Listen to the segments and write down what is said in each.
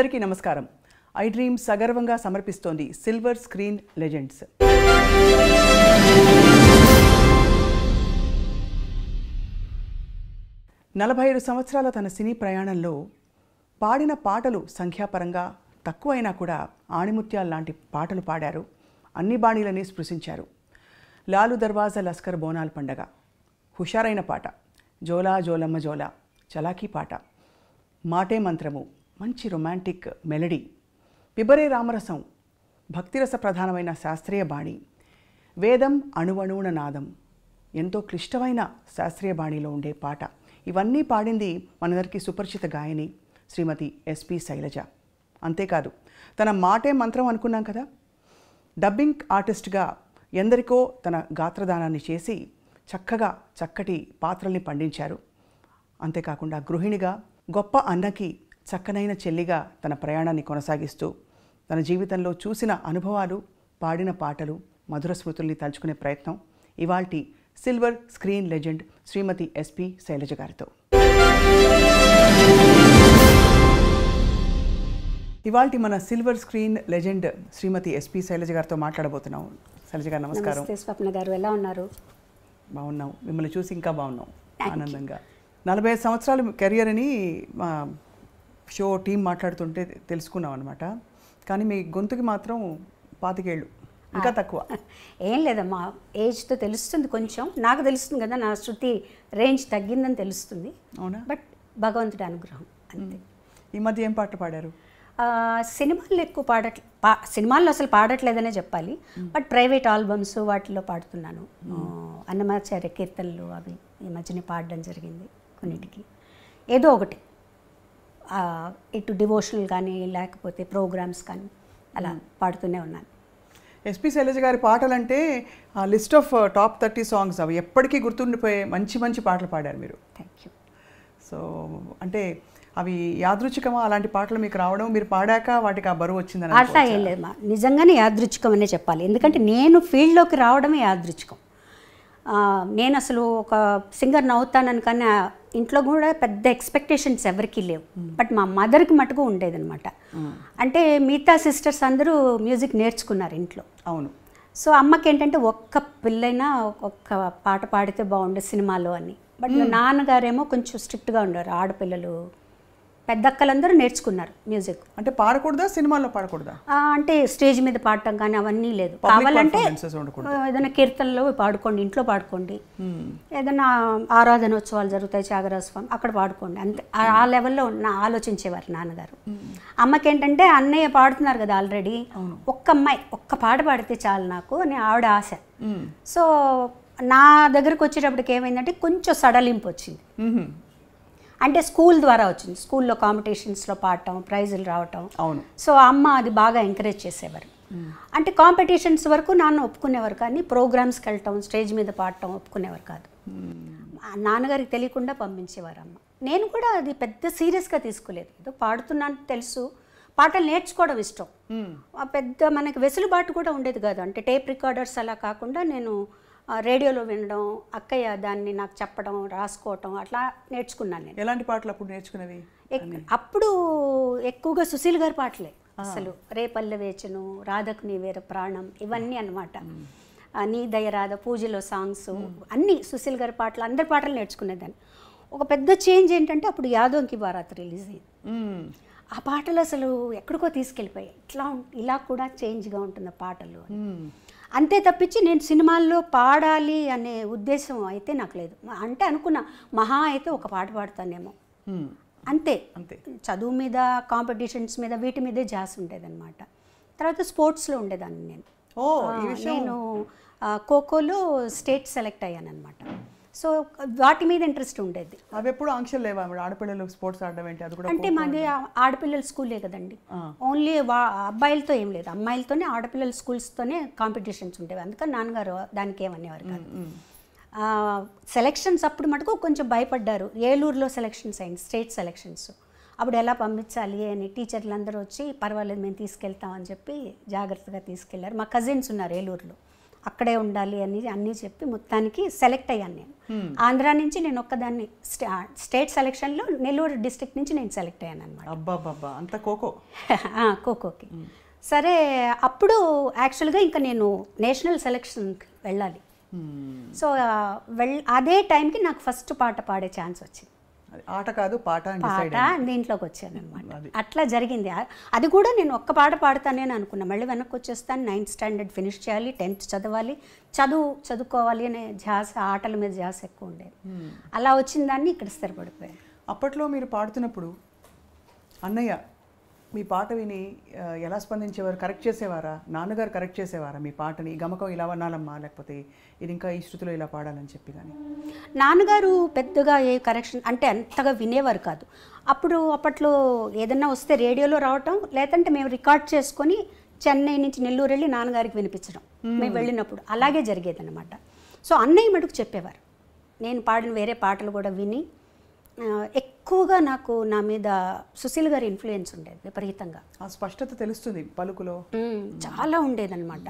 అందరికీ నమస్కారం. I dream సగర్వంగా సమర్పిస్తోంది సిల్వర్ స్క్రీన్ లెజెండ్స్. నలభై 45 సంవత్సరాల తన సినీ ప్రయాణంలో పాడిన పాటలు సంఖ్యాపరంగా తక్కువైనా కూడా ఆణిముత్యాల లాంటి పాటలు పాడారు. అన్ని బాణీలని స్పృశించారు. లాలు దర్వాజా లస్కర్ బోనాల్ పండగ, హుషారైన పాట, జోలా జోలమ్మ జోలా, చలాకీ పాట, మాటే మంత్రము, మంచి రొమాంటిక్ మెలడీ, పిబరే రామరసం, భక్తిరస ప్రధానమైన శాస్త్రీయ బాణి, వేదం అణువణువున నాదం, ఎంతో క్లిష్టమైన శాస్త్రీయ బాణిలో ఉండే పాట. ఇవన్నీ పాడింది మనందరికీ సుపరిచిత గాయని శ్రీమతి ఎస్పి శైలజ. అంతేకాదు, తన మాటే మంత్రం అనుకున్నాం కదా, డబ్బింగ్ ఆర్టిస్ట్గా ఎందరికో తన గాత్రదానాన్ని చేసి చక్కగా చక్కటి పాత్రల్ని పండించారు. అంతేకాకుండా గృహిణిగా, గొప్ప అన్నకి చక్కనైన చెల్లిగా తన ప్రయాణాన్ని కొనసాగిస్తూ తన జీవితంలో చూసిన అనుభవాలు, పాడిన పాటలు, మధుర స్మృతుల్ని తలుచుకునే ప్రయత్నం ఇవాల్టి సిల్వర్ స్క్రీన్ లెజెండ్ శ్రీమతి ఎస్పి శైలజ గారితో. ఇవాల్టి మన సిల్వర్ స్క్రీన్ లెజెండ్ శ్రీమతి ఎస్పి శైలజ గారితో మాట్లాడబోతున్నాం. శైలజ గారు నమస్కారం. స్వప్న గారు ఎలా ఉన్నారు? బాగున్నాం, మిమ్మల్ని చూసి ఇంకా బాగున్నాం, ఆనందంగా. 45 సంవత్సరాలు కెరియర్ అని మా షో టీం మాట్లాడుతుంటే తెలుసుకున్నాం అనమాట. కానీ మీ గొంతుకి మాత్రం 25 ఏళ్ళు, ఇంకా తక్కువ. ఏం లేదమ్మా, ఏజ్తో తెలుస్తుంది, కొంచెం నాకు తెలుస్తుంది కదా, నా శృతి రేంజ్ తగ్గిందని తెలుస్తుంది. అవునా? బట్ భగవంతుడి అనుగ్రహం అంతే. ఈ మధ్య ఏం పాటలు పాడారు? సినిమాల్లో ఎక్కువ సినిమాల్లో అసలు పాడట్లేదనే చెప్పాలి. బట్ ప్రైవేట్ ఆల్బమ్స్ వాటిలో పాడుతున్నాను. అన్నమాచార్య కీర్తనలు అవి ఈ మధ్యనే పాడడం జరిగింది కొన్నిటికి. ఏదో ఒకటి, ఇటు డివోషనల్ కానీ లేకపోతే ప్రోగ్రామ్స్ కానీ అలా పాడుతూనే ఉన్నాను. ఎస్పి శైలజ గారి పాటలంటే లిస్ట్ ఆఫ్ టాప్ 30 సాంగ్స్, అవి ఎప్పటికీ గుర్తుండిపోయే మంచి మంచి పాటలు పాడారు మీరు. Thank you. సో అంటే అవి యాదృచ్ఛికమా అలాంటి పాటలు మీకు రావడం, మీరు పాడాక వాటికి ఆ బరువు వచ్చిందని? అట్లా ఏం లేదు మా, నిజంగానే యాదృచ్ఛికం అనే చెప్పాలి. ఎందుకంటే నేను ఫీల్డ్లోకి రావడమే యాదృచ్ఛికం. నేను అసలు ఒక సింగర్ని అవుతానని, కానీ ఇంట్లో కూడా పెద్ద ఎక్స్పెక్టేషన్స్ ఎవరికీ లేవు. బట్ మా మదర్కి మటుకు ఉండేదన్నమాట. అంటే మిగతా సిస్టర్స్ అందరూ మ్యూజిక్ నేర్చుకున్నారు ఇంట్లో. అవును. సో అమ్మకి ఏంటంటే ఒక్క పిల్లైనా ఒక్క పాట పాడితే బాగుండే సినిమాలో అని. బట్ నాన్నగారేమో కొంచెం స్ట్రిక్ట్గా ఉండేవారు. ఆడపిల్లలు పెద్దక్కలందరూ నేర్చుకున్నారు మ్యూజిక్. అంటే పాడకూడదా, సినిమాల్లో పాడకూడదా? అంటే స్టేజ్ మీద పాడటం కానీ అవన్నీ లేదు. కావాలంటే ఏదైనా కీర్తనలో పాడుకోండి, ఇంట్లో పాడుకోండి, ఏదైనా ఆరాధనోత్సవాలు జరుగుతాయి, త్యాగరాజ స్వామి, అక్కడ పాడుకోండి, అంతే. ఆ లెవెల్లో ఆలోచించేవారు నాన్నగారు. అమ్మకేంటంటే అన్నయ్య పాడుతున్నారు కదా ఆల్రెడీ, ఒక్క అమ్మాయి ఒక్క పాట పాడితే చాలు నాకు అని ఆవిడ ఆశ. సో నా దగ్గరకు వచ్చేటప్పటికి ఏమైందంటే కొంచెం సడలింపు వచ్చింది. అంటే స్కూల్ ద్వారా వచ్చింది. స్కూల్లో కాంపిటీషన్స్లో పాడటం, ప్రైజులు రావటం. అవును. సో అమ్మ అది బాగా ఎంకరేజ్ చేసేవారు. అంటే కాంపిటీషన్స్ వరకు నాన్న ఒప్పుకునేవారు, కానీ ప్రోగ్రామ్స్కి వెళ్ళటం, స్టేజ్ మీద పాడటం ఒప్పుకునేవారు కాదు. నాన్నగారికి తెలియకుండా పంపించేవారు అమ్మ. నేను కూడా అది పెద్ద సీరియస్గా తీసుకోలేదు. ఏదో పాడుతున్నాను తెలుసు, పాటలు నేర్చుకోవడం ఇష్టం. పెద్ద మనకి వెసులుబాటు కూడా ఉండేది కాదు. అంటే టేప్ రికార్డర్స్ అలా కాకుండా నేను రేడియోలో వినడం, అక్కయ్య దాన్ని నాకు చెప్పడం, రాసుకోవటం, అట్లా నేర్చుకున్నాను నేను. ఎలాంటి పాటలు అప్పుడు నేర్చుకునేవి? అప్పుడు ఎక్కువగా సుశీల్ గారి పాటలే అసలు. రేపల్లె వేచను, రాధకు నీ వేర ప్రాణం, ఇవన్నీ అనమాట. నీ దయ రాధ, పూజలో సాంగ్స్ అన్నీ సుశీల్ గారి పాటలు, అందరి పాటలు నేర్చుకునేదాన్ని. ఒక పెద్ద చేంజ్ ఏంటంటే అప్పుడు యాదోంకి బారాత్ రిలీజ్ అయింది. ఆ పాటలు అసలు ఎక్కడికో తీసుకెళ్ళిపోయాయి. ఇలా కూడా చేంజ్గా ఉంటుంది పాటలు. అంతే తప్పించి నేను సినిమాల్లో పాడాలి అనే ఉద్దేశం అయితే నాకు లేదు. అంటే అనుకున్నా మహా అయితే ఒక పాట పాడతానేమో, అంతే. చదువు మీద, కాంపిటీషన్స్ మీద, వీటి మీదే జాస్ ఉండేదన్నమాట. తర్వాత స్పోర్ట్స్లో ఉండేదాన్ని నేను. నేను ఖోఖోలో స్టేట్ సెలెక్ట్ అయ్యాను అనమాట. సో వాటి మీద ఇంట్రెస్ట్ ఉండేది. అవి ఎప్పుడు ఆంక్షలు లేవా ఆడపిల్లలు స్పోర్ట్స్ ఆడడం ఏంటి? అది కూడా అంటే మాది ఆడపిల్లల స్కూలే కదండి. ఓన్లీ అబ్బాయిలతో ఏం లేదు, అమ్మాయిలతోనే, ఆడపిల్లల స్కూల్స్తోనే కాంపిటీషన్స్ ఉండేవి. అందుకని నాన్నగారు దానికి ఏమనేవారు కాదు. సెలెక్షన్స్ అప్పుడు మటుకు కొంచెం భయపడ్డారు. ఏలూరులో సెలెక్షన్స్ అయింది, స్టేట్ సెలెక్షన్స్. అప్పుడు ఎలా పంపించాలి అని టీచర్లు అందరూ వచ్చి, పర్వాలేదు మేము తీసుకెళ్తామని చెప్పి జాగ్రత్తగా తీసుకెళ్లారు. మా కజిన్స్ ఉన్నారు ఏలూరులో, అక్కడే ఉండాలి అని అన్నీ చెప్పి మొత్తానికి సెలెక్ట్ అయ్యాను నేను. ఆంధ్ర నుంచి నేను ఒక్కదాన్ని స్టేట్ సెలెక్షన్లో నెల్లూరు డిస్ట్రిక్ట్ నుంచి నేను సెలెక్ట్ అయ్యాను అనమాట. అబ్బాబ్బా అంత ఖోఖో. ఖోఖోకి. సరే అప్పుడు యాక్చువల్గా ఇంకా నేను నేషనల్ సెలెక్షన్కి వెళ్ళాలి. సో అదే టైంకి నాకు ఫస్ట్ పాట పాడే ఛాన్స్ వచ్చింది. ఆట కాదు పాట దీంట్లోకి వచ్చాను అనమాట. అట్లా జరిగింది. అది కూడా నేను ఒక్క పాట పాడతానే అనుకున్నా. మళ్ళీ వెనక్కి వచ్చేస్తాను, 9th స్టాండర్డ్ ఫినిష్ చేయాలి, 10th చదవాలి, చదువుకోవాలి అనే ధ్యాస, ఆటల మీద ధ్యాస ఎక్కువ ఉండేది. అలా వచ్చిన దాన్ని ఇక్కడ స్థిరపడిపోయాను. అప్పట్లో మీరు పాడుతున్నప్పుడు అన్నయ్య మీ పాట విని ఎలా స్పందించేవారు? కరెక్ట్ చేసేవారా? నాన్నగారు కరెక్ట్ చేసేవారా మీ పాటని? గమకం ఇలా అనాలమ్మా, లేకపోతే ఇది ఇంకా ఈ శృతిలో ఇలా పాడాలని చెప్పి? కానీ నాన్నగారు పెద్దగా ఏ కరెక్షన్ అంటే అంతగా వినేవారు కాదు. అప్పట్లో ఏదన్నా వస్తే రేడియోలో రావటం, లేదంటే మేము రికార్డ్ చేసుకొని చెన్నై నుంచి నెల్లూరు వెళ్ళి నాన్నగారికి వినిపించడం మేము వెళ్ళినప్పుడు అలాగే జరిగేది అనమాట. సో అన్నయ్య మటుకు చెప్పేవారు. నేను పాడిన వేరే పాటలు కూడా విని ఎక్కువగా నా మీద సుశీల్ గారి ఇన్ఫ్లుయెన్స్ ఉండేది విపరీతంగా. ఆ స్పష్టత తెలుస్తుంది పలుకులో, చాలా ఉండేదన్నమాట.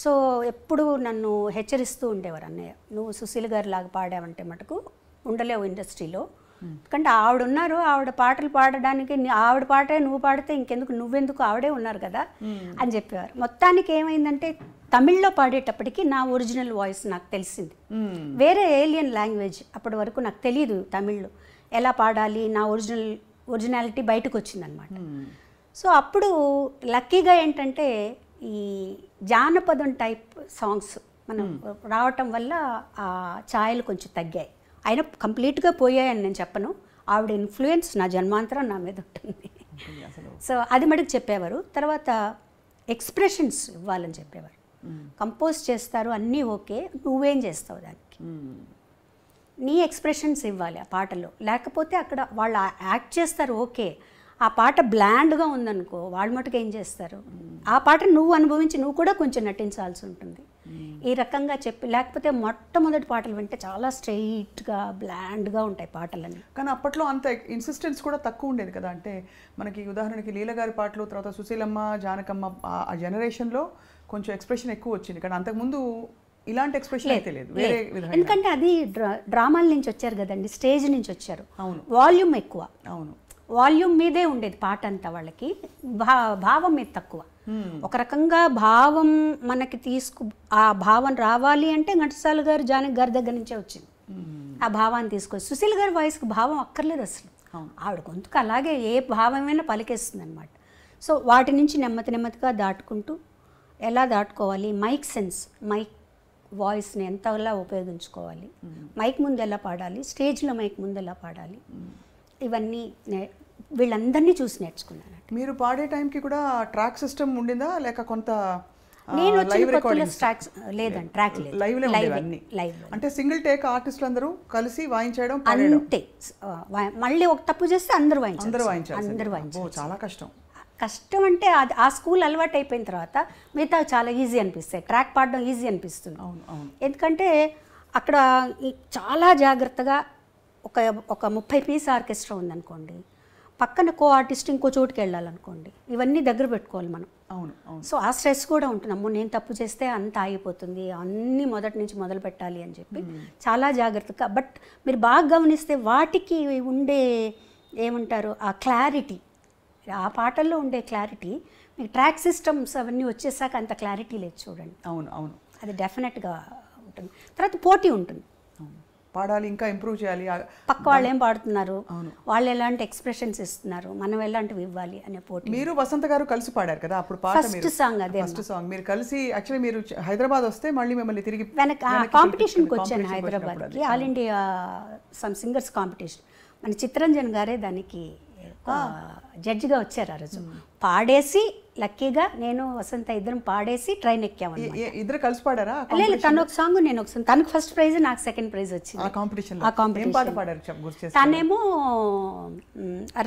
సో ఎప్పుడు నన్ను హెచ్చరిస్తూ ఉండేవారు అన్నయ్య, నువ్వు సుశీల్ గారి లాగా పాడావంటే మటుకు ఉండలేవు ఇండస్ట్రీలో. ఎందుకంటే ఆవిడ ఉన్నారు, ఆవిడ పాటలు పాడడానికి ఆవిడ పాటే నువ్వు పాడితే నువ్వెందుకు ఆవిడే ఉన్నారు కదా అని చెప్పేవారు. మొత్తానికి ఏమైందంటే తమిళ్లో పాడేటప్పటికి నా ఒరిజినల్ వాయిస్ నాకు తెలిసింది. వేరే ఏలియన్ లాంగ్వేజ్ అప్పటి వరకు నాకు తెలియదు తమిళ్లో ఎలా పాడాలి, నా ఒరిజినాలిటీ బయటకు వచ్చిందనమాట. సో అప్పుడు లక్కీగా ఏంటంటే ఈ జానపదం టైప్ సాంగ్స్ మనం రావటం వల్ల ఆ ఛాయలు కొంచెం తగ్గాయి. అయినా కంప్లీట్గా పోయాయని నేను చెప్పను. ఆవిడ ఇన్ఫ్లుయెన్స్ నా జన్మాంతరం నా మీద ఉంటుంది. సో అది మటుకు చెప్పేవారు. తర్వాత ఎక్స్ప్రెషన్స్ ఇవ్వాలని చెప్పేవారు. కంపోజ్ చేస్తారు అన్నీ ఓకే, నువ్వేం చేస్తావు దానికి, నీ ఎక్స్ప్రెషన్స్ ఇవ్వాలి ఆ పాటలో. లేకపోతే అక్కడ వాళ్ళు యాక్ట్ చేస్తారు ఓకే, ఆ పాట బ్లాండ్గా ఉందనుకో వాళ్ళు మటుకు ఏం చేస్తారు, ఆ పాట నువ్వు అనుభవించి నువ్వు కూడా కొంచెం నటించాల్సి ఉంటుంది. ఈ రకంగా చెప్పి, లేకపోతే మొట్టమొదటి పాటలు వింటే చాలా స్ట్రెయిట్గా బ్లాండ్గా ఉంటాయి పాటలన్నీ. కానీ అప్పట్లో అంత ఇన్సిస్టెన్స్ కూడా తక్కువ ఉండేది కదా. అంటే మనకి ఉదాహరణకి లీల గారి పాటలు, తర్వాత సుశీలమ్మ, జానకమ్మ ఆ జనరేషన్లో కొంచెం ఎక్స్ప్రెషన్ ఎక్కువ వచ్చింది. కానీ అంతకుముందు ఇలాంటి ఎక్స్ప్రెషన్ అయితే లేదు, వేరే విధంగా. ఎందుకంటే అది డ్రామాల నుంచి వచ్చారు కదండి, స్టేజ్ నుంచి వచ్చారు. అవును, వాల్యూమ్ ఎక్కువ. అవును, వాల్యూమ్ మీదే ఉండేది పాట అంతా. వాళ్ళకి భావం మీద తక్కువ. ఒక రకంగా భావం మనకి ఆ భావం రావాలి అంటే ఘంటసాల గారు, జానకి గారి దగ్గర నుంచే వచ్చింది ఆ భావాన్ని తీసుకొచ్చి. సుశీల్ గారి వాయిస్కి భావం అక్కర్లేదు అసలు. ఆవిడ గొంతుకు అలాగే ఏ భావమైనా పలికేస్తుంది అనమాట. సో వాటి నుంచి నెమ్మదిగా దాటుకుంటూ ఎలా దాటుకోవాలి, మైక్ సెన్స్, మైక్ వాయిస్ని ఎంతలా ఉపయోగించుకోవాలి, మైక్ ముందు ఎలా పాడాలి, స్టేజ్లో మైక్ ముందు ఎలా పాడాలి, ఇవన్నీ వీళ్ళందరినీ చూసి నేర్చుకున్నాను. మీరు పాడే టైంకి కూడా ట్రాక్ సిస్టమ్ ఉండిందా, లేక కొంత నేను లైవ్ రికార్డింగ్ ట్రాక్స్ లేదండి, ట్రాక్ లేదు, లైవ్. అంటే సింగిల్ టేక్ ఆర్టిస్టులు అందరూ కలిసి వాయించడం అంతే. మళ్ళీ ఒక తప్పు చేస్తే అందరూ వాయించారు. చాలా కష్టం అంటే అది ఆ స్కూల్ అలవాటు అయిపోయిన తర్వాత మిగతా చాలా ఈజీ అనిపిస్తాయి. ట్రాక్ పాడడం ఈజీ అనిపిస్తుంది. ఎందుకంటే అక్కడ చాలా జాగ్రత్తగా ఒక 30 పీస్ ఆర్కెస్ట్రా ఉందనుకోండి, పక్కన కో ఆర్టిస్ట్ ఇంకో చోటుకి వెళ్ళాలనుకోండి, ఇవన్నీ దగ్గర పెట్టుకోవాలి మనం. సో ఆ స్ట్రెస్ కూడా ఉంటుంది. అమ్మో నేను తప్పు చేస్తే అంత ఆగిపోతుంది, అన్నీ మొదటి నుంచి మొదలు పెట్టాలి అని చెప్పి చాలా జాగ్రత్తగా. బట్ మీరు బాగా గమనిస్తే వాటికి ఉండే ఏమంటారు ఆ క్లారిటీ, ఆ పాటల్లో ఉండే క్లారిటీ మీకు ట్రాక్ సిస్టమ్స్ అవన్నీ వచ్చేసాక అంత క్లారిటీ లేదు చూడండి. అవును, అది డెఫినెట్గా ఉంటుంది. తర్వాత పోటీ ఉంటుంది, పాడాలి, ఇంకా ఇంప్రూవ్ చేయాలి. పక్క వాళ్ళు ఏం పాడుతున్నారు, వాళ్ళు ఎలాంటి ఎక్స్ప్రెషన్స్ ఇస్తున్నారు, మనం ఎలాంటివి ఇవ్వాలి అనే పోటీ. మీరు వసంత గారు కలిసి పాడారు కదా అప్పుడు పాట, ఫస్ట్ సాంగ్ అదే. ఫస్ట్ సాంగ్ మీరు కలిసి, యాక్చువల్లీ మీరు హైదరాబాద్ వస్తే మళ్ళీ మిమ్మల్ని తిరిగి కాంపిటీషన్కి వచ్చాను హైదరాబాద్కి, all India some singers competition. మన చిత్రంజన్ గారే దానికి జడ్జిగా వచ్చారు. ఆ రోజు పాడేసి లక్కీగా నేను వసంత ఇద్దరం పాడేసి ట్రైన్ ఎక్కాము. ఇద్దరు కలిసి పాడారా? లేదు, తను ఒక సాంగ్ నేను ఒక సాంగ్. తనకు ఫస్ట్ ప్రైజ్, నాకు సెకండ్ ప్రైజ్ వచ్చింది ఆ కాంపిటీషన్. తనేమో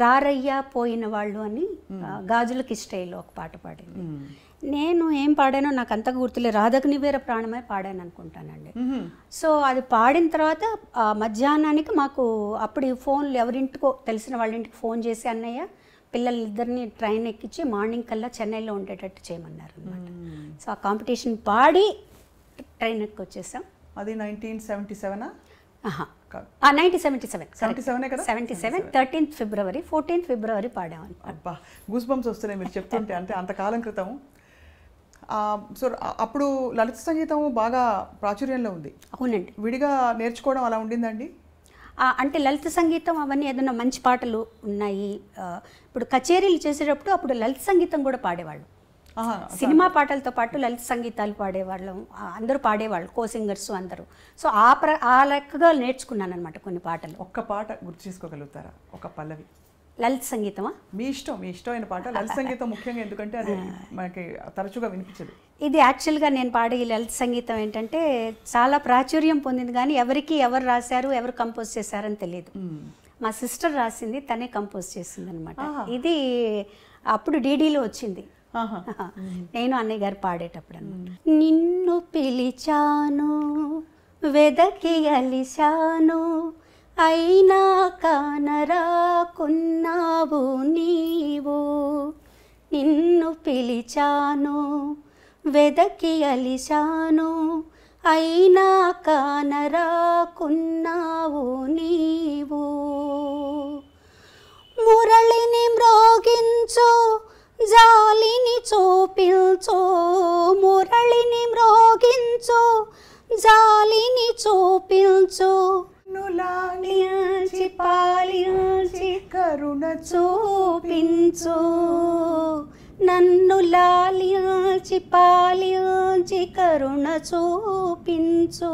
రారయ్య పోయిన వాళ్ళు అని గాజులకి స్టైల్లో ఒక పాట పాడింది. నేను ఏం పాడానో నాకు అంతగా గుర్తులేదు, రాధకు నీవేర ప్రాణమై పాడాను అనుకుంటానండి. సో అది పాడిన తర్వాత మధ్యాహ్నానికి మాకు అప్పుడు ఫోన్లు ఎవరింటికో తెలిసిన వాళ్ళ ఇంటికి ఫోన్ చేసి అన్నయ్య పిల్లలిద్దరిని ట్రైన్ ఎక్కించి మార్నింగ్ కల్లా చెన్నైలో ఉండేటట్టు చేయమన్నారు అనమాట. సో ఆ కాంపిటీషన్ పాడి ట్రైన్ ఎక్కి వచ్చేసాం. అది 1977 1977 కదా? 77 13th February 14th February పాడామని. అబ్బా గూస్ బంప్స్ వస్తున్నాయి మీరు చెప్తుంటే, అంటే అంతకాలం క్రితం. సో అప్పుడు లలిత సంగీతం బాగా ప్రాచుర్యంలో ఉంది. అవునండి. విడిగా నేర్చుకోవడం అలా ఉండిందండి? అంటే లలిత సంగీతం అవన్నీ ఏదైనా మంచి పాటలు ఉన్నాయి. ఇప్పుడు కచేరీలు చేసేటప్పుడు అప్పుడు లలిత సంగీతం కూడా పాడేవాళ్ళు. సినిమా పాటలతో పాటు లలిత సంగీతాలు పాడేవాళ్ళం, అందరూ పాడేవాళ్ళు, కో సింగర్స్ అందరూ. సో ఆ లెక్కగా నేర్చుకున్నాను అనమాట కొన్ని పాటలు. ఒక్క పాట గుర్తు చేసుకోగలుగుతారా? ఒక పల్లవి. లలిత సంగీతమా? మీ ఇష్టమైన పాట. లలిత సంగీతం ముఖ్యంగా ఎందుకంటే అది మనకి తరచుగా వినిపించదు. ఇది యాక్చువల్గా నేను పాడే ఈ లలిత సంగీతం ఏంటంటే చాలా ప్రాచుర్యం పొందింది, కానీ ఎవరు రాశారు, ఎవరు కంపోజ్ చేశారని తెలియదు. మా సిస్టర్ రాసింది, తనే కంపోజ్ చేసింది అనమాట. ఇది అప్పుడు డీడీలో వచ్చింది, నేను అన్నయ్య గారు పాడేటప్పుడు అన్నమాట. నిన్ను పిలిచాను వెదకి అలిశాను, అయినా కానరాకున్నావు నీవు. నిన్ను పిలిచాను వెదకి అలిశాను, అయినా కానరాకున్నావు నీవు. మురళిని మ్రోగించు జాలిని చూపించు, మురళిని మ్రోగించు జాలిని చూపించు, లాలించి పాలించి కరుణ చూపించు, నన్ను లాలించి పాలించి కరుణ చూపించు.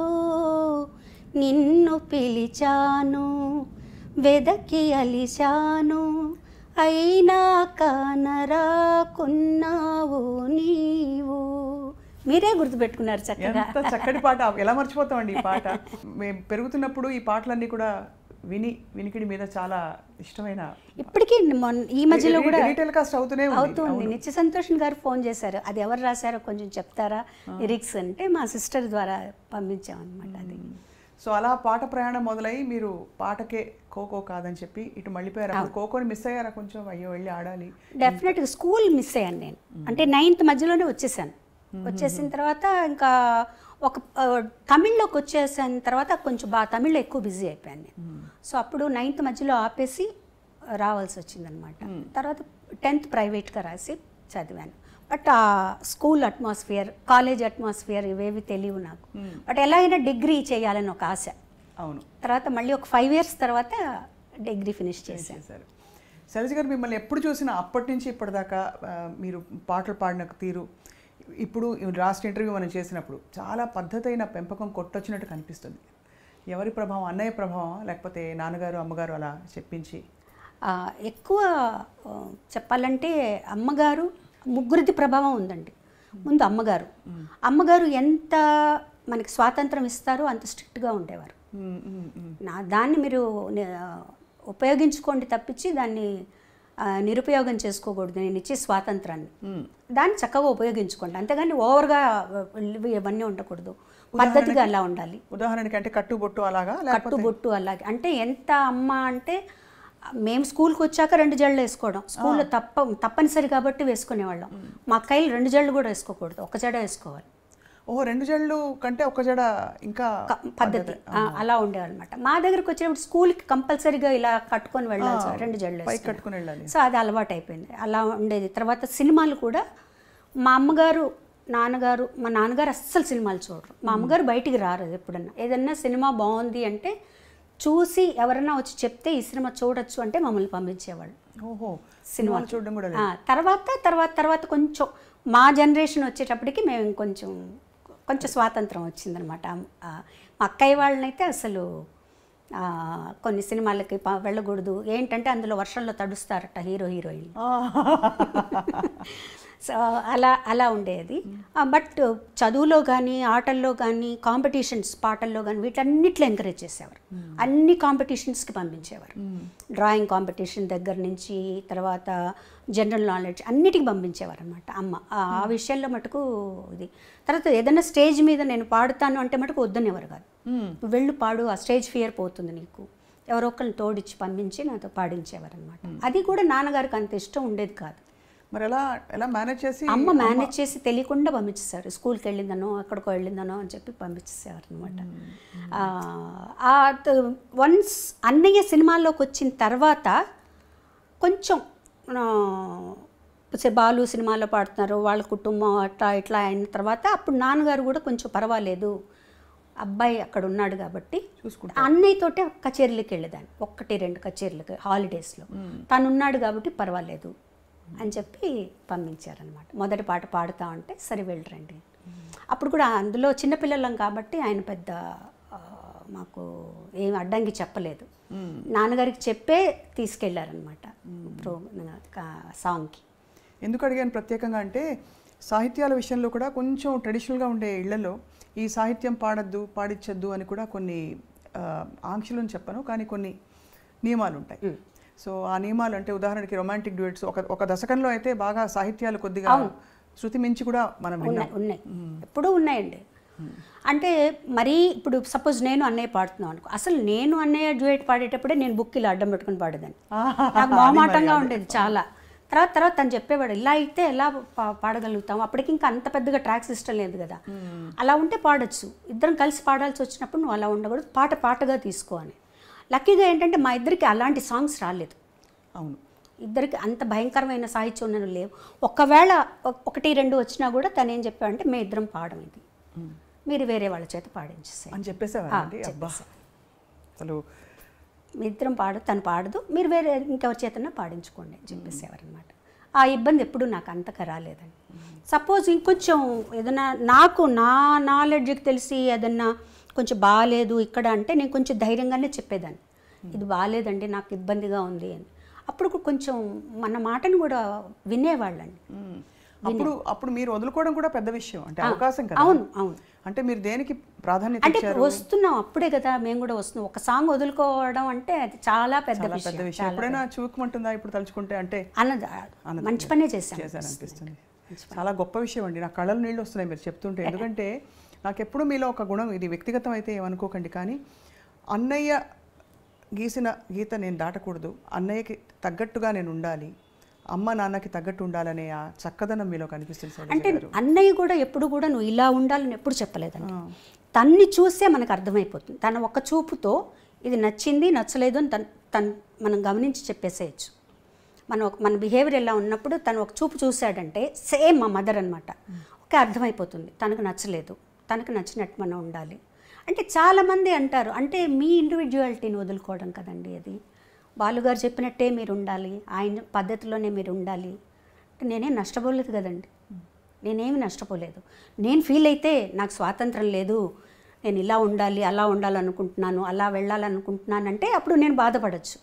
నిన్ను పిలిచాను వెదకి అలిశాను, అయినా కానరాకున్నావు నీవు. మీరే గుర్తుపెట్టుకున్నారు చక్కగా. ఎంత చక్కటి పాట, ఎలా మర్చిపోతామండి ఈ పాట. మేము పెరుగుతున్నప్పుడు ఈ పాటలన్నీ కూడా వినికిడి మీద చాలా ఇష్టమైన, ఇప్పటికీ ఈ మధ్యలో కూడా టెలికాస్ట్ అవుతుంది. నిత్య సంతోష్ గారు ఫోన్ చేశారు, అది ఎవరు రాశారో కొంచెం చెప్తారా లిరిక్స్ అంటే, మా సిస్టర్ ద్వారా పంపించామన్నమాట అది. సో అలా పాట ప్రయాణం మొదలై మీరు పాటకే ఖోఖో కాదని చెప్పి ఇటు మళ్ళీపోయారు. ఖోఖోని మిస్ అయ్యారా కొంచెం? అయ్యో వెళ్ళి ఆడాలి. డెఫినెట్గా స్కూల్ మిస్ అయ్యాను నేను. అంటే 9th మధ్యలోనే వచ్చేసాను. వచ్చేసిన తర్వాత ఇంకా ఒక తమిళ్లోకి వచ్చేసిన తర్వాత కొంచెం తమిళ్లో ఎక్కువ బిజీ అయిపోయాను నేను. సో అప్పుడు 9th మధ్యలో ఆపేసి రావాల్సి వచ్చిందనమాట. తర్వాత 10th ప్రైవేట్గా రాసి చదివాను. బట్ ఆ స్కూల్ అట్మాస్ఫియర్, కాలేజ్ అట్మాస్ఫియర్ ఇవేవి తెలియవు నాకు. బట్ ఎలాగైనా డిగ్రీ చేయాలని ఒక ఆశ. అవును. తర్వాత మళ్ళీ ఒక 5 years తర్వాత డిగ్రీ ఫినిష్ చేశాను. శైలజ గారు, మిమ్మల్ని ఎప్పుడు చూసినా అప్పటి నుంచి ఇప్పటిదాకా మీరు పాటలు పాడిన తీరు, ఇప్పుడు లాస్ట్ ఇంటర్వ్యూ మనం చేసినప్పుడు చాలా పద్ధతైన పెంపకం కొట్టొచ్చినట్టు కనిపిస్తుంది. ఎవరి ప్రభావం? అన్నయ్య ప్రభావం లేకపోతే నాన్నగారు అమ్మగారు అలా చెప్పించి? ఎక్కువ చెప్పాలంటే అమ్మగారు, ముగ్గురిది ప్రభావం ఉందండి. ముందు అమ్మగారు ఎంత మనకి స్వాతంత్రం ఇస్తారో అంత స్ట్రిక్ట్గా ఉండేవారు. దాన్ని మీరు ఉపయోగించుకోండి తప్పించి దాన్ని నిరుపయోగం చేసుకోకూడదు. నేను ఇచ్చే స్వాతంత్రాన్ని దాన్ని చక్కగా ఉపయోగించుకోండి, అంతేగాని ఓవర్గా ఇవన్నీ ఉండకూడదు. పద్ధతిగా అలా ఉండాలి. ఉదాహరణకి అంటే కట్టుబొట్టు అలాగా? కట్టుబొట్టు అలాగే అంటే ఎంత అమ్మ అంటే, మేము స్కూల్కి వచ్చాక 2 జడలు వేసుకోవడం, స్కూల్లో తప్పనిసరి కాబట్టి వేసుకునేవాళ్ళం. మా అక్కయ్యలు 2 జడలు కూడా వేసుకోకూడదు, 1 జడ వేసుకోవాలి. 2 జడలు కంటే 1 జడ ఇంకా పద్ధతి అలా ఉండేవాళ్ళమాట. మా దగ్గరకు వచ్చినప్పుడు స్కూల్కి కంపల్సరీగా ఇలా కట్టుకొని వెళ్ళాలి, 2 జడలు కట్టుకుని వెళ్ళాలి. సో అది అలవాటు అయిపోయింది, అలా ఉండేది. తర్వాత సినిమాలు కూడా మా అమ్మగారు, నాన్నగారు, మా నాన్నగారు అస్సలు సినిమాలు చూడరు. మా అమ్మగారు బయటికి రారు. ఎప్పుడన్నా ఏదన్నా సినిమా బాగుంది అంటే చూసి ఎవరన్నా వచ్చి చెప్తే ఈ సినిమా చూడొచ్చు అంటే మమ్మల్ని పంపించేవాళ్ళు. సినిమాలు చూడడం కూడా. తర్వాత కొంచెం మా జనరేషన్ వచ్చేటప్పటికి మేము కొంచెం స్వాతంత్రం వచ్చిందనమాట. మా అక్కయ్య వాళ్ళనైతే అసలు కొన్ని సినిమాలకి వెళ్ళకూడదు, ఏంటంటే అందులో వర్షంలో తడుస్తారట హీరో హీరోయిన్. సో అలా ఉండేది. బట్ చదువులో కానీ, ఆటల్లో కానీ, కాంపిటీషన్స్, పాటల్లో కానీ వీటన్నిట్లో ఎంకరేజ్ చేసేవారు. అన్ని కాంపిటీషన్స్కి పంపించేవారు. డ్రాయింగ్ కాంపిటీషన్ దగ్గర నుంచి తర్వాత జనరల్ నాలెడ్జ్ అన్నిటికీ పంపించేవారు అనమాట అమ్మ. ఆ విషయంలో మటుకు ఇది. తర్వాత ఏదైనా స్టేజ్ మీద నేను పాడుతాను అంటే మటుకు వద్దనేవారు కాదు. వెళ్ళు పాడు, ఆ స్టేజ్ ఫియర్ పోతుంది నీకు, ఎవరో ఒకరిని తోడిచ్చి పంపించి నాతో పాడించేవారు అనమాట. అది కూడా నాన్నగారికి అంత ఇష్టం ఉండేది కాదు. మరి ఎలా ఎలా మేనేజ్ చేసి? అమ్మ మేనేజ్ చేసి తెలియకుండా పంపించేశారు. స్కూల్కి వెళ్ళిందనో అక్కడికో వెళ్ళిందనో అని చెప్పి పంపించేసేవారు అనమాట. వన్స్ అన్నయ్య సినిమాల్లోకి వచ్చిన తర్వాత కొంచెం బాలు సినిమాలో పాడుతున్నారు, వాళ్ళ కుటుంబం అట్లా ఇట్లా అయిన తర్వాత అప్పుడు నాన్నగారు కూడా కొంచెం పర్వాలేదు, అబ్బాయి అక్కడ ఉన్నాడు కాబట్టి అన్నయ్యతోటే కచేరీలకు వెళ్ళేదాన్ని, 1-2 కచేరీలకు హాలిడేస్లో. తను ఉన్నాడు కాబట్టి పర్వాలేదు అని చెప్పి పంపించారనమాట. మొదటి పాట పాడుతా ఉంటే సరే వెళ్ళరండి. అప్పుడు కూడా అందులో చిన్నపిల్లలం కాబట్టి ఆయన పెద్ద మాకు ఏం అడ్డంకి చెప్పలేదు. నాన్నగారికి చెప్పే తీసుకెళ్లారనమాట సాంగ్కి. ఎందుకు అడిగాను ప్రత్యేకంగా అంటే సాహిత్యాల విషయంలో కూడా కొంచెం ట్రెడిషనల్గా ఉండే ఇళ్లలో ఈ సాహిత్యం పాడద్దు పాడించద్దు అని కూడా కొన్ని ఆంక్షలను చెప్పను, కానీ కొన్ని నియమాలు ఉంటాయి. సో ఆ నియమాలు అంటే ఉదాహరణకి రొమాంటిక్ డ్యూయట్స్ ఒక దశకంలో అయితే బాగా సాహిత్యాలు కొద్దిగా శృతి మించి కూడా మనం ఉన్నాయి, ఎప్పుడూ ఉన్నాయండి. అంటే మరీ ఇప్పుడు సపోజ్ నేను అన్నయ్య పాడుతున్నాను అనుకో, అసలు నేను అన్నయ్య డ్యూయట్ పాడేటప్పుడే నేను బుక్ ఇలా అడ్డం పెట్టుకుని పాడేదాన్ని. నాకు మొహమాటంగా ఉండేది చాలా. తర్వాత తను చెప్పేవాడు ఇలా అయితే ఎలా పాడగలుగుతాం, అప్పటికి ఇంకా అంత పెద్దగా ట్రాక్ సిస్టమ్ లేదు కదా, అలా ఉంటే పాడొచ్చు, ఇద్దరం కలిసి పాడాల్సి వచ్చినప్పుడు నువ్వు అలా ఉండకూడదు, పాటగా తీసుకో అని. లక్కీగా ఏంటంటే మా ఇద్దరికి అలాంటి సాంగ్స్ రాలేదు. అవును, ఇద్దరికి అంత భయంకరమైన సాహిత్యం ఉన్నవి లేవు. ఒకవేళ 1-2 వచ్చినా కూడా తను ఏం చెప్పాడంటే మేము ఇద్దరం పాడడం, ఇది మీరు వేరే వాళ్ళ చేత పాడించేసాయి అని చెప్పేసేవారండి. అసలు మీ ఇద్దరం తను పాడదు, మీరు వేరే ఇంకెవరి చేతన్నా పాడించుకోండి అని చెప్పేసేవారు అనమాట. ఆ ఇబ్బంది ఎప్పుడు నాకు అంతగా రాలేదండి. సపోజ్ ఇంకొంచెం ఏదైనా నాకు నా నాలెడ్జ్కి తెలిసి ఏదన్నా కొంచెం బాగాలేదు ఇక్కడ అంటే నేను కొంచెం ధైర్యంగానే చెప్పేదాన్ని, ఇది బాగాలేదండి నాకు ఇబ్బందిగా ఉంది అని. అప్పుడు కొంచెం మన మాటను కూడా వినేవాళ్ళండి. అప్పుడు మీరు వదులుకోవడం కూడా పెద్ద విషయం, అంటే అవకాశం కదా. అవును అవును. అంటే మీరు దేనికి ప్రాధాన్యత అంటే వస్తున్నాం అప్పుడే కదా మేము కూడా వస్తున్నాం. ఒక సాంగ్ వదులుకోవడం అంటే అది చాలా పెద్ద విషయం. ఎప్పుడైనా చూపుకుంటుందా ఇప్పుడు తలుచుకుంటే? అంటే అన్నది మంచి పనే చేశాను అనిపిస్తుంది. చాలా గొప్ప విషయం అండి, నా కళ్ళలో నీళ్ళు వస్తున్నాయి మీరు చెప్తుంటే. ఎందుకంటే నాకు ఎప్పుడు మీలో ఒక గుణం, ఇది వ్యక్తిగతం అయితే ఏమనుకోకండి, కానీ అన్నయ్య గీసిన గీత నేను దాటకూడదు, అన్నయ్యకి తగ్గట్టుగా నేను ఉండాలి, అమ్మ నాన్నకి తగ్గట్టు ఉండాలనే ఆ చక్కదనం మీలో కనిపిస్తుంది. అంటే అన్నయ్య కూడా ఎప్పుడు కూడా నువ్వు ఇలా ఉండాలని ఎప్పుడు చెప్పలేదండి. తన్ని చూసే మనకు అర్థమైపోతుంది. తన ఒక్క చూపుతో ఇది నచ్చింది నచ్చలేదు అని తను మనం గమనించి చెప్పేసేయచ్చు. మన బిహేవియర్ ఎలా ఉన్నప్పుడు తను ఒక చూపు చూశాడంటే సేమ్ మా మదర్ అనమాట, ఓకే అర్థమైపోతుంది తనకు నచ్చలేదు, తనకు నచ్చినట్టు మనం ఉండాలి. అంటే చాలామంది అంటారు, అంటే మీ ఇండివిజువాలిటీని వదులుకోవడం కదండి అది, బాలుగారు చెప్పినట్టే మీరు ఉండాలి, ఆయన పద్ధతిలోనే మీరు ఉండాలి అంటే నేనేం నష్టపోలేదు కదండి. నేనేమి నష్టపోలేదు. నేను ఫీల్ అయితే నాకు స్వాతంత్రం లేదు, నేను ఇలా ఉండాలి అలా ఉండాలనుకుంటున్నాను అలా వెళ్ళాలనుకుంటున్నాను అంటే అప్పుడు నేను బాధపడచ్చు.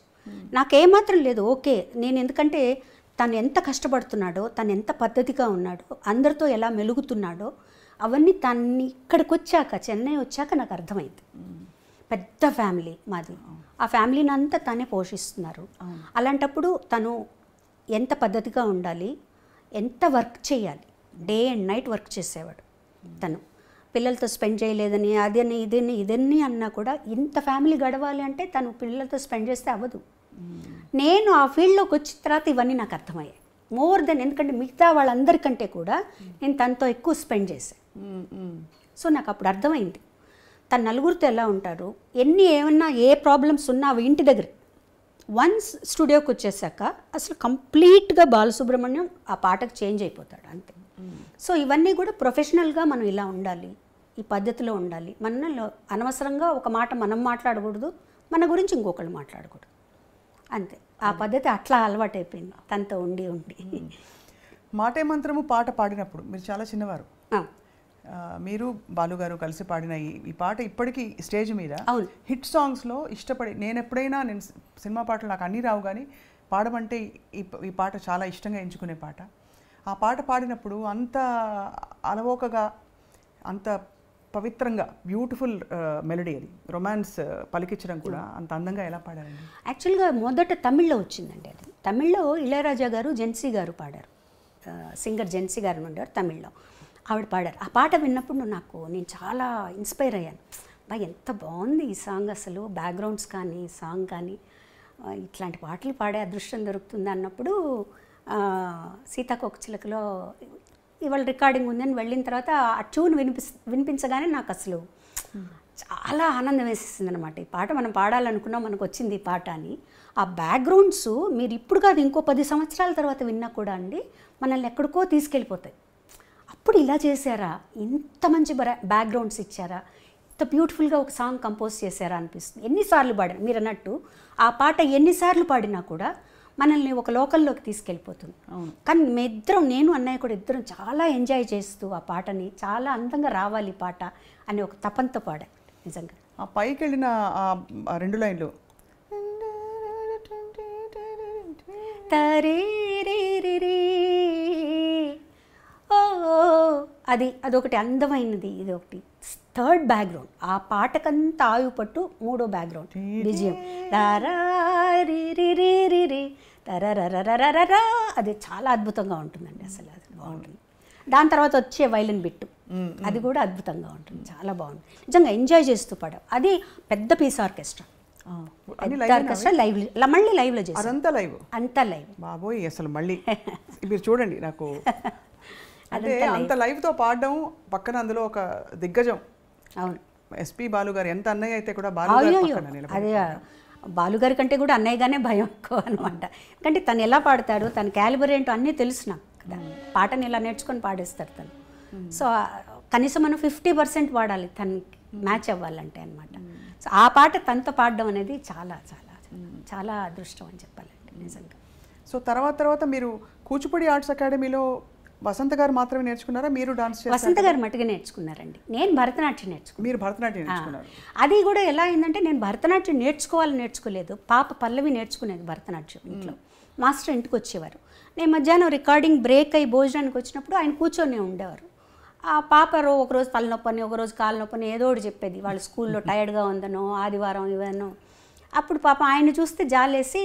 నాకేమాత్రం లేదు, ఓకే. నేను ఎందుకంటే తను ఎంత కష్టపడుతున్నాడో, తను ఎంత పద్ధతిగా ఉన్నాడో, అందరితో ఎలా మెలుగుతున్నాడో అవన్నీ తన్ని ఇక్కడికి వచ్చాక, చెన్నై వచ్చాక నాకు అర్థమైంది. పెద్ద ఫ్యామిలీ మాది, ఆ ఫ్యామిలీని అంతా తనే పోషిస్తున్నారు. అలాంటప్పుడు తను ఎంత పద్ధతిగా ఉండాలి, ఎంత వర్క్ చేయాలి, డే అండ్ నైట్ వర్క్ చేసేవాడు. తను పిల్లలతో స్పెండ్ చేయలేదని అదని ఇదన్నీ అన్నా కూడా ఇంత ఫ్యామిలీ గడవాలి అంటే తను పిల్లలతో స్పెండ్ చేస్తే అవ్వదు. నేను ఆ ఫీల్డ్లోకి వచ్చిన తర్వాత ఇవన్నీ నాకు అర్థమయ్యాయి మోర్ దెన్, ఎందుకంటే మిగతా వాళ్ళందరికంటే కూడా నేను తనతో ఎక్కువ స్పెండ్ చేశాను. సో నాకు అప్పుడు అర్థమైంది తను నలుగురితో ఎలా ఉంటారు, ఏమన్నా ఏ ప్రాబ్లమ్స్ ఉన్నా అవి ఇంటి దగ్గర. వన్స్ స్టూడియోకి వచ్చేసాక అసలు కంప్లీట్గా బాలసుబ్రహ్మణ్యం ఆ పాటకు చేంజ్ అయిపోతాడు అంతే. సో ఇవన్నీ కూడా ప్రొఫెషనల్గా మనం ఇలా ఉండాలి, ఈ పద్ధతిలో ఉండాలి, మనలో అనవసరంగా ఒక మాట మనం మాట్లాడకూడదు, మన గురించి ఇంకొకళ్ళు మాట్లాడకూడదు అంతే. ఆ పద్ధతి అట్లా అలవాటైపోయింది తనతో ఉండి. మాటే మంత్రము పాట పాడినప్పుడు మీరు చాలా చిన్నవారు, మీరు బాలుగారు కలిసి పాడిన ఈ పాట ఇప్పటికీ స్టేజ్ మీద హిట్ సాంగ్స్లో ఇష్టపడి, నేను సినిమా పాటలు నాకు అన్నీ రావు కానీ పాడమంటే ఈ పాట చాలా ఇష్టంగా ఎంచుకునే పాట. ఆ పాట పాడినప్పుడు అంత అలవోకగా, అంత పవిత్రంగా, బ్యూటిఫుల్ మెలడీ, అది రొమాన్స్ పలికించడం కూడా అంత అందంగా ఎలా పాడారండి? యాక్చువల్గా మొదట తమిళ్లో వచ్చిందండి అది. తమిళ్లో ఇళయరాజా గారు, జెన్సీ గారు పాడారు, సింగర్ జెన్సీ గారు ఉండేవారు తమిళ్లో, ఆవిడ పాడారు. ఆ పాట విన్నప్పుడు నేను చాలా ఇన్స్పైర్ అయ్యాను. ఎంత బాగుంది ఈ సాంగ్, అసలు బ్యాక్గ్రౌండ్స్ కానీ సాంగ్ కానీ ఇట్లాంటి పాటలు పాడే అదృష్టం దొరుకుతుంది అన్నప్పుడు సీతాకోకచిలకలో ఇవాళ రికార్డింగ్ ఉందని వెళ్ళిన తర్వాత ఆ ట్యూన్ వినిపించగానే నాకు అసలు చాలా ఆనందం వేసేసింది అనమాట. ఈ పాట మనం పాడాలనుకున్నాం, మనకు వచ్చింది ఈ పాట అని. ఆ బ్యాక్గ్రౌండ్స్ మీరు ఇప్పుడు కాదు ఇంకో 10 సంవత్సరాల తర్వాత విన్నా కూడా అండి మనల్ని ఎక్కడికో తీసుకెళ్ళిపోతాయి. అప్పుడు ఇలా చేశారా, ఇంత మంచి బ్యాక్గ్రౌండ్స్ ఇచ్చారా, ఇంత బ్యూటిఫుల్గా ఒక సాంగ్ కంపోజ్ చేశారా అనిపిస్తుంది. ఎన్నిసార్లు పాడినా మీరు అన్నట్టు ఆ పాట ఎన్నిసార్లు పాడినా కూడా మనల్ని ఒక లోకల్లోకి తీసుకెళ్ళిపోతుంది. కానీ నేను అన్నయ్య కూడా ఇద్దరం చాలా ఎంజాయ్ చేస్తూ ఆ పాటని చాలా అందంగా రావాలి ఈ పాట అని ఒక తపంతో పాడా. నిజంగా ఆ పైకి వెళ్ళిన ఆ 2 లైన్లు అదొకటి అందమైనది. ఇది ఒకటి థర్డ్ బ్యాక్గ్రౌండ్. ఆ పాటకంతా ఆయువు పట్టు మూడో బ్యాక్గ్రౌండ్ బిజిఎం తరరరరరరరా. అది చాలా అద్భుతంగా ఉంటుందండి, అసలు అది బాగుంటుంది. దాని తర్వాత వచ్చే వైలిన్ బిట్టు అది కూడా అద్భుతంగా ఉంటుంది, చాలా బాగుంది. నిజంగా ఎంజాయ్ చేస్తూ పాడాం. అది పెద్ద పీస్ ఆర్కెస్ట్రా, ఆర్కెస్ట్రా మళ్ళీ లైవ్లో చేసి అంతా లైవ్ బాబోయ్. అసలు మళ్ళీ మీరు చూడండి, నాకు అంటే అంత లైవ్తో పాడడం, పక్కన అందులో ఒక దిగ్గజం. అవును, ఎస్పి బాలు గారు. ఎంత అన్నయ్య అయితే కూడా అదే బాలుగారి కంటే కూడా అన్నయ్యగానే భయం ఎక్కువ అనమాట. ఎందుకంటే తను ఎలా పాడతాడు, తన క్యాలిబర్ ఏంటో అన్నీ తెలుసు నాకు కదా. పాటని ఇలా నేర్చుకొని పాడేస్తాడు తను. సో కనీసం మనం 50% పాడాలి తనకి మ్యాచ్ అవ్వాలంటే అనమాట. సో ఆ పాట తనతో పాడడం అనేది చాలా చాలా చాలా అదృష్టం అని చెప్పాలండి నిజంగా. సో తర్వాత మీరు కూచిపూడి ఆర్ట్స్ అకాడమీలో వసంత గారు మాత్రమే నేర్చుకున్నారా, మీరు డాన్స్? వసంత గారు మట్టుగా నేర్చుకున్నారండి. నేను భరతనాట్యం నేర్చుకున్నాను. మీరు భరతనాట్యం నేర్చుకున్నారు. అది కూడా ఎలా అయిందంటే నేను భరతనాట్యం నేర్చుకోలేదు. పాప పల్లవి నేర్చుకునేది భరతనాట్యం ఇంట్లో. మాస్టర్ ఇంటికి వచ్చేవారు. నేను మధ్యాహ్నం రికార్డింగ్ బ్రేక్ అయ్యి భోజనానికి వచ్చినప్పుడు ఆయన కూర్చొని ఉండేవారు. ఆ పాప ఒకరోజు తలనొప్పని, ఒకరోజు కాలు నొప్పని ఏదో ఒకటి చెప్పేది. వాళ్ళ స్కూల్లో టైర్డ్గా ఉందనో, ఆదివారం ఇవన్నో. అప్పుడు పాప ఆయన చూస్తే జాలేసి,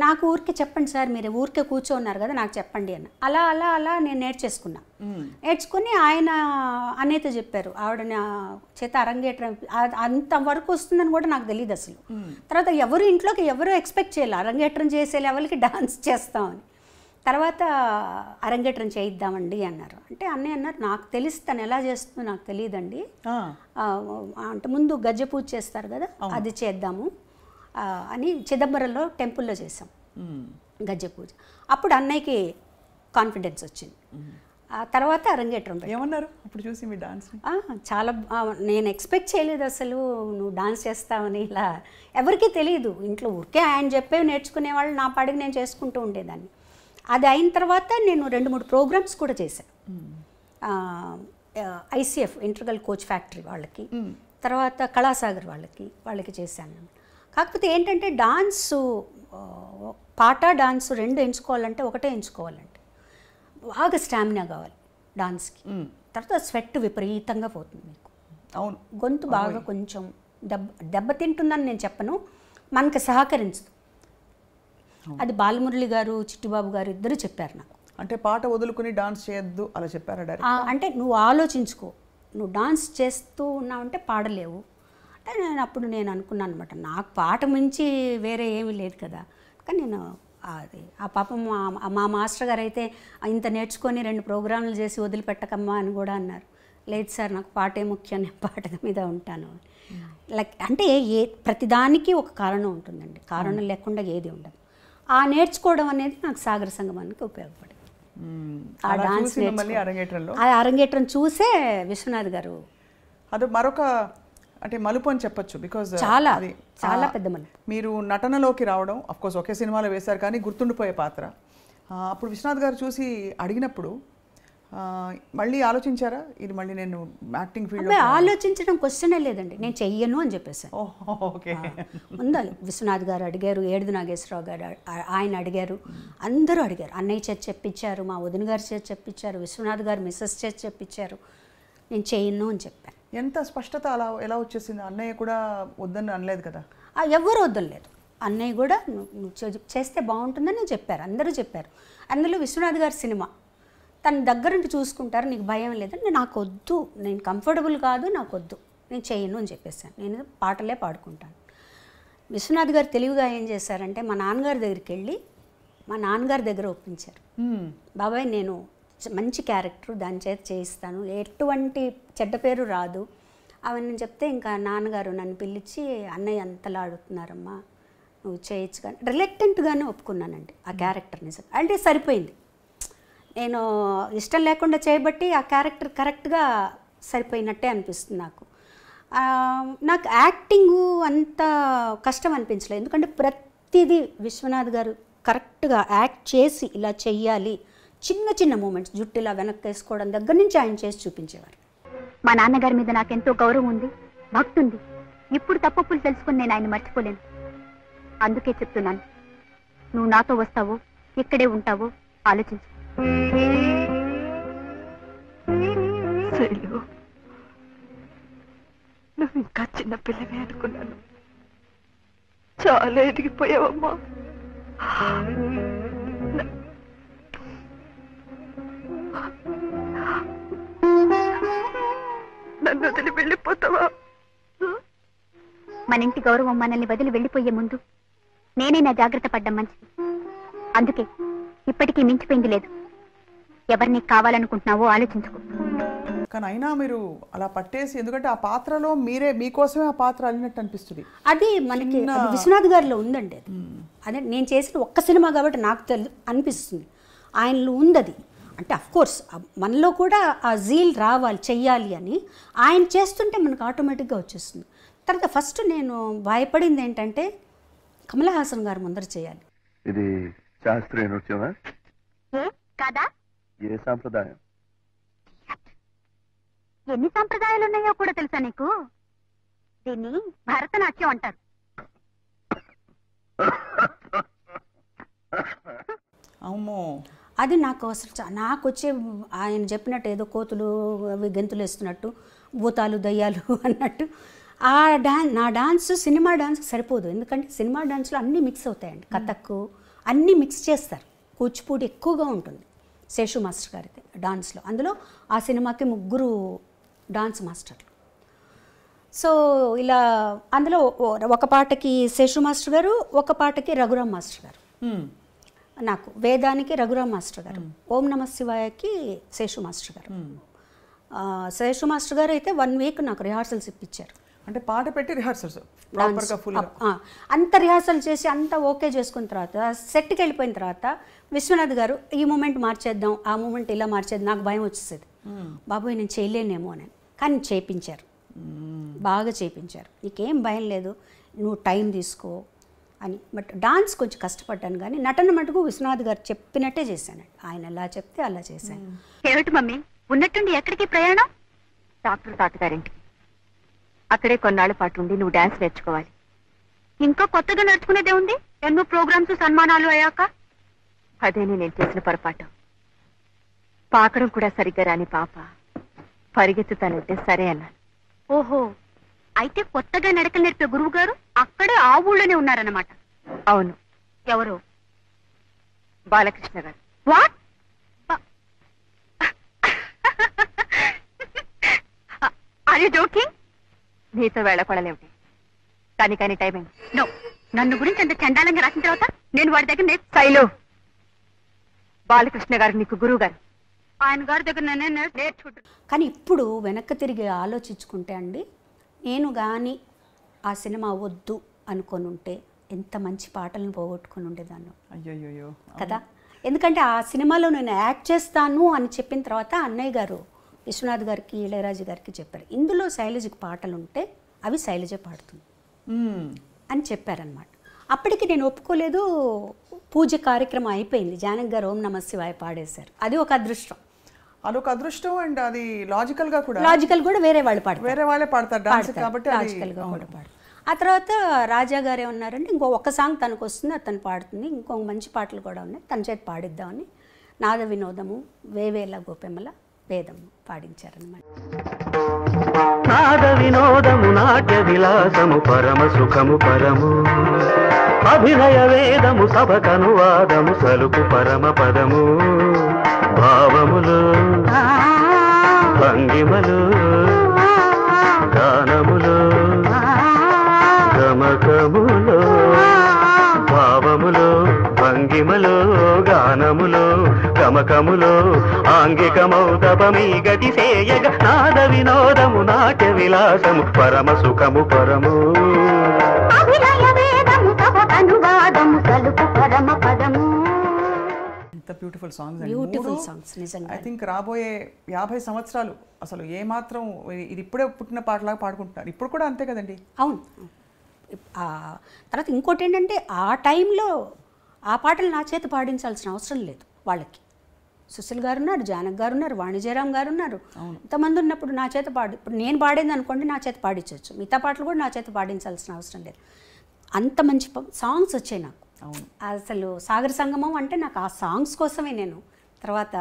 నాకు ఊరికే చెప్పండి సార్, మీరు ఊరికే కూర్చోన్నారు కదా, నాకు చెప్పండి అని. అలా నేను నేర్చుకుని ఆయన అనేత చెప్పారు. ఆవిడ నా చేత అరంగేట్రం అంతవరకు వస్తుందని కూడా నాకు తెలియదు అసలు. తర్వాత ఇంట్లోకి ఎక్స్పెక్ట్ చేయాలి అరంగేట్రం చేసే లెవెల్కి డాన్స్ చేస్తామని. తర్వాత అరంగేట్రం చేయిద్దామండి అన్నారు. అంటే అన్నయ్య అన్నారు, నాకు తెలిసి తను ఎలా చేస్తుందో నాకు తెలియదండి, అంటే ముందు గజ్జ పూజ చేస్తారు కదా, అది చేద్దాము అని చిదంబరంలో టెంపుల్లో చేసాం గజ్జ పూజ. అప్పుడు అన్నయ్యకి కాన్ఫిడెన్స్ వచ్చింది. ఆ తర్వాత అరంగేట్రం ఏమన్నారు అప్పుడు చూసి మీ డాన్స్? చాలా నేను ఎక్స్పెక్ట్ చేయలేదు అసలు నువ్వు డాన్స్ చేస్తావని. ఇలా ఎవరికీ తెలియదు ఇంట్లో. ఊరికే ఆయన చెప్పేవి నేర్చుకునేవాళ్ళు, నా పాడికి నేను చేసుకుంటూ ఉండేదాన్ని. అది అయిన తర్వాత నేను 2-3 ప్రోగ్రామ్స్ కూడా చేశాను. ఐసీఎఫ్ ఇంటర్గల్ కోచ్ ఫ్యాక్టరీ వాళ్ళకి, తర్వాత కళాసాగర్ వాళ్ళకి చేశాను. కాకపోతే ఏంటంటే డాన్సు, పాట డాన్స్ 2 ఎంచుకోవాలంటే ఒకటే ఎంచుకోవాలంటే బాగా స్టామినా కావాలి డాన్స్కి. తర్వాత స్వెట్ విపరీతంగా పోతుంది మీకు. అవును, గొంతు బాగా కొంచెం దెబ్బతింటుందని నేను చెప్పను, మనకి సహకరించదు. అది బాలమురళి గారు, చిట్టుబాబు గారు ఇద్దరు చెప్పారు నాకు. అంటే పాట వదులుకుని డాన్స్ చేయొద్దు అలా చెప్పారా? అంటే నువ్వు ఆలోచించుకో, నువ్వు డాన్స్ చేస్తూ ఉన్నావంటే పాడలేవు. అంటే నేను అనుకున్నాను అనమాట, నాకు పాట మించి వేరే ఏమీ లేదు కదా. కానీ నేను ఆ పాపం మా మాస్టర్ గారు అయితే ఇంత నేర్చుకొని 2 ప్రోగ్రాంలు చేసి వదిలిపెట్టకమ్మా అని కూడా అన్నారు. లేదు సార్, నాకు పాటే ముఖ్యం, నేను పాట మీద ఉంటాను. లైక్ అంటే ప్రతిదానికి ఒక కారణం ఉంటుందండి, కారణం లేకుండా ఏది ఉండదు. ఆ నేర్చుకోవడం అనేది నాకు సాగర సంగమానికి ఉపయోగపడింది. ఆ డాన్స్ అరంగేట్రం చూసే విశ్వనాథ్ గారు అది మరొక అంటే మలుపు అని చెప్పొచ్చు. బికాజ్ చాలా పెద్ద మలుపు. మీరు నటనలోకి రావడం, అఫ్కోర్స్ ఒకే సినిమాలో వేశారు కానీ గుర్తుండిపోయే పాత్ర. అప్పుడు విశ్వనాథ్ గారు చూసి అడిగినప్పుడు మళ్ళీ ఆలోచించారా, ఇది మళ్ళీ నేను యాక్టింగ్ ఫీల్డ్? ఆలోచించడం క్వశ్చనే లేదండి, నేను చెయ్యను అని చెప్పేసాను. ఓకే. ముందు విశ్వనాథ్ గారు అడిగారు, ఏడుది నాగేశ్వరరావు గారు ఆయన అడిగారు, అందరూ అడిగారు. అన్నయ్య చేతి చెప్పించారు, మా వదిన గారి చేతి చెప్పించారు, విశ్వనాథ్ గారు మిస్సెస్ చేతి చెప్పించారు. నేను చెయ్యను అని చెప్పాను. ఎంత స్పష్టత అలా ఎలా వచ్చేసింది? అన్నయ్య కూడా వద్దని అనలేదు కదా? ఎవరు వద్దలేదు. అన్నయ్య కూడా నువ్వు చేస్తే బాగుంటుందని చెప్పారు, అందరూ చెప్పారు. అందులో విశ్వనాథ్ గారి సినిమా తన దగ్గరుండి చూసుకుంటారు, నీకు భయం లేదంటే నాకు వద్దు, నేను కంఫర్టబుల్ కాదు, నాకు వద్దు, నేను చేయను అని చెప్పేసాను. నేను పాటలే పాడుకుంటాను. విశ్వనాథ్ గారు తెలివిగా ఏం చేశారంటే మా నాన్నగారి దగ్గరికి వెళ్ళి మా నాన్నగారి దగ్గర ఒప్పించారు. బాబాయ్ నేను మంచి క్యారెక్టర్ దాని చేత చేయిస్తాను, ఎటువంటి చెడ్డ పేరు రాదు అవన్నీ చెప్తే ఇంకా నాన్నగారు నన్ను పిలిచి అన్నయ్య అంతలా ఆడుతున్నారమ్మా నువ్వు చేయొచ్చు కానీ రిలక్టెంట్గానే ఒప్పుకున్నానండి ఆ క్యారెక్టర్ నిజం. అంటే సరిపోయింది, నేను ఇష్టం లేకుండా చేయబట్టి ఆ క్యారెక్టర్ కరెక్ట్గా సరిపోయినట్టే అనిపిస్తుంది నాకు. నాకు యాక్టింగు అంత కష్టం అనిపించలేదు, ఎందుకంటే ప్రతిదీ విశ్వనాథ్ గారు కరెక్ట్గా యాక్ట్ చేసి ఇలా చెయ్యాలి, చిన్న చిన్న మూమెంట్స్ జుట్టు ఇలా వెనక్కి వేసుకోవడం దగ్గర నుంచి ఆయన చేసి చూపించేవారు. మా నాన్నగారి మీద నాకెంతో గౌరవం ఉంది, భక్తి ఉంది. ఇప్పుడు తప్పులు తెలుసుకుని నేను ఆయన మర్చిపోలేను. అందుకే చెప్తున్నాను, నువ్వు నాతో వస్తావో ఇక్కడే ఉంటావో ఆలోచించు. నువ్వు ఇంకా చిన్న పిల్లవే అనుకున్నాను, చాలా ఎదిగిపోయావమ్మా. నన్ను వదిలి వెళ్ళిపోతావా? మన ఇంటి గౌరవం మనల్ని వదిలి వెళ్ళిపోయే ముందు నేనే నా జాగ్రత్త పడ్డం మంచిది. అందుకే ఇప్పటికీ మించిపోయింది లేదు. ఎవరిని కావాలనుకుంటున్నావో ఆలోచించుకో. కానీ అయినా మీరు అలా పట్టేసి, ఎందుకంటే ఆ పాత్రలో మీకోసమే ఆ పాత్ర అల్లినట్టు అనిపిస్తుంది. అది మనకి విశ్వనాథ్ గారిలో ఉందండి. అదే నేను చేసిన ఒక్క సినిమా కాబట్టి నాకు అనిపిస్తుంది ఆయనలో ఉంది అది. అంటే అఫ్కోర్స్ మనలో కూడా ఆ జీల్ రావాలి, చెయ్యాలి అని ఆయన చేస్తుంటే మనకు ఆటోమేటిక్గా వచ్చేస్తుంది. తర్వాత ఫస్ట్ నేను భయపడింది ఏంటంటే కమల్ హాసన్ గారు ముందర చేయాలి. ఇది శాస్త్రీయ నృత్యమా కాదా? ఏ సాంప్రదాయం? ఎన్ని సంప్రదాయాలు ఉన్నాయో కూడా తెలుసా నీకు? దీన్ని భరతనాట్యం అంటారు. అమ్మో, అది నాకు అసలు నాకు వచ్చే ఆయన చెప్పినట్టు ఏదో కోతులు అవి గెంతులు వేస్తున్నట్టు, భూతాలు దయ్యాలు అన్నట్టు నా డాన్స్ సినిమా డాన్స్కి సరిపోదు. ఎందుకంటే సినిమా డాన్స్లో అన్నీ మిక్స్ అవుతాయండి, కథక్కు అన్నీ మిక్స్ చేస్తారు, కూచిపూడి ఎక్కువగా ఉంటుంది శేషు మాస్టర్ గారికి డాన్స్లో. అందులో ఆ సినిమాకి 3 డాన్స్ మాస్టర్లు. సో ఇలా అందులో ఒక పాటకి శేషు మాస్టర్ గారు, ఒక పాటకి రఘురామ్ మాస్టర్ గారు. నాకు వేదానికి రఘురామ్ మాస్టర్ గారు, ఓం నమ శివాయకి శేషు మాస్టర్ గారు. శేషు మాస్టర్ గారు అయితే 1 వీక్ నాకు రిహార్సల్స్ ఇప్పించారు. అంటే పాట పెట్టి రిహార్సల్స్ అంత రిహార్సల్ చేసి అంతా ఓకే చేసుకున్న తర్వాత సెట్కి వెళ్ళిపోయిన తర్వాత విశ్వనాథ్ గారు ఈ మూమెంట్ మార్చేద్దాం, ఆ మూమెంట్ ఇలా మార్చేద్దాం, నాకు భయం వచ్చేసేది, బాబోయ్ నేను చేయలేనేమో అని. కానీ చేయించారు, బాగా చేయించారు. నీకేం భయం లేదు, నువ్వు టైం తీసుకో అని. బట్ డాన్స్ కొంచెం కష్టపడ్డాను, కానీ నటన మటుకు విశ్వనాథ్ గారు చెప్పినట్టే చేశాను. ఆయన ఎలా చెప్తే అలా చేశాను. ఏమిటి మమ్మీ ఉన్నట్టుండి ఎక్కడికి ప్రయాణం? డాక్టర్ తాతగారింటికి. అక్కడే కొన్నాళ్ళ పాటు ఉండి నువ్వు డాన్స్ నేర్చుకోవాలి. ఇంకా కొత్తగా నేర్చుకునేదే ఉంది, ఎన్నో ప్రోగ్రామ్స్ సన్మానాలు అయ్యాక. అదేనే నేను చేసిన పొరపాటు. పాకడం కూడా సరిగ్గా రాని పాప పరిగెత్తుతానంటే సరే అన్నాను. ఓహో, అయితే కొత్తగా నడకలు నేర్పే గురువు గారు అక్కడే ఆ ఊళ్ళోనే ఉన్నారన్నమాట. అవును. ఎవరు? బాలకృష్ణ గారు. వాట్? Are you joking? నీతో వేళపడలేమిటి? కానీ టైం అయింది. నో, నన్ను గురించి అంత చండాలంగా రాసిన తర్వాత నేను వాడి దగ్గర శైలు, బాలకృష్ణ గారు నీకు గురువు గారు, ఆయన గారి దగ్గర నేర్చుకుంటాను. కానీ ఇప్పుడు వెనక్కి తిరిగి ఆలోచించుకుంటే అండి, నేను కానీ ఆ సినిమా వద్దు అనుకొని ఉంటే ఎంత మంచి పాటలను పోగొట్టుకుని ఉండేదాన్ని. అయ్యో కదా, ఎందుకంటే ఆ సినిమాలో నేను యాక్ట్ చేస్తాను అని చెప్పిన తర్వాత అన్నయ్య గారు విశ్వనాథ్ గారికి ఇళయరాజు గారికి చెప్పారు, ఇందులో శైలజకి పాటలు ఉంటే అవి శైలజ పాడుతుంది అని చెప్పారనమాట. అప్పటికి నేను ఒప్పుకోలేదు. పూజ కార్యక్రమం అయిపోయింది, జానకి గారు ఓం నమ శివాయ పాడేశారు. అది ఒక అదృష్టం. అదొక అదృష్టం. అండ్ అది లాజికల్ కూడా వేరే వాళ్ళు పాడతారు, వేరే వాళ్ళే పాడతారు డాన్స్ కాబట్టి లాజికల్గా కూడా పాడతారు. ఆ తర్వాత రాజా గారు ఏమన్నారంటే ఒక్క సాంగ్ తనకు వస్తుంది, అది తను పాడుతుంది, ఇంకొక మంచి పాటలు కూడా ఉన్నాయి, తన చేతి పాడిద్దామని నాద వినోదము వేవేల గోపెమ్మల వేదము పాడించారన్నమాట. నాద వినోదము నాట్య విలాసము పరమ సుఖము పరము, అభినయ వేదము సభకనువాదము సలుపు పరమ పదము, భావములు భంగిమలు గానములు గమకములు, భావములు భంగిమలు తమకములో ఆంగికమౌతపమీ గతి సేయగ నాద వినోదము నాట్య విలాసము పరమ సుఖము పరము ఎంత బ్యూటిఫుల్ సాంగ్స్ బ్యూటిఫుల్ సాంగ్స్ నిజంగా. ఐ థింక్ రాబోయే 50 సంవత్సరాలు అసలు ఏమాత్రం ఇది ఇప్పుడే పుట్టిన పాటలాగా పాడుకుంటున్నారు. ఇప్పుడు కూడా అంతే కదండి. అవును. తర్వాత ఇంకోటి ఏంటంటే ఆ టైంలో ఆ పాటలు నా చేత పాడించాల్సిన అవసరం లేదు వాళ్ళకి. సుశీల్ గారు ఉన్నారు, జానక్ గారు ఉన్నారు, వాణిజ్యరామ్ గారు ఉన్నారు. ఇంతమంది ఉన్నప్పుడు నా చేత ఇప్పుడు నేను పాడింది అనుకోండి నా చేత పాడించవచ్చు. మిగతా పాటలు కూడా నా చేత పాడించాల్సిన అవసరం లేదు. అంత మంచి సాంగ్స్ వచ్చాయి నాకు. అసలు సాగర సంగమం అంటే నాకు ఆ సాంగ్స్ కోసమే నేను తర్వాత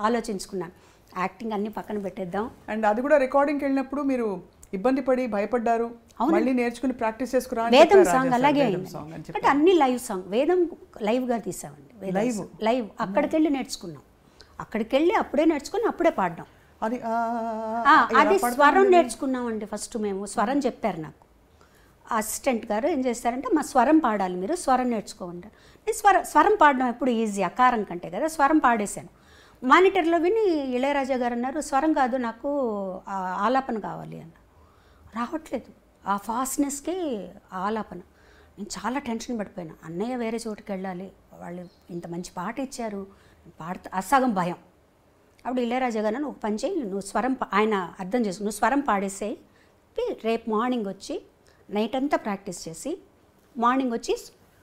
ఆలోచించుకున్నాను. యాక్టింగ్ అన్ని పక్కన పెట్టేద్దాం. అండ్ అది కూడా రికార్డింగ్కి వెళ్ళినప్పుడు మీరు ఇబ్బంది పడి భయపడ్డారు, మళ్ళీ నేర్చుకుని ప్రాక్టీస్ చేసుకురా. వేదం సాంగ్ అలాగే అయింది. అంటే అన్ని లైవ్ సాంగ్. వేదం లైవ్గా తీసామండి. లైవ్ అక్కడికి వెళ్ళి నేర్చుకున్నాం. అక్కడికి వెళ్ళి అప్పుడే నేర్చుకుని అప్పుడే పాడడం. అది స్వరం నేర్చుకున్నామండి. ఫస్ట్ మేము స్వరం చెప్పారు నాకు. అసిస్టెంట్ గారు ఏం చేస్తారంటే మా స్వరం పాడాలి, మీరు స్వరం నేర్చుకోమంటారు. నేను స్వరం పాడడం ఎప్పుడు ఈజీ, అకారం కంటే కదా. స్వరం పాడేశాను. మానిటర్లో విని ఇళయరాజా గారు అన్నారు, స్వరం కాదు నాకు ఆలాపన కావాలి అన్న. రావట్లేదు ఆ ఫాస్ట్నెస్కి ఆలాపన. నేను చాలా టెన్షన్ పడిపోయాను. అన్నయ్య వేరే చోటుకి వెళ్ళాలి, వాళ్ళు ఇంత మంచి పాట ఇచ్చారు, పాడుతా అసగం భయం. అప్పుడు ఇళయరాజా గారు ఒక పని చేయి, నువ్వు స్వరం ఆయన అర్థం చేసుకో, నువ్వు స్వరం పాడేసేయి, రేపు మార్నింగ్ వచ్చి నైట్ అంతా ప్రాక్టీస్ చేసి మార్నింగ్ వచ్చి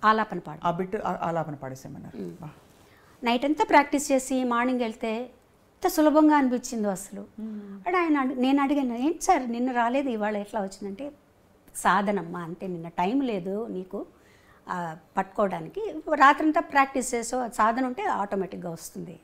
ఆలాపన పాడు. ఆ బిట్ ఆలాపన పాడేసేమన్నారు. నైట్ అంతా ప్రాక్టీస్ చేసి మార్నింగ్ వెళ్తే ఎంత సులభంగా అనిపించిందో అసలు. అంటే నేను అడిగాను, ఏంటి సార్ నిన్న రాలేదు ఇవాళ ఎట్లా వచ్చిందంటే, సాధనమ్మా అంతే, నిన్న టైం లేదు నీకు పట్టుకోవడానికి, రాత్రంతా ప్రాక్టీస్ చేసో సాధన ఉంటే ఆటోమేటిక్గా వస్తుంది.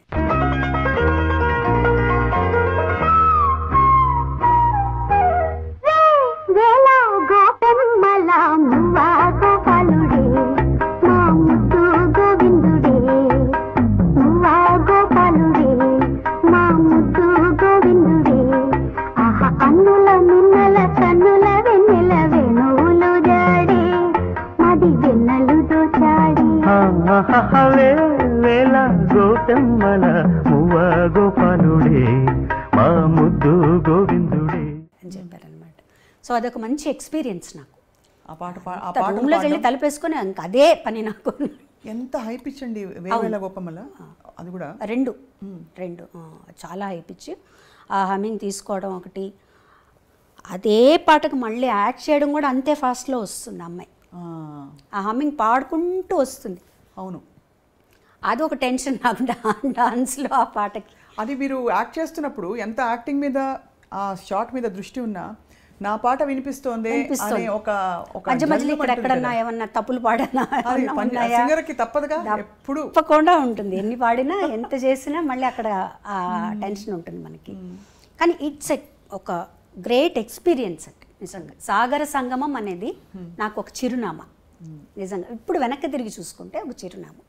వేళ గోపెమ్మల మువ్వ గోపాలుడే మా ముద్దు గోవిందుడే అని చెప్పారనమాట. సో అదొక మంచి ఎక్స్పీరియన్స్ నాకు. ఆ పాట రూమ్లోకి వెళ్ళి తలుపేసుకొని ఇంకా అదే పని నాకు. ఎంత హై పిచ్ అండి వేవేల గోపమ్మల. అది కూడా రెండు చాలా హై పిచ్. ఆ హమ్మింగ్ తీసుకోవడం ఒకటి, అదే పాటకు మళ్ళీ యాడ్ చేయడం కూడా అంతే ఫాస్ట్లో వస్తుంది అమ్మాయి. ఆ హమ్మింగ్ పాడుకుంటూ వస్తుంది. అవును, అది ఒక టెన్షన్ నాకు డాన్స్లో ఆ పాటకి. అది మీరు యాక్ట్ చేస్తున్నప్పుడు ఎంత యాక్టింగ్ మీద ఆ షాట్ మీద దృష్టి ఉన్నా నా పాట వినిపిస్తోంది అనే ఒక మధ్య మధ్యలో ఇక్కడ ఎక్కడన్నా ఏమన్నా తప్పులు పాడనా సింగర్కి తప్పదుగా, ఎప్పుడు తప్పకుండా ఉంటుంది. ఎన్ని పాడినా ఎంత చేసినా మళ్ళీ అక్కడ ఆ టెన్షన్ ఉంటుంది మనకి. కానీ ఇట్స్ ఒక గ్రేట్ ఎక్స్పీరియన్స్ అంటే నిజంగా. సాగర సంగమం అనేది నాకు ఒక చిరునామా నిజంగా. ఇప్పుడు వెనక్కి తిరిగి చూసుకుంటే ఒక చిరునామా.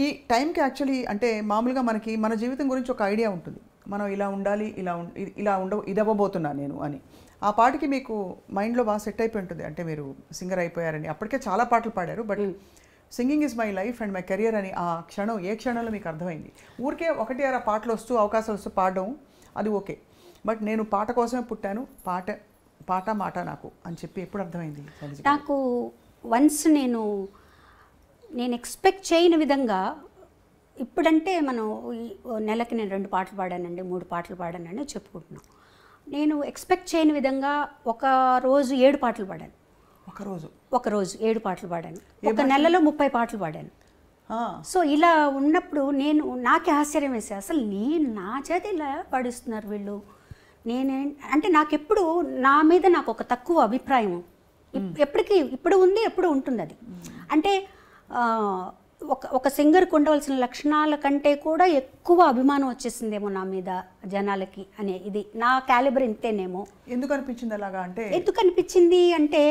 ఈ టైంకి యాక్చువల్లీ అంటే మామూలుగా మనకి మన జీవితం గురించి ఒక ఐడియా ఉంటుంది, మనం ఇలా ఉండాలి, ఇది అవ్వబోతున్నా నేను అని. ఆ పాటకి మీకు మైండ్లో బాగా సెట్ అయిపోయి ఉంటుంది, అంటే మీరు సింగర్ అయిపోయారని. అప్పటికే చాలా పాటలు పాడారు, but singing is my life and my career అని ఆ క్షణం ఏ క్షణంలో మీకు అర్థమైంది? ఊరికే ఒకటి అర పాటలు వస్తూ అవకాశాలు వస్తూ పాడడం అది ఓకే, బట్ నేను పాట కోసమే పుట్టాను, పాట మాట నాకు అని చెప్పి ఎప్పుడు అర్థమైంది? నాకు వన్స్ నేను ఎక్స్పెక్ట్ చేయని విధంగా, ఇప్పుడంటే మనం నెలకి నేను 2 పాటలు పాడానండి, 3 పాటలు పాడానండి చెప్పుకుంటున్నాం. నేను ఎక్స్పెక్ట్ చేయని విధంగా ఒక రోజు 7 పాటలు పాడాను. ఒకరోజు 7 పాటలు పాడాను. ఒక నెలలో 30 పాటలు పాడాను. సో ఇలా ఉన్నప్పుడు నాకే ఆశ్చర్యం వేసే, అసలు నా చేతి ఇలా పాడిస్తున్నారు వీళ్ళు. అంటే నాకెప్పుడు నా మీద నాకు ఒక తక్కువ అభిప్రాయం ఇప్పుడు ఉంది, ఎప్పుడు ఉంటుంది. అది అంటే ఒక సింగర్కి ఉండవలసిన లక్షణాల కంటే కూడా ఎక్కువ అభిమానం వచ్చేసిందేమో నా మీద జనాలకి అనే, ఇది నా క్యాలిబర్ ఇంతేనేమో. ఎందుకు అనిపించింది అలాగా? ఎందుకు అనిపించింది అంటే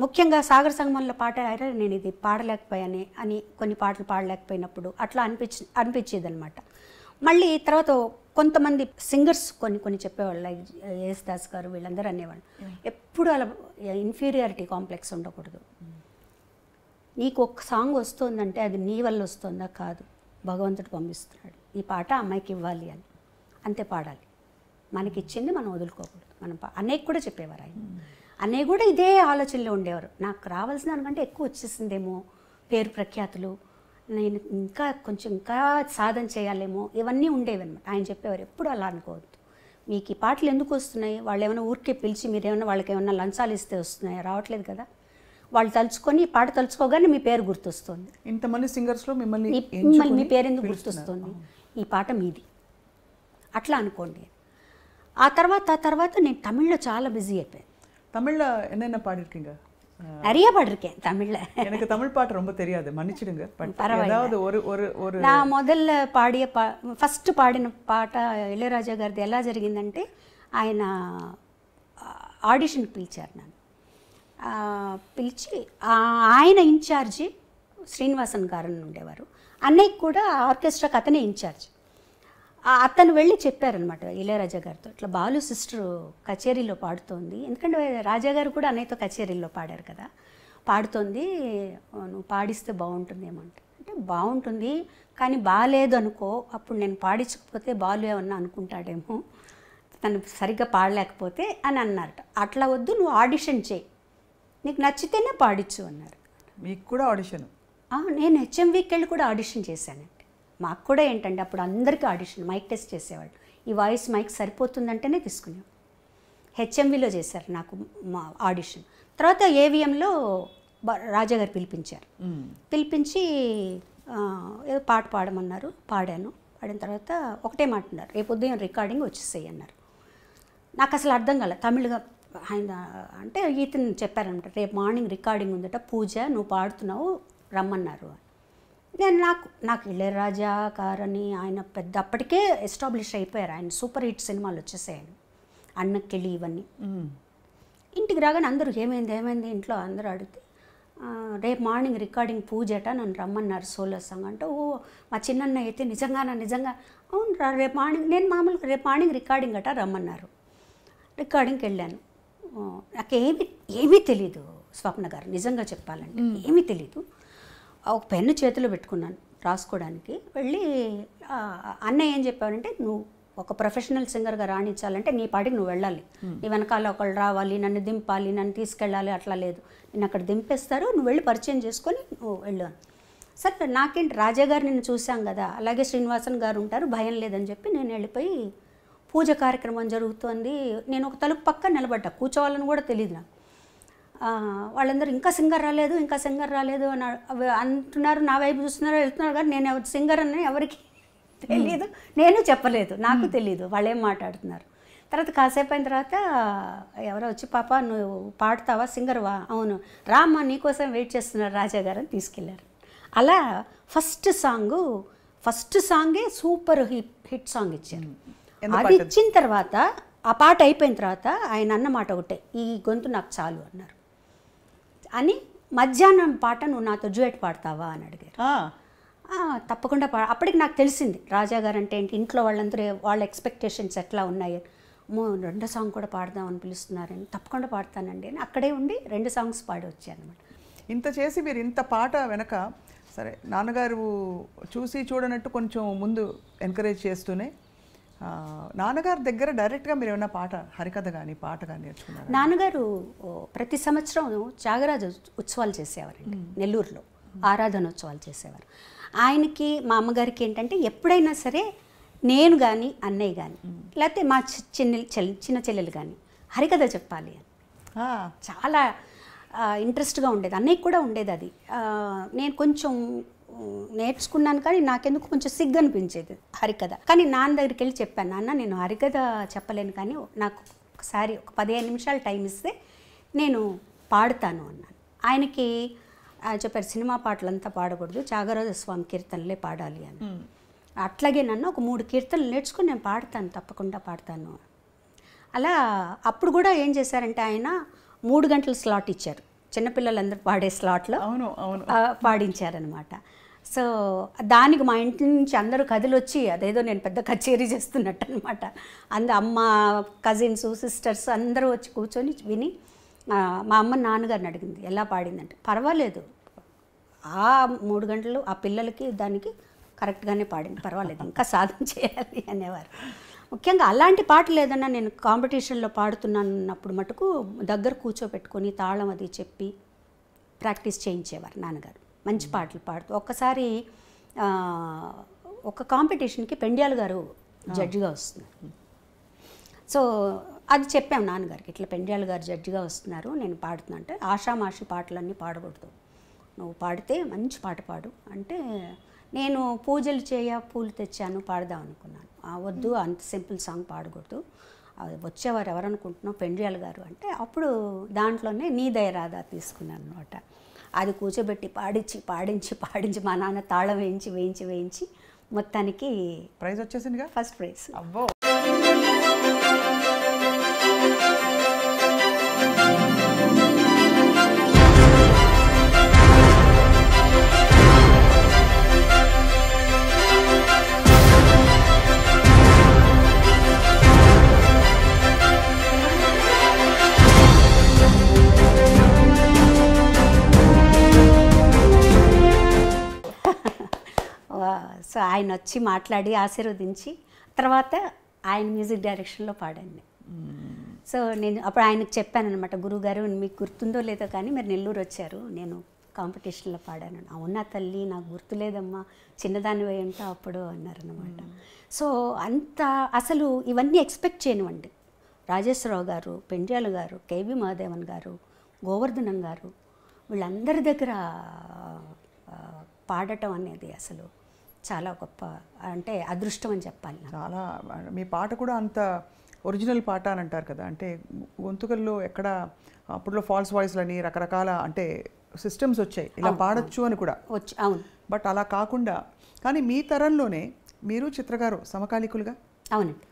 ముఖ్యంగా సాగర సంగమంలో పాట నేను ఇది పాడలేకపోయానే అని, కొన్ని పాటలు పాడలేకపోయినప్పుడు అట్లా అనిపించేది అనమాట. మళ్ళీ తర్వాత కొంతమంది సింగర్స్ కొన్ని చెప్పేవాళ్ళు, యేసుదాస్ గారు వీళ్ళందరూ అనేవాళ్ళు, ఎప్పుడు అలా ఇన్ఫీరియారిటీ కాంప్లెక్స్ ఉండకూడదు. నీకు ఒక సాంగ్ వస్తుందంటే అది నీ వల్ల వస్తుందా? కాదు, భగవంతుడు పంపిస్తున్నాడు, ఈ పాట అమ్మాయికి ఇవ్వాలి అని, అంతే పాడాలి. మనకి ఇచ్చింది మనం వదులుకోకూడదు. అన్నయ్యకి కూడా చెప్పేవారు ఆయన. అన్నయ్య కూడా ఇదే ఆలోచనలో ఉండేవారు. నాకు రావాల్సిన దానికంటే ఎక్కువ వచ్చేసిందేమో, పేరు ప్రఖ్యాతులు, నేను ఇంకా సాధన చేయాలేమో, ఇవన్నీ ఉండేవి అనమాట. ఆయన చెప్పేవారు ఎప్పుడు అలా అనుకోవద్దు, మీకు ఈ పాటలు ఎందుకు వస్తున్నాయి, వాళ్ళు ఏమైనా ఊరికే పిలిచి మీరేమన్నా వాళ్ళకి ఏమన్నా లంచాలు ఇస్తే వస్తున్నాయి, రావట్లేదు కదా. వాళ్ళు తలుచుకొని ఈ పాట తలుచుకోగానే మీ పేరు గుర్తొస్తుంది. ఇంతమంది సింగర్స్లో మిమ్మల్ని మీ పేరు ఎందుకు గుర్తొస్తుంది, ఈ పాట మీది, అట్లా అనుకోండి. ఆ తర్వాత నేను తమిళ్లో చాలా బిజీ అయిపోయాను. தமிழ்ல என்னென்ன பாடிருக்கீங்க? நிறைய பாடிருக்கேன் தமிழ்ல. எனக்கு தமிழ் பாட்டு ரொம்ப தெரியாது, மன்னிச்சிடுங்க. ஏதாவது ஒரு நான் முதல்ல பாடிய ఫస్ట్ పాడిన పాట ఇళయరాజా గారిది ఎలా జరిగిందంటే, ఆయన ఆడిషన్కి పిలిచారు నన్ను. పిలిచి ఆయన ఇన్ఛార్జి శ్రీనివాసన్ గారు ఉండేవారు. అన్నయ్యకి కూడా ఆర్కెస్ట్రాకి అతనే ఇన్ఛార్జ్. అతను వెళ్ళి చెప్పారనమాట ఇళయరాజా గారితో, ఇట్లా బాలు సిస్టర్ కచేరీలో పాడుతోంది, ఎందుకంటే రాజా గారు కూడా అన్నయ్యతో కచేరీలో పాడారు కదా, పాడుతోంది, నువ్వు పాడిస్తే బాగుంటుందేమో అంటే బాగుంటుంది కానీ బాగాలేదు అనుకో, అప్పుడు నేను పాడించకపోతే బాలు ఏమన్నా అనుకుంటాడేమో, తను సరిగ్గా పాడలేకపోతే అని అన్నారట. అట్లా వద్దు, నువ్వు ఆడిషన్ చేయి, నీకు నచ్చితేనే పాడించు అన్నారు. మీకు కూడా ఆడిషన్? నేను హెచ్ఎంవికి వెళ్ళి కూడా ఆడిషన్ చేశానండి. మాకు కూడా ఏంటంటే అప్పుడు అందరికీ ఆడిషన్, మైక్ టెస్ట్ చేసేవాళ్ళు. ఈ వాయిస్ మైక్ సరిపోతుందంటేనే తీసుకున్నాం. హెచ్ఎంవిలో చేశారు నాకు మా ఆడిషన్. తర్వాత ఏవిఎంలో రాజాగారు పిలిపించారు. పిలిపించి ఏదో పాట పాడమన్నారు, పాడాను. పాడిన తర్వాత ఒకటే మాట అన్నారు, రేపు ఉదయం రికార్డింగ్ వచ్చేసేయి అన్నారు. నాకు అసలు అర్థం కాలే తమిళ్గా. ఆయన అంటే ఈతను చెప్పారనమాట, రేపు మార్నింగ్ రికార్డింగ్ ఉందట, పూజ నువ్వు పాడుతున్నావు రమ్మన్నారు. నేను నాకు ఇళయరాజా గారని ఆయన పెద్ద అప్పటికే ఎస్టాబ్లిష్ అయిపోయారు, ఆయన సూపర్ హిట్ సినిమాలు వచ్చేసాయని, అన్నకెళ్ళి ఇవన్నీ. ఇంటికి రాగానే అందరూ ఏమైంది ఇంట్లో అందరూ అడిగితే, రేపు మార్నింగ్ రికార్డింగ్ పూజట, నన్ను రమ్మన్నారు సోలో సాంగ్ అంటే, ఓ మా చిన్నన్న అయితే నిజంగా అవును రేపు మార్నింగ్, నేను మామూలుగా రేపు మార్నింగ్ రికార్డింగ్ అట రమ్మన్నారు. రికార్డింగ్కి వెళ్ళాను. నాకు ఏమీ తెలీదు స్వప్న గారు, నిజంగా చెప్పాలంటే ఏమీ తెలీదు. ఒక పెన్ను చేతిలో పెట్టుకున్నాను రాసుకోవడానికి. వెళ్ళి అన్నయ్య ఏం చెప్పారంటే, నువ్వు ఒక ప్రొఫెషనల్ సింగర్గా రాణించాలంటే నీ పాటికి నువ్వు వెళ్ళాలి, నీ వెనకాల ఒకళ్ళు రావాలి, నన్ను దింపాలి, నన్ను తీసుకెళ్ళాలి, అట్లా లేదు. నేను అక్కడ దింపేస్తారు, నువ్వు వెళ్ళి పరిచయం చేసుకొని నువ్వు వెళ్ళు. సరే నాకేంటి, రాజా గారు నిన్ను చూసాం కదా, అలాగే శ్రీనివాసన్ గారు ఉంటారు, భయం లేదని చెప్పి నేను వెళ్ళిపోయి పూజ కార్యక్రమం జరుగుతోంది. నేను ఒక తలుపు పక్క నిలబడ్డా, కూర్చోవాలని కూడా తెలియదు నాకు. వాళ్ళందరూ ఇంకా సింగర్ రాలేదు అని అంటున్నారు, నా వైపు చూస్తున్నారు, వెళ్తున్నారు, కానీ నేను సింగర్ అని ఎవరికి తెలియదు, నేను చెప్పలేదు, నాకు తెలియదు వాళ్ళు ఏం మాట్లాడుతున్నారు. తర్వాత కాసేపు అయిన తర్వాత ఎవరో వచ్చి, పాప నువ్వు పాడతావా, సింగర్వా? అవును, రామ్మా నీకోసం వెయిట్ చేస్తున్నారు రాజా గారు అని తీసుకెళ్ళారు. అలా ఫస్ట్ సాంగే సూపర్ హిట్ సాంగ్ ఇచ్చారు. అది ఇచ్చిన తర్వాత, ఆ పాట అయిపోయిన తర్వాత ఆయన అన్న మాట ఒకటే, ఈ గొంతు నాకు చాలు అన్నారు. అని మధ్యాహ్నం పాట నువ్వు నాతో డ్యూయట్ పాడతావా అని అడిగారు. తప్పకుండా అప్పటికి నాకు తెలిసింది రాజా గారు అంటే ఏంటి, ఇంట్లో వాళ్ళందరూ వాళ్ళ ఎక్స్పెక్టేషన్స్ ఎట్లా ఉన్నాయి, రెండో సాంగ్ కూడా పాడదామని పిలుస్తున్నారని, తప్పకుండా పాడతానండి అని అక్కడే ఉండి 2 సాంగ్స్ పాడి వచ్చాను అనమాట. ఇంత చేసి మీరు ఇంత పాట వెనక, సరే నాన్నగారు చూడనట్టు కొంచెం ముందు ఎంకరేజ్ చేస్తూనే, నాన్నగారి దగ్గర డైరెక్ట్గా మీరు ఏమైనా పాట, హరికథ కానీ పాట కానీ నేర్చుకున్నారు? నాన్నగారు ప్రతి సంవత్సరం త్యాగరాజ ఉత్సవాలు చేసేవారండి నెల్లూరులో, ఆరాధనోత్సవాలు చేసేవారు. ఆయనకి మా అమ్మగారికి ఏంటంటే ఎప్పుడైనా సరే నేను కానీ అన్నయ్య కానీ లేకపోతే మా చిన్న చెల్లెలు కానీ హరికథ చెప్పాలి అని చాలా ఇంట్రెస్ట్గా ఉండేది. అన్నయ్యకి కూడా ఉండేది అది. నేను కొంచెం నేర్చుకున్నాను కానీ నాకెందుకు కొంచెం సిగ్గు అనిపించేది హరికథ. కానీ నాన్న దగ్గరికి వెళ్ళి చెప్పాను, నాన్న నేను హరికథ చెప్పలేను కానీ నాకు ఒకసారి ఒక 15 నిమిషాలు టైం ఇస్తే నేను పాడుతాను అన్నాను. ఆయనకి చెప్పారు సినిమా పాటలంతా పాడకూడదు, త్యాగరాజ స్వామి కీర్తనలే పాడాలి అని. అట్లాగే నన్ను ఒక 3 కీర్తనలు నేర్చుకుని నేను పాడతాను, తప్పకుండా పాడతాను. అలా అప్పుడు కూడా ఏం చేశారంటే ఆయన 3 గంటల స్లాట్ ఇచ్చారు, చిన్నపిల్లలందరూ పాడే స్లాట్లో పాడించారనమాట. సో దానికి మా ఇంటి నుంచి అందరూ కదిలొచ్చి అదేదో నేను పెద్ద కచేరీ చేస్తున్నట్టు అనమాట. అమ్మ, కజిన్స్, సిస్టర్స్ అందరూ వచ్చి కూర్చొని విని మా అమ్మ నాన్నగారిని అడిగింది ఎలా పాడిందంటే, పర్వాలేదు ఆ 3 గంటలు ఆ పిల్లలకి దానికి కరెక్ట్గానే పాడింది, పర్వాలేదు ఇంకా సాధన చేయాలి అనేవారు. ముఖ్యంగా అలాంటి పాటలు ఏదన్నా నేను కాంపిటీషన్లో పాడుతున్నానన్నప్పుడు మటుకు దగ్గర కూర్చోపెట్టుకొని తాళం అది చెప్పి ప్రాక్టీస్ చేయించేవారు నాన్నగారు. మంచి పాటలు పాడుతూ ఒక్కసారి ఒక కాంపిటీషన్కి పెండ్యాల గారు జడ్జిగా వస్తున్నారు. సో అది చెప్పాం నాన్నగారికి, ఇట్లా పెండ్యాల గారు జడ్జిగా వస్తున్నారు, నేను పాడుతున్నా అంటే ఆషామాషి పాటలన్నీ పాడకూడదు, నువ్వు పాడితే మంచి పాట పాడు అంటే, నేను పూజలు పూలు తెచ్చాను పాడదాం అనుకున్నాను. వద్దు అంత సింపుల్ సాంగ్ పాడకూడదు, వచ్చేవారు ఎవరనుకుంటున్నావు పెండ్యాల గారు అంటే, అప్పుడు దాంట్లోనే నీ దయ రాదా తీసుకున్నాను అనమాట. అది కూర్చోబెట్టి పాడించి మా నాన్న తాళం వేయించి మొత్తానికి ప్రైజ్ వచ్చేసిందిగా, ఫస్ట్ ప్రైజ్. అబ్బో. సో ఆయన వచ్చి మాట్లాడి ఆశీర్వదించి తర్వాత ఆయన మ్యూజిక్ డైరెక్షన్లో పాడాను. సో నేను అప్పుడు ఆయనకు చెప్పాను అనమాట, గురువుగారు మీకు గుర్తుందో లేదో కానీ మీరు నెల్లూరు వచ్చారు, నేను కాంపిటీషన్లో పాడాను. అవునా తల్లి నాకు గుర్తులేదమ్మా, చిన్నదానివై ఉంటే అప్పుడు అన్నారనమాట. సో అంత అసలు ఇవన్నీ ఎక్స్పెక్ట్ చేయనివ్వండి. రాజేశ్వరరావు గారు, పెండ్యాల గారు, కేవి మహాదేవన్ గారు, గోవర్ధనం గారు వీళ్ళందరి దగ్గర పాడటం అనేది అసలు చాలా గొప్ప, అంటే అదృష్టం అని చెప్పాలి. చాలా మీ పాట కూడా అంత ఒరిజినల్ పాట అని అంటారు కదా, అంటే గొంతుకల్లో ఎక్కడ అప్పట్లో ఫాల్స్ వాయిస్లని రకరకాల అంటే సిస్టమ్స్ వచ్చాయి, ఇలా పాడొచ్చు అని కూడా వచ్చి. అవును, బట్ అలా కాకుండా కానీ మీ తరంలోనే మీరు చిత్రగారు సమకాలికులుగా. అవునండి.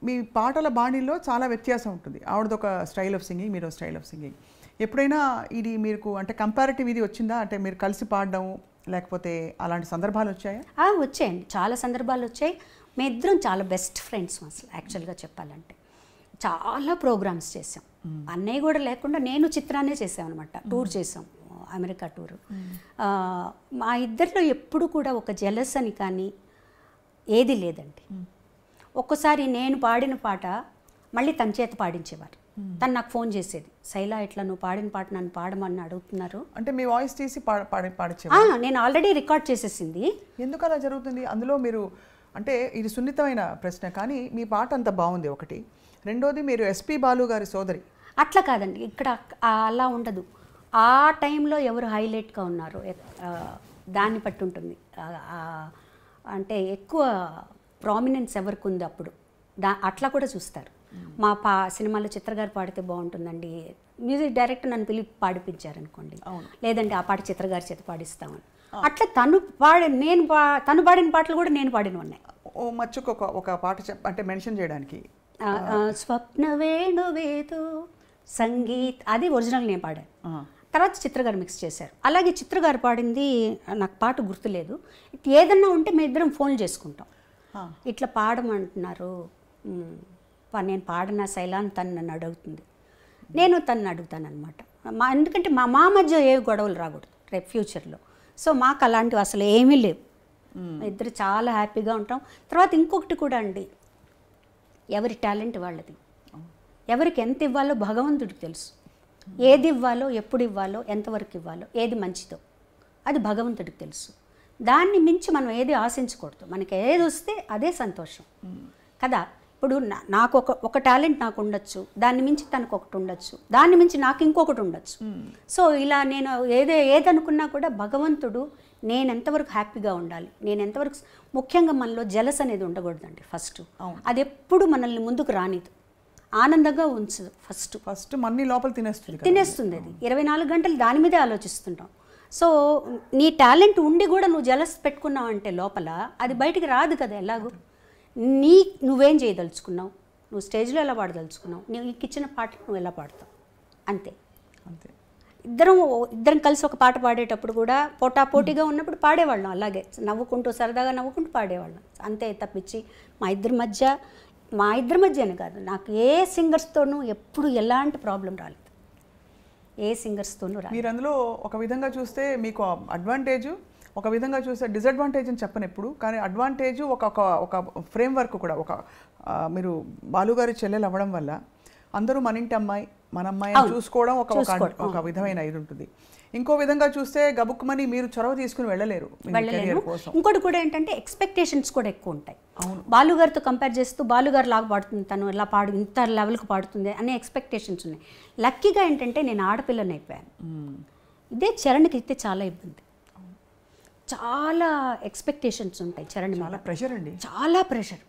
మీ పాటల బాణీల్లో చాలా వ్యత్యాసం ఉంటుంది. ఆవిడదొక స్టైల్ ఆఫ్ సింగింగ్, మీరు స్టైల్ ఆఫ్ సింగింగ్. ఎప్పుడైనా ఇది మీకు అంటే కంపారిటివ్ ఇది వచ్చిందా, అంటే మీరు కలిసి పాడడం లేకపోతే అలాంటి సందర్భాలు వచ్చాయా? వచ్చాయండి, చాలా సందర్భాలు వచ్చాయి. మీ ఇద్దరం చాలా బెస్ట్ ఫ్రెండ్స్ అసలు యాక్చువల్గా చెప్పాలంటే. చాలా ప్రోగ్రామ్స్ చేసాం, అన్నయ్య కూడా లేకుండా నేను చిత్రాన్నే చేసాం అనమాట. టూర్ చేసాం, అమెరికా టూరు. మా ఇద్దరిలో ఎప్పుడు కూడా ఒక జెలస్ అని కానీ ఏది లేదండి. ఒక్కసారి నేను పాడిన పాట మళ్ళీ తన చేత పాడించేవారు. తను నాకు ఫోన్ చేసేది, శైలా ఇట్లా నువ్వు పాడిన పాట నన్ను పాడమని అడుగుతున్నారు అంటే మీ వాయిస్ తీసి పాడించే. నేను ఆల్రెడీ రికార్డ్ చేసేసింది. ఎందుకు అలా జరుగుతుంది? అందులో మీరు అంటే ఇది సున్నితమైన ప్రశ్న కానీ మీ పాట అంత బాగుంది ఒకటి. రెండోది మీరు ఎస్పి బాలు గారి సోదరి. అట్లా కాదండి, ఇక్కడ అలా ఉండదు. ఆ టైంలో ఎవరు హైలైట్గా ఉన్నారో దాన్ని బట్టి ఉంటుంది. అంటే ఎక్కువ ప్రామినెన్స్ ఎవరికి ఉంది అప్పుడు అట్లా కూడా చూస్తారు. మా సినిమాలో చిత్రగారు పాడితే బాగుంటుందండి, మ్యూజిక్ డైరెక్టర్ నన్ను పిలిపి పాడిపించారనుకోండి, లేదంటే ఆ పాట చిత్రగారి చేత పాడిస్తామని. అట్లా తను తను పాడిన పాటలు కూడా నేను పాడిన ఉన్నాయి. ఓ మచ్చుకు ఒక పాట అంటే మెన్షన్ చేయడానికి, స్వప్న వేణువేదో సంగీత్, అది ఒరిజినల్ నేను పాడాను. తర్వాత చిత్రగారు మిక్స్ చేశారు. అలాగే చిత్రగారు పాడింది నాకు పాట గుర్తులేదు. ఏదన్నా ఉంటే మేము ఇద్దరం ఫోన్ చేసుకుంటాం, ఇట్లా పాడమంటున్నారు, నేను పాడిన శైలాన్ని తను నన్ను అడుగుతుంది, నేను తనని అడుగుతాను అనమాట. ఎందుకంటే మా మధ్య ఏ గొడవలు రాకూడదు రేపు ఫ్యూచర్లో. సో మాకు అలాంటివి అసలు ఏమీ లేవు, ఇద్దరు చాలా హ్యాపీగా ఉంటాం. తర్వాత ఇంకొకటి కూడా అండి, ఎవరి టాలెంట్ వాళ్ళది, ఎవరికి ఎంత ఇవ్వాలో భగవంతుడికి తెలుసు. ఏది ఇవ్వాలో, ఎప్పుడు ఇవ్వాలో, ఎంతవరకు ఇవ్వాలో, ఏది మంచిదో అది భగవంతుడికి తెలుసు. దాన్ని మించి మనం ఏది ఆశించకూడదు. మనకి ఏది వస్తే అదే సంతోషం కదా. ఇప్పుడు నాకు ఒక టాలెంట్ నాకు ఉండొచ్చు, దాన్ని మించి తనకు ఒకటి ఉండొచ్చు, దాన్ని మించి నాకు ఇంకొకటి ఉండొచ్చు. సో ఇలా నేను ఏదనుకున్నా కూడా భగవంతుడు నేను ఎంతవరకు హ్యాపీగా ఉండాలి, నేను ఎంతవరకు, ముఖ్యంగా మనలో జలస్ అనేది ఉండకూడదండి ఫస్ట్. అది ఎప్పుడు మనల్ని ముందుకు రానిదు, ఆనందంగా ఉంచదు. ఫస్ట్ మన్ని లోపల తినేస్తుంది అది. 24 గంటలు దాని మీదే ఆలోచిస్తుంటాం. సో నీ టాలెంట్ ఉండి కూడా నువ్వు జలస్ పెట్టుకున్నావు అంటే లోపల అది బయటికి రాదు కదా. ఎలాగో నువ్వేం చేయదలుచుకున్నావు, నువ్వు స్టేజ్లో ఎలా పాడదలుచుకున్నావు, నీకు ఇచ్చిన పాట నువ్వు ఎలా పాడతావు, అంతే. ఇద్దరం కలిసి ఒక పాట పాడేటప్పుడు కూడా పోటాపోటీగా ఉన్నప్పుడు పాడేవాళ్ళం, అలాగే నవ్వుకుంటూ సరదాగా నవ్వుకుంటూ పాడేవాళ్ళం అంతే. తప్పించి మా ఇద్దరి మధ్యనే కాదు, నాకు ఏ సింగర్స్తోనూ ఎప్పుడు ఎలాంటి ప్రాబ్లం రాలేదు, ఏ సింగర్స్తోనూ రాలేదు. మీరు అందులో ఒక విధంగా చూస్తే మీకు అడ్వాంటేజ్, ఒక విధంగా చూస్తే డిసడ్వాంటేజ్ అని చెప్పను ఎప్పుడు, కానీ అడ్వాంటేజ్ ఒక ఫ్రేమ్ వర్క్ కూడా. మీరు బాలుగారి చెల్లెలు అవ్వడం వల్ల అందరూ మన ఇంటి అమ్మాయి, మన అమ్మాయిని చూసుకోవడం ఒక విధమైన ఇది ఉంటుంది. ఇంకో విధంగా చూస్తే గబుక్కుమని మీరు చొరవ తీసుకుని వెళ్ళలేరు. ఇంకోటి కూడా ఏంటంటే ఎక్స్పెక్టేషన్స్ కూడా ఎక్కువ ఉంటాయి. బాలుగారితో కంపేర్ చేస్తూ బాలుగారు లాగా పాడుతుంది, తను ఇలా ఇంత లెవెల్కి పాడుతుంది అనే ఎక్స్పెక్టేషన్స్ ఉన్నాయి. లక్కీగా ఏంటంటే నేను ఆడపిల్లని అయిపోయాను. ఇదే చరణ్కి అయితే చాలా ఇబ్బంది, చాలా ఎక్స్పెక్టేషన్స్ ఉంటాయి చరణ్. చాలా ప్రెషర్ అండి, చాలా ప్రెషర్.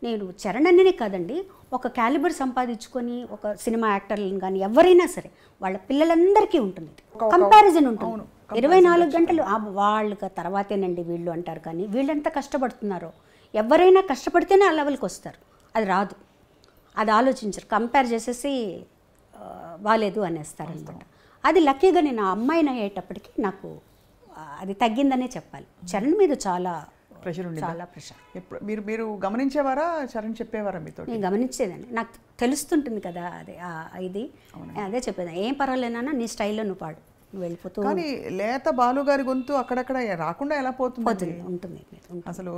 నేను చరణ్ అనే కాదండి, ఒక క్యాలిబర్ సంపాదించుకొని ఒక సినిమా యాక్టర్లను కానీ ఎవరైనా సరే వాళ్ళ పిల్లలందరికీ ఉంటుంది, కంపారిజన్ ఉంటుంది. 24 గంటలు వాళ్ళకి తర్వాతేనండి వీళ్ళు అంటారు, కానీ వీళ్ళంతా కష్టపడుతున్నారో, ఎవరైనా కష్టపడితేనే ఆ లెవెల్కి వస్తారు. అది రాదు, అది ఆలోచించరు, కంపేర్ చేసేసి బాలేదు అనేస్తారు అనమాట. అది లక్కీగా నేను ఆ అమ్మాయిని అయ్యేటప్పటికి నాకు అది తగ్గిందనే చెప్పాలి. చరణ్ మీద చాలా ప్రెషర్ ఉంది, చాలా ప్రెషర్. మీరు గమనించేవారా, చరణ్ చెప్పేవారా మీతో? నేను గమనించేదాన్ని, నాకు తెలుస్తుంటుంది కదా అదే ఇది, అదే చెప్పేది, ఏం పర్వాలేనా నీ స్టైల్లో నువ్వు పాడు, నువ్వు వెళ్ళిపోతూ. కానీ లేత బాలుగారి గొంతు అక్కడక్కడ రాకుండా ఎలా పోతుంది? ఉంటుంది అసలు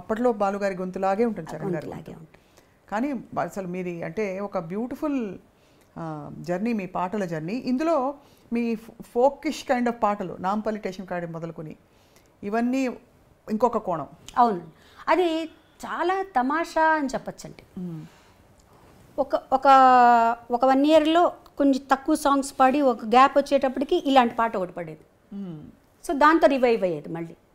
అప్పట్లో బాలుగారి గొంతులాగే ఉంటుంది చరణ్ గారి లాగే ఉంటుంది. కానీ అసలు మీది అంటే ఒక బ్యూటిఫుల్ జర్నీ, మీ పాటల జర్నీ. ఇందులో మీ ఫోకిష్ కైండ్ ఆఫ్ పాటలు, నాంపల్లి స్టేషన్ కాడి మొదలుకొని ఇవన్నీ ఇంకొక కోణం. అవును, అది చాలా తమాషా అని చెప్పచ్చండి. ఒక 1 yearలో కొంచెం తక్కువ సాంగ్స్ పాడి ఒక గ్యాప్ వచ్చేటప్పటికి ఇలాంటి పాట ఒకటి పడేది. సో దాంతో రివైవ్ అయ్యేది.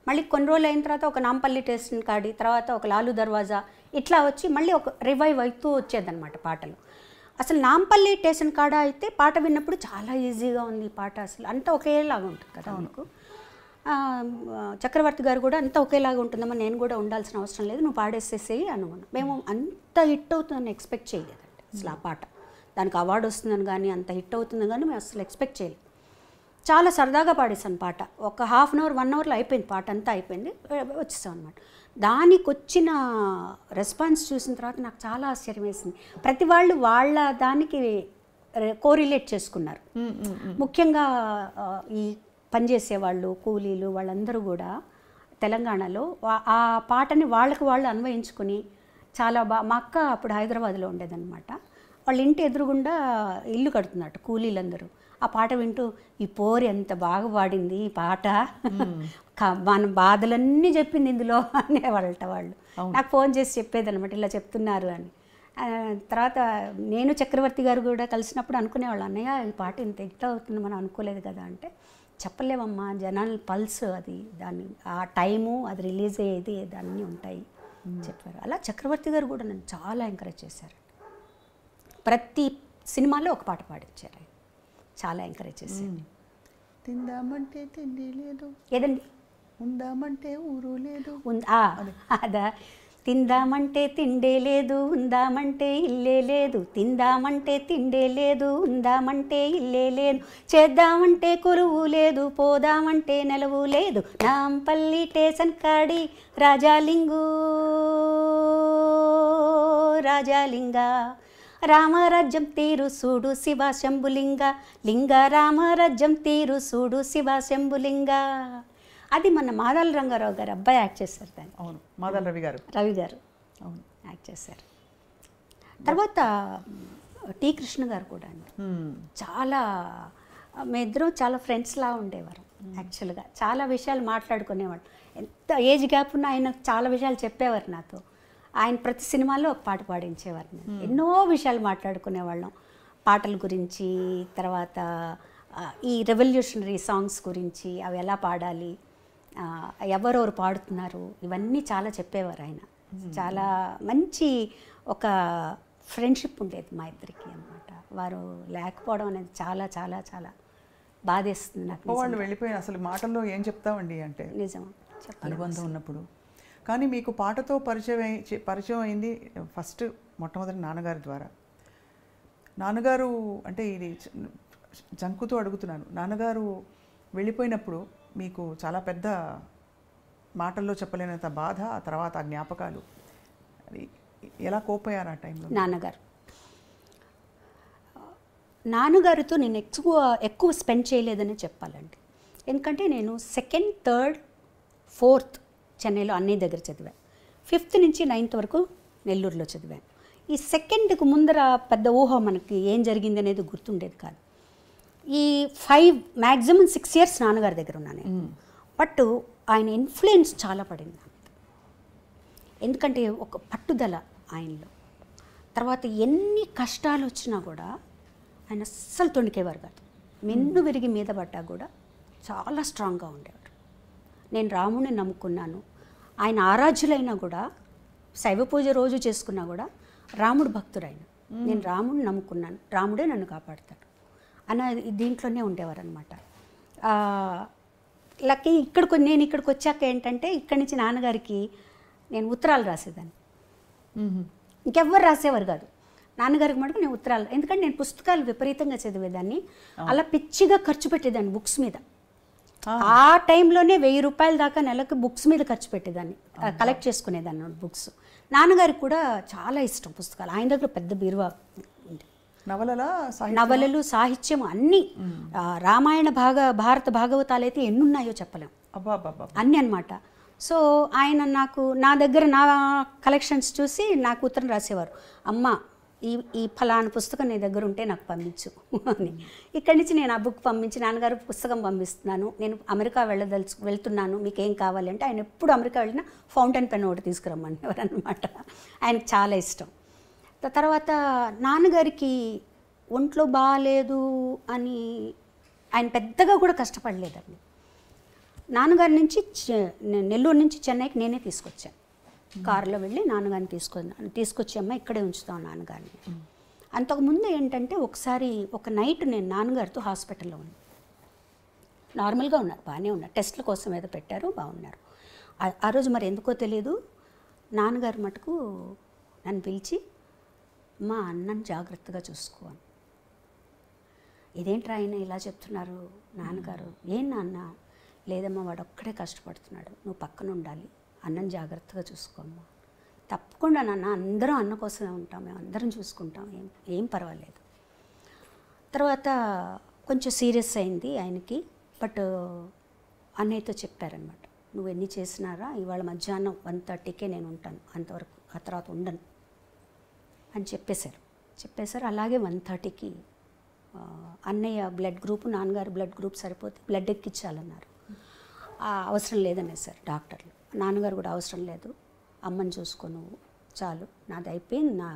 మళ్ళీ కొన్ని రోజులు అయిన తర్వాత ఒక నాంపల్లి స్టేషన్ కాడి, తర్వాత ఒక లాలు దర్వాజా, ఇట్లా వచ్చి మళ్ళీ ఒక రివైవ్ అవుతూ వచ్చేదన్నమాట పాటలు. అసలు నాంపల్లి స్టేషన్ కాడ అయితే పాట విన్నప్పుడు చాలా ఈజీగా ఉంది ఈ పాట, అసలు అంతా ఒకేలాగా ఉంటుంది కదా మీకు. చక్రవర్తి గారు కూడా అంతా ఒకేలాగా ఉంటుందమ్మా, నేను కూడా ఉండాల్సిన అవసరం లేదు, నువ్వు పాడేసేసేయి అనుకున్నాం. మేము అంత హిట్ అవుతుందని ఎక్స్పెక్ట్ చేయలేదండి అసలు. ఆ పాట దానికి అవార్డు వస్తుందని కానీ, అంత హిట్ అవుతుందని కానీ మేము అసలు ఎక్స్పెక్ట్ చేయలేదు. చాలా సరదాగా పాడేసాను పాట, ఒక 1/2 hour 1 hourలో అయిపోయింది పాట, అంతా అయిపోయింది, వచ్చేసాం అనమాట. దానికి వచ్చిన రెస్పాన్స్ చూసిన తర్వాత నాకు చాలా ఆశ్చర్యం వేసింది. ప్రతి వాళ్ళు వాళ్ళ దానికి కోరిలేట్ చేసుకున్నారు. ముఖ్యంగా ఈ పనిచేసేవాళ్ళు, కూలీలు, వాళ్ళందరూ కూడా తెలంగాణలో ఆ పాటని వాళ్ళకి వాళ్ళు అన్వయించుకొని చాలా మా అక్క అప్పుడు హైదరాబాద్లో ఉండేదన్నమాట. వాళ్ళ ఇంటి ఎదురుగుండా ఇల్లు కడుతున్నట్టు కూలీలందరూ ఆ పాట వింటూ, ఈ పోరి ఎంత బాగా పాడింది ఈ పాట, మన బాధలన్నీ చెప్పింది ఇందులో అనేవాళ్ళట వాళ్ళు. నాకు ఫోన్ చేసి చెప్పేదన్నమాట, ఇలా చెప్తున్నారు అని. తర్వాత నేను చక్రవర్తి గారు కూడా కలిసినప్పుడు అనుకునేవాళ్ళు, అన్నయ్య ఈ పాట ఇంత హిట్ అవుతుంది మనం అనుకోలేదు కదా అంటే, చెప్పలేమమ్మా జనాల పల్స్ అది, దాన్ని ఆ టైము, అది రిలీజ్ అయ్యేది, అన్నీ ఉంటాయి చెప్పారు. అలా చక్రవర్తి గారు కూడా నన్ను చాలా ఎంకరేజ్ చేశారు. ప్రతి సినిమాలో ఒక పాట పాడించారు, చాలా ఎంకరేజ్ చేశారు. తిందామంటే తిండి లేదు, ఏదండి ఉందామంటే ఊరు లేదు, అదా, తిందామంటే తిండే లేదు, ఉందామంటే ఇల్లే లేదు, తిందామంటే తిండే లేదు, ఉందామంటే ఇల్లే లేదు, చేద్దామంటే కొలువు లేదు, పోదామంటే నెలవు లేదు, నాంపల్లి స్టేషన్ కాడి రాజాలింగు రాజాలింగ, రామరాజ్యం తీరు సూడు శివ శంభులింగ, లింగ రామరాజ్యం తీరు సూడు శివ శంభులింగ. అది మన మాదాల రంగారావు గారు అబ్బాయి యాక్ట్ చేశారు దాన్ని. అవును, మాదాల రవి గారు అవును యాక్ట్ చేశారు. తర్వాత టి కృష్ణ గారు కూడా అండి, చాలా మేమిద్దరం చాలా ఫ్రెండ్స్లా ఉండేవారు. యాక్చువల్గా చాలా విషయాలు మాట్లాడుకునేవాడు. ఎంత ఏజ్ గ్యాప్ ఉన్నా ఆయన చాలా విషయాలు చెప్పేవారు నాతో. ఆయన ప్రతి సినిమాలో ఒక పాట పాడించేవారు. ఎన్నో విషయాలు మాట్లాడుకునేవాళ్ళం, పాటల గురించి, తర్వాత ఈ రెవల్యూషనరీ సాంగ్స్ గురించి, అవి ఎలా పాడాలి, ఎవరెవరు పాడుతున్నారు, ఇవన్నీ చాలా చెప్పేవారు ఆయన. చాలా మంచి ఒక ఫ్రెండ్షిప్ ఉండేది మా ఇద్దరికి అన్నమాట. వారు లేకపోవడం అనేది చాలా చాలా చాలా బాధేస్తుంది నాకు. వాళ్ళు వెళ్ళిపోయిన అసలు మాటల్లో ఏం చెప్తామండి అంటే నిజం అనుబంధం ఉన్నప్పుడు. కానీ మీకు పాటతో పరిచయం అయింది ఫస్ట్ మొట్టమొదటి నాన్నగారి ద్వారా. నాన్నగారు అంటే ఇది జంకుతో అడుగుతున్నాను, నాన్నగారు వెళ్ళిపోయినప్పుడు మీకు చాలా పెద్ద మాటల్లో చెప్పలేనంత బాధ, ఆ తర్వాత ఆ జ్ఞాపకాలు, అది ఎలా కోపయ్యారు ఆ టైంలో? నాన్నగారితో నేను ఎక్కువ స్పెండ్ చేయలేదని చెప్పాలండి. ఎందుకంటే నేను 2nd, 3rd, 4th చెన్నైలో అన్నయ్య దగ్గర చదివాను. 5th నుంచి 9th వరకు నెల్లూరులో చదివాను. ఈ 2ndకు ముందర పెద్ద ఊహ మనకి ఏం జరిగింది అనేది గుర్తుండేది కాదు. ఈ 5 మ్యాక్సిమం 6 years నాన్నగారి దగ్గర ఉన్నాను. బట్ ఆయన ఇన్ఫ్లుయెన్స్ చాలా పడింది. ఎందుకంటే ఒక పట్టుదల ఆయనలో. తర్వాత ఎన్ని కష్టాలు వచ్చినా కూడా ఆయన అస్సలు తొణికేవారు కాదు. మిన్ను విరిగి మీద పడ్డా కూడా చాలా స్ట్రాంగ్గా ఉండేవారు. నేను రాముడిని నమ్ముకున్నాను, ఆయన ఆరాధ్యులైనా కూడా, శైవ పూజ రోజు చేసుకున్నా కూడా రాముడు భక్తుడైన, నేను రాముడిని నమ్ముకున్నాను, రాముడే నన్ను కాపాడుతాడు అన్న దీంట్లోనే ఉండేవారు అనమాట. లక్కీ నేను ఇక్కడికి వచ్చాక ఏంటంటే ఇక్కడి నుంచి నాన్నగారికి నేను ఉత్తరాలు రాసేదాన్ని. ఇంకెవ్వరు రాసేవారు కాదు, నాన్నగారికి మటుకు నేను ఉత్తరాలు. ఎందుకంటే నేను పుస్తకాలు విపరీతంగా చదివేదాన్ని, అలా పిచ్చిగా ఖర్చు పెట్టేదాన్ని బుక్స్ మీద. ఆ టైంలోనే 1000 రూపాయల దాకా నెలకు బుక్స్ మీద ఖర్చు పెట్టేదాన్ని, కలెక్ట్ చేసుకునేదాన్ని బుక్స్. నాన్నగారికి కూడా చాలా ఇష్టం పుస్తకాలు, ఆయన దగ్గర పెద్ద బీరువా ఉంది. నవలలు, సాహిత్యం అన్నీ, రామాయణ భారత భాగవతాలు అయితే ఎన్నున్నాయో చెప్పలేం, అన్నీ అన్నమాట. సో ఆయన నా దగ్గర నా కలెక్షన్స్ చూసి నాకు ఉత్తరం రాసేవారు, అమ్మ ఈ ఫలానా పుస్తకం నీ దగ్గర ఉంటే నాకు పంపించు అని. ఇక్కడి నుంచి నేను ఆ బుక్ పంపించి, నాన్నగారు పుస్తకం పంపిస్తున్నాను, నేను అమెరికా వెళ్తున్నాను, మీకు ఏం కావాలి అంటే, ఆయన ఎప్పుడు అమెరికా వెళ్ళినా ఫౌంటైన్ పెన్ ఒకటి తీసుకురమ్మనేవారు అనమాట. ఆయనకు చాలా ఇష్టం. తర్వాత నాన్నగారికి ఒంట్లో బాగాలేదు అని ఆయన పెద్దగా కూడా కష్టపడలేదండి. నాన్నగారి నుంచి నెల్లూరు నుంచి చెన్నైకి నేనే తీసుకొచ్చాను. కారులో వెళ్ళి నాన్నగారిని తీసుకొచ్చి అమ్మ ఇక్కడే ఉంచుతాం నాన్నగారిని. అంతకుముందు ఏంటంటే ఒకసారి ఒక నైట్ నేను నాన్నగారితో హాస్పిటల్లో ఉన్నాను. నార్మల్గా ఉన్నారు, బాగానే ఉన్నారు, టెస్ట్ల కోసం ఏదో పెట్టారు, బాగున్నారు. ఆ రోజు మరి ఎందుకో తెలియదు, నాన్నగారు మటుకు నన్ను పిలిచి మా అన్నని జాగ్రత్తగా చూసుకోవాలి. ఇదేంట్రా ఆయన ఇలా చెప్తున్నారు నాన్నగారు? ఏం నాన్న? లేదమ్మా వాడు ఒక్కడే కష్టపడుతున్నాడు, నువ్వు పక్కన ఉండాలి, అన్నని జాగ్రత్తగా చూసుకోమ్మా. తప్పకుండా నాన్న, అందరం అన్న కోసమే ఉంటాం, మేము అందరం చూసుకుంటాం, ఏం పర్వాలేదు. తర్వాత కొంచెం సీరియస్ అయింది ఆయనకి. బట్ అన్నయ్యతో చెప్పారనమాట, నువ్వు ఎన్ని చేసినారా ఇవాళ మధ్యాహ్నం 1:30కే నేను ఉంటాను, అంతవరకు ఆ తర్వాత ఉండను అని చెప్పేశారు. అలాగే 1:30కి అన్నయ్య బ్లడ్ గ్రూప్, నాన్నగారు బ్లడ్ గ్రూప్ సరిపోతే బ్లడ్ ఎక్కించాలన్నారు. అవసరం లేదనేసారు డాక్టర్లు. నాన్నగారు కూడా అవసరం లేదు, అమ్మని చూసుకో నువ్వు చాలు, నాది అయిపోయింది,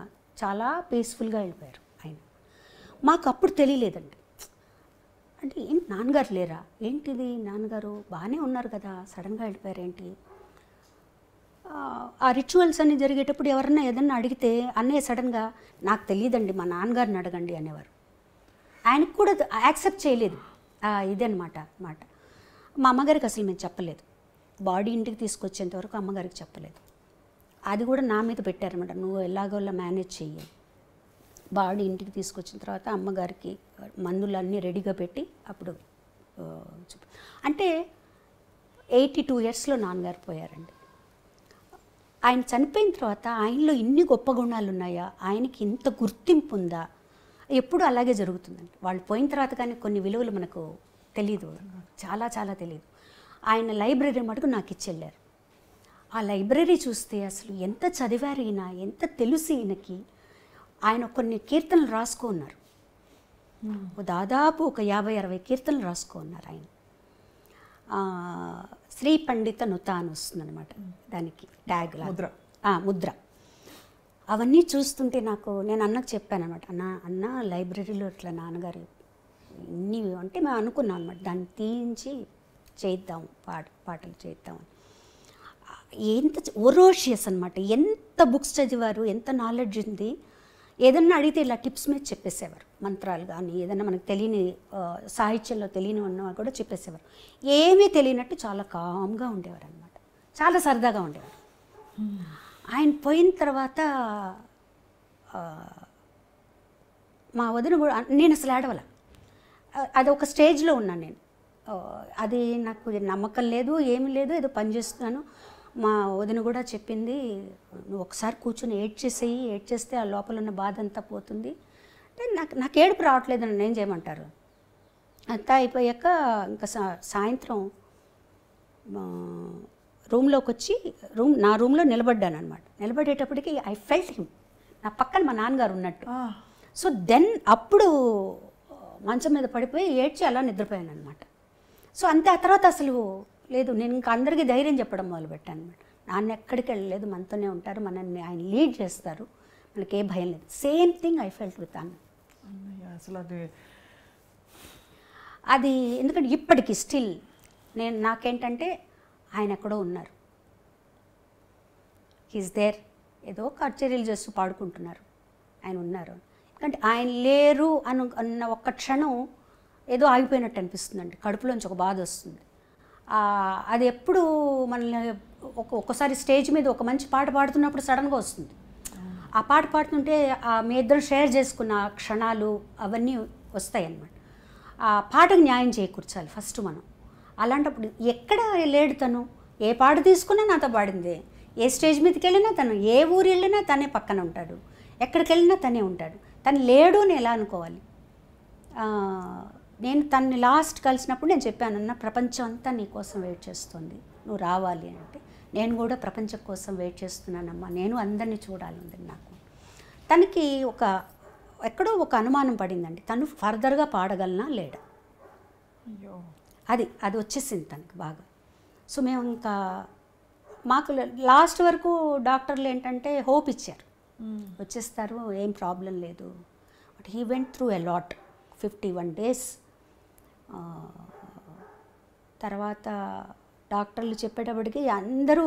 చాలా పీస్ఫుల్గా వెళ్ళిపోయారు ఆయన. మాకు అప్పుడు తెలియలేదండి, అంటే ఏంటి నాన్నగారు లేరా ఏంటిది, నాన్నగారు బాగానే ఉన్నారు కదా, సడన్గా వెళ్ళిపోయారు ఏంటి. ఆ రిచువల్స్ అన్నీ జరిగేటప్పుడు ఎవరన్నా ఏదన్నా అడిగితే అన్నయ్య సడన్గా నాకు తెలియదండి మా నాన్నగారిని అడగండి అనేవారు. ఆయనకు కూడా యాక్సెప్ట్ చేయలేదు ఇదన్నమాట మాట. మా అమ్మగారికి అసలు మేము చెప్పలేదు, బాడీ ఇంటికి తీసుకొచ్చేంత వరకు అమ్మగారికి చెప్పలేదు. అది కూడా నా మీద పెట్టారనమాట, నువ్వు ఎలాగోలా మేనేజ్ చెయ్యి. బాడీ ఇంటికి తీసుకొచ్చిన తర్వాత అమ్మగారికి మందులన్నీ రెడీగా పెట్టి అప్పుడు అంటే 82 yearsలో నాన్నగారు పోయారండి. ఆయన చనిపోయిన తర్వాత ఆయనలో ఇన్ని గొప్ప గుణాలు ఉన్నాయా, ఆయనకి ఇంత గుర్తింపు ఉందా, ఎప్పుడు అలాగే జరుగుతుందండి. వాళ్ళు పోయిన తర్వాత కానీ కొన్ని విలువలు మనకు తెలీదు, చాలా చాలా తెలీదు. ఆయన లైబ్రరీ మటుకు నాకు ఇచ్చెళ్ళారు. ఆ లైబ్రరీ చూస్తే అసలు ఎంత చదివారు ఈయన, ఎంత తెలుసు ఈయనకి. ఆయన కొన్ని కీర్తనలు రాసుకున్నారు, దాదాపు ఒక 50-60 కీర్తనలు రాసుకున్నారు ఆయన. శ్రీ పండిత నుత అని వస్తుందన్నమాట దానికి ట్యాగ్ ముద్ర. ముద్ర. అవన్నీ చూస్తుంటే నేను అన్నకు చెప్పాను అనమాట, అన్న లైబ్రరీలో ఇట్లా నాన్నగారు ఇన్ని అంటే మేము అనుకున్నాం అనమాట, దాన్ని తీయించి చేద్దాం, పాటలు చేద్దామని. ఎంత ఒరోషియస్ అనమాట, ఎంత బుక్స్ చదివారు, ఎంత నాలెడ్జ్ ఉంది. ఏదన్నా అడిగితే ఇలా టిప్స్ మీద చెప్పేసేవారు, మంత్రాలు కానీ ఏదన్నా మనకు తెలియని సాహిత్యంలో తెలియని ఉన్నా కూడా చెప్పేసేవారు. ఏమీ తెలియనట్టు చాలా కామ్గా ఉండేవారు అనమాట, చాలా సరదాగా ఉండేవారు. ఆయన పోయిన తర్వాత మా వదిన కూడా, నేను అసలు ఆడవల, అది ఒక స్టేజ్లో ఉన్నాను నేను. అది నాకు నమ్మకం లేదు, ఏమీ లేదు, ఏదో పని చేస్తున్నాను. మా వదిన కూడా చెప్పింది, నువ్వు ఒకసారి కూర్చొని ఏడ్చేస్తే ఆ లోపల ఉన్న బాధ అంతా పోతుంది అంటే నాకు ఏడుపు రావట్లేదు, నన్ను ఏం చేయమంటారు. అంతా అయిపోయాక ఇంకా సాయంత్రం రూమ్లోకి వచ్చి నా రూమ్లో నిలబడ్డాను అనమాట. నిలబడేటప్పటికి ఐ ఫెల్ట్ హిమ్, నా పక్కన మా నాన్నగారు ఉన్నట్టు. సో దెన్ అప్పుడు మంచం మీద పడిపోయి ఏడ్చి అలా నిద్రపోయాను అనమాట. సో అంతే. ఆ తర్వాత అసలు లేదు, నేను ఇంకా అందరికీ ధైర్యం చెప్పడం మొదలుపెట్టాను అనమాట. నాన్న ఎక్కడికి వెళ్ళలేదు, మనతోనే ఉంటారు, మనల్ని ఆయన లీడ్ చేస్తారు, మనకి ఏ భయం లేదు. Same thing I felt with అన్న. అసలు అది ఎందుకంటే ఇప్పటికీ స్టిల్ నాకేంటంటే ఆయన ఎక్కడో ఉన్నారు, హీస్ దేర్. ఏదో కచేరీలు చేస్తూ పాడుకుంటున్నారు, ఆయన ఉన్నారు. ఎందుకంటే ఆయన లేరు అన్న ఒక్క క్షణం ఏదో ఆగిపోయినట్టు అనిపిస్తుందండి, కడుపులోంచి ఒక బాధ వస్తుంది. అది ఎప్పుడు మనల్ని ఒక్కసారి స్టేజ్ మీద ఒక మంచి పాట పాడుతున్నప్పుడు సడన్గా వస్తుంది. ఆ పాట పాడుతుంటే మీ ఇద్దరు షేర్ చేసుకున్న క్షణాలు అవన్నీ వస్తాయి అన్నమాట. ఆ పాటకు న్యాయం చేకూర్చాలి ఫస్ట్ మనం. అలాంటప్పుడు ఎక్కడ లేడు తను, ఏ పాట తీసుకున్నా నాతో పాడిందే, ఏ స్టేజ్ మీదకి వెళ్ళినా తను, ఏ ఊరు వెళ్ళినా తనే పక్కన ఉంటాడు, ఎక్కడికి వెళ్ళినా తనే ఉంటాడు. తను లేడు అని ఎలా అనుకోవాలి. నేను తన్ని లాస్ట్ కలిసినప్పుడు నేను చెప్పాను, అన్న ప్రపంచం అంతా నీ కోసం వెయిట్ చేస్తుంది, నువ్వు రావాలి అంటే. నేను కూడా ప్రపంచం కోసం వెయిట్ చేస్తున్నానమ్మా, నేను అందరినీ చూడాలి నాకు. తనకి ఎక్కడో ఒక అనుమానం పడిందండి, తను ఫర్దర్గా పాడగలనా లేడా, అది వచ్చేసింది తనకి బాగా. సో మేము ఇంకా మాకు లాస్ట్ వరకు డాక్టర్లు ఏంటంటే హోప్ ఇచ్చారు, వచ్చేస్తారు, ఏం ప్రాబ్లం లేదు. But he went through a lot, 51 days. తర్వాత డాక్టర్లు చెప్పేటప్పటికి అందరూ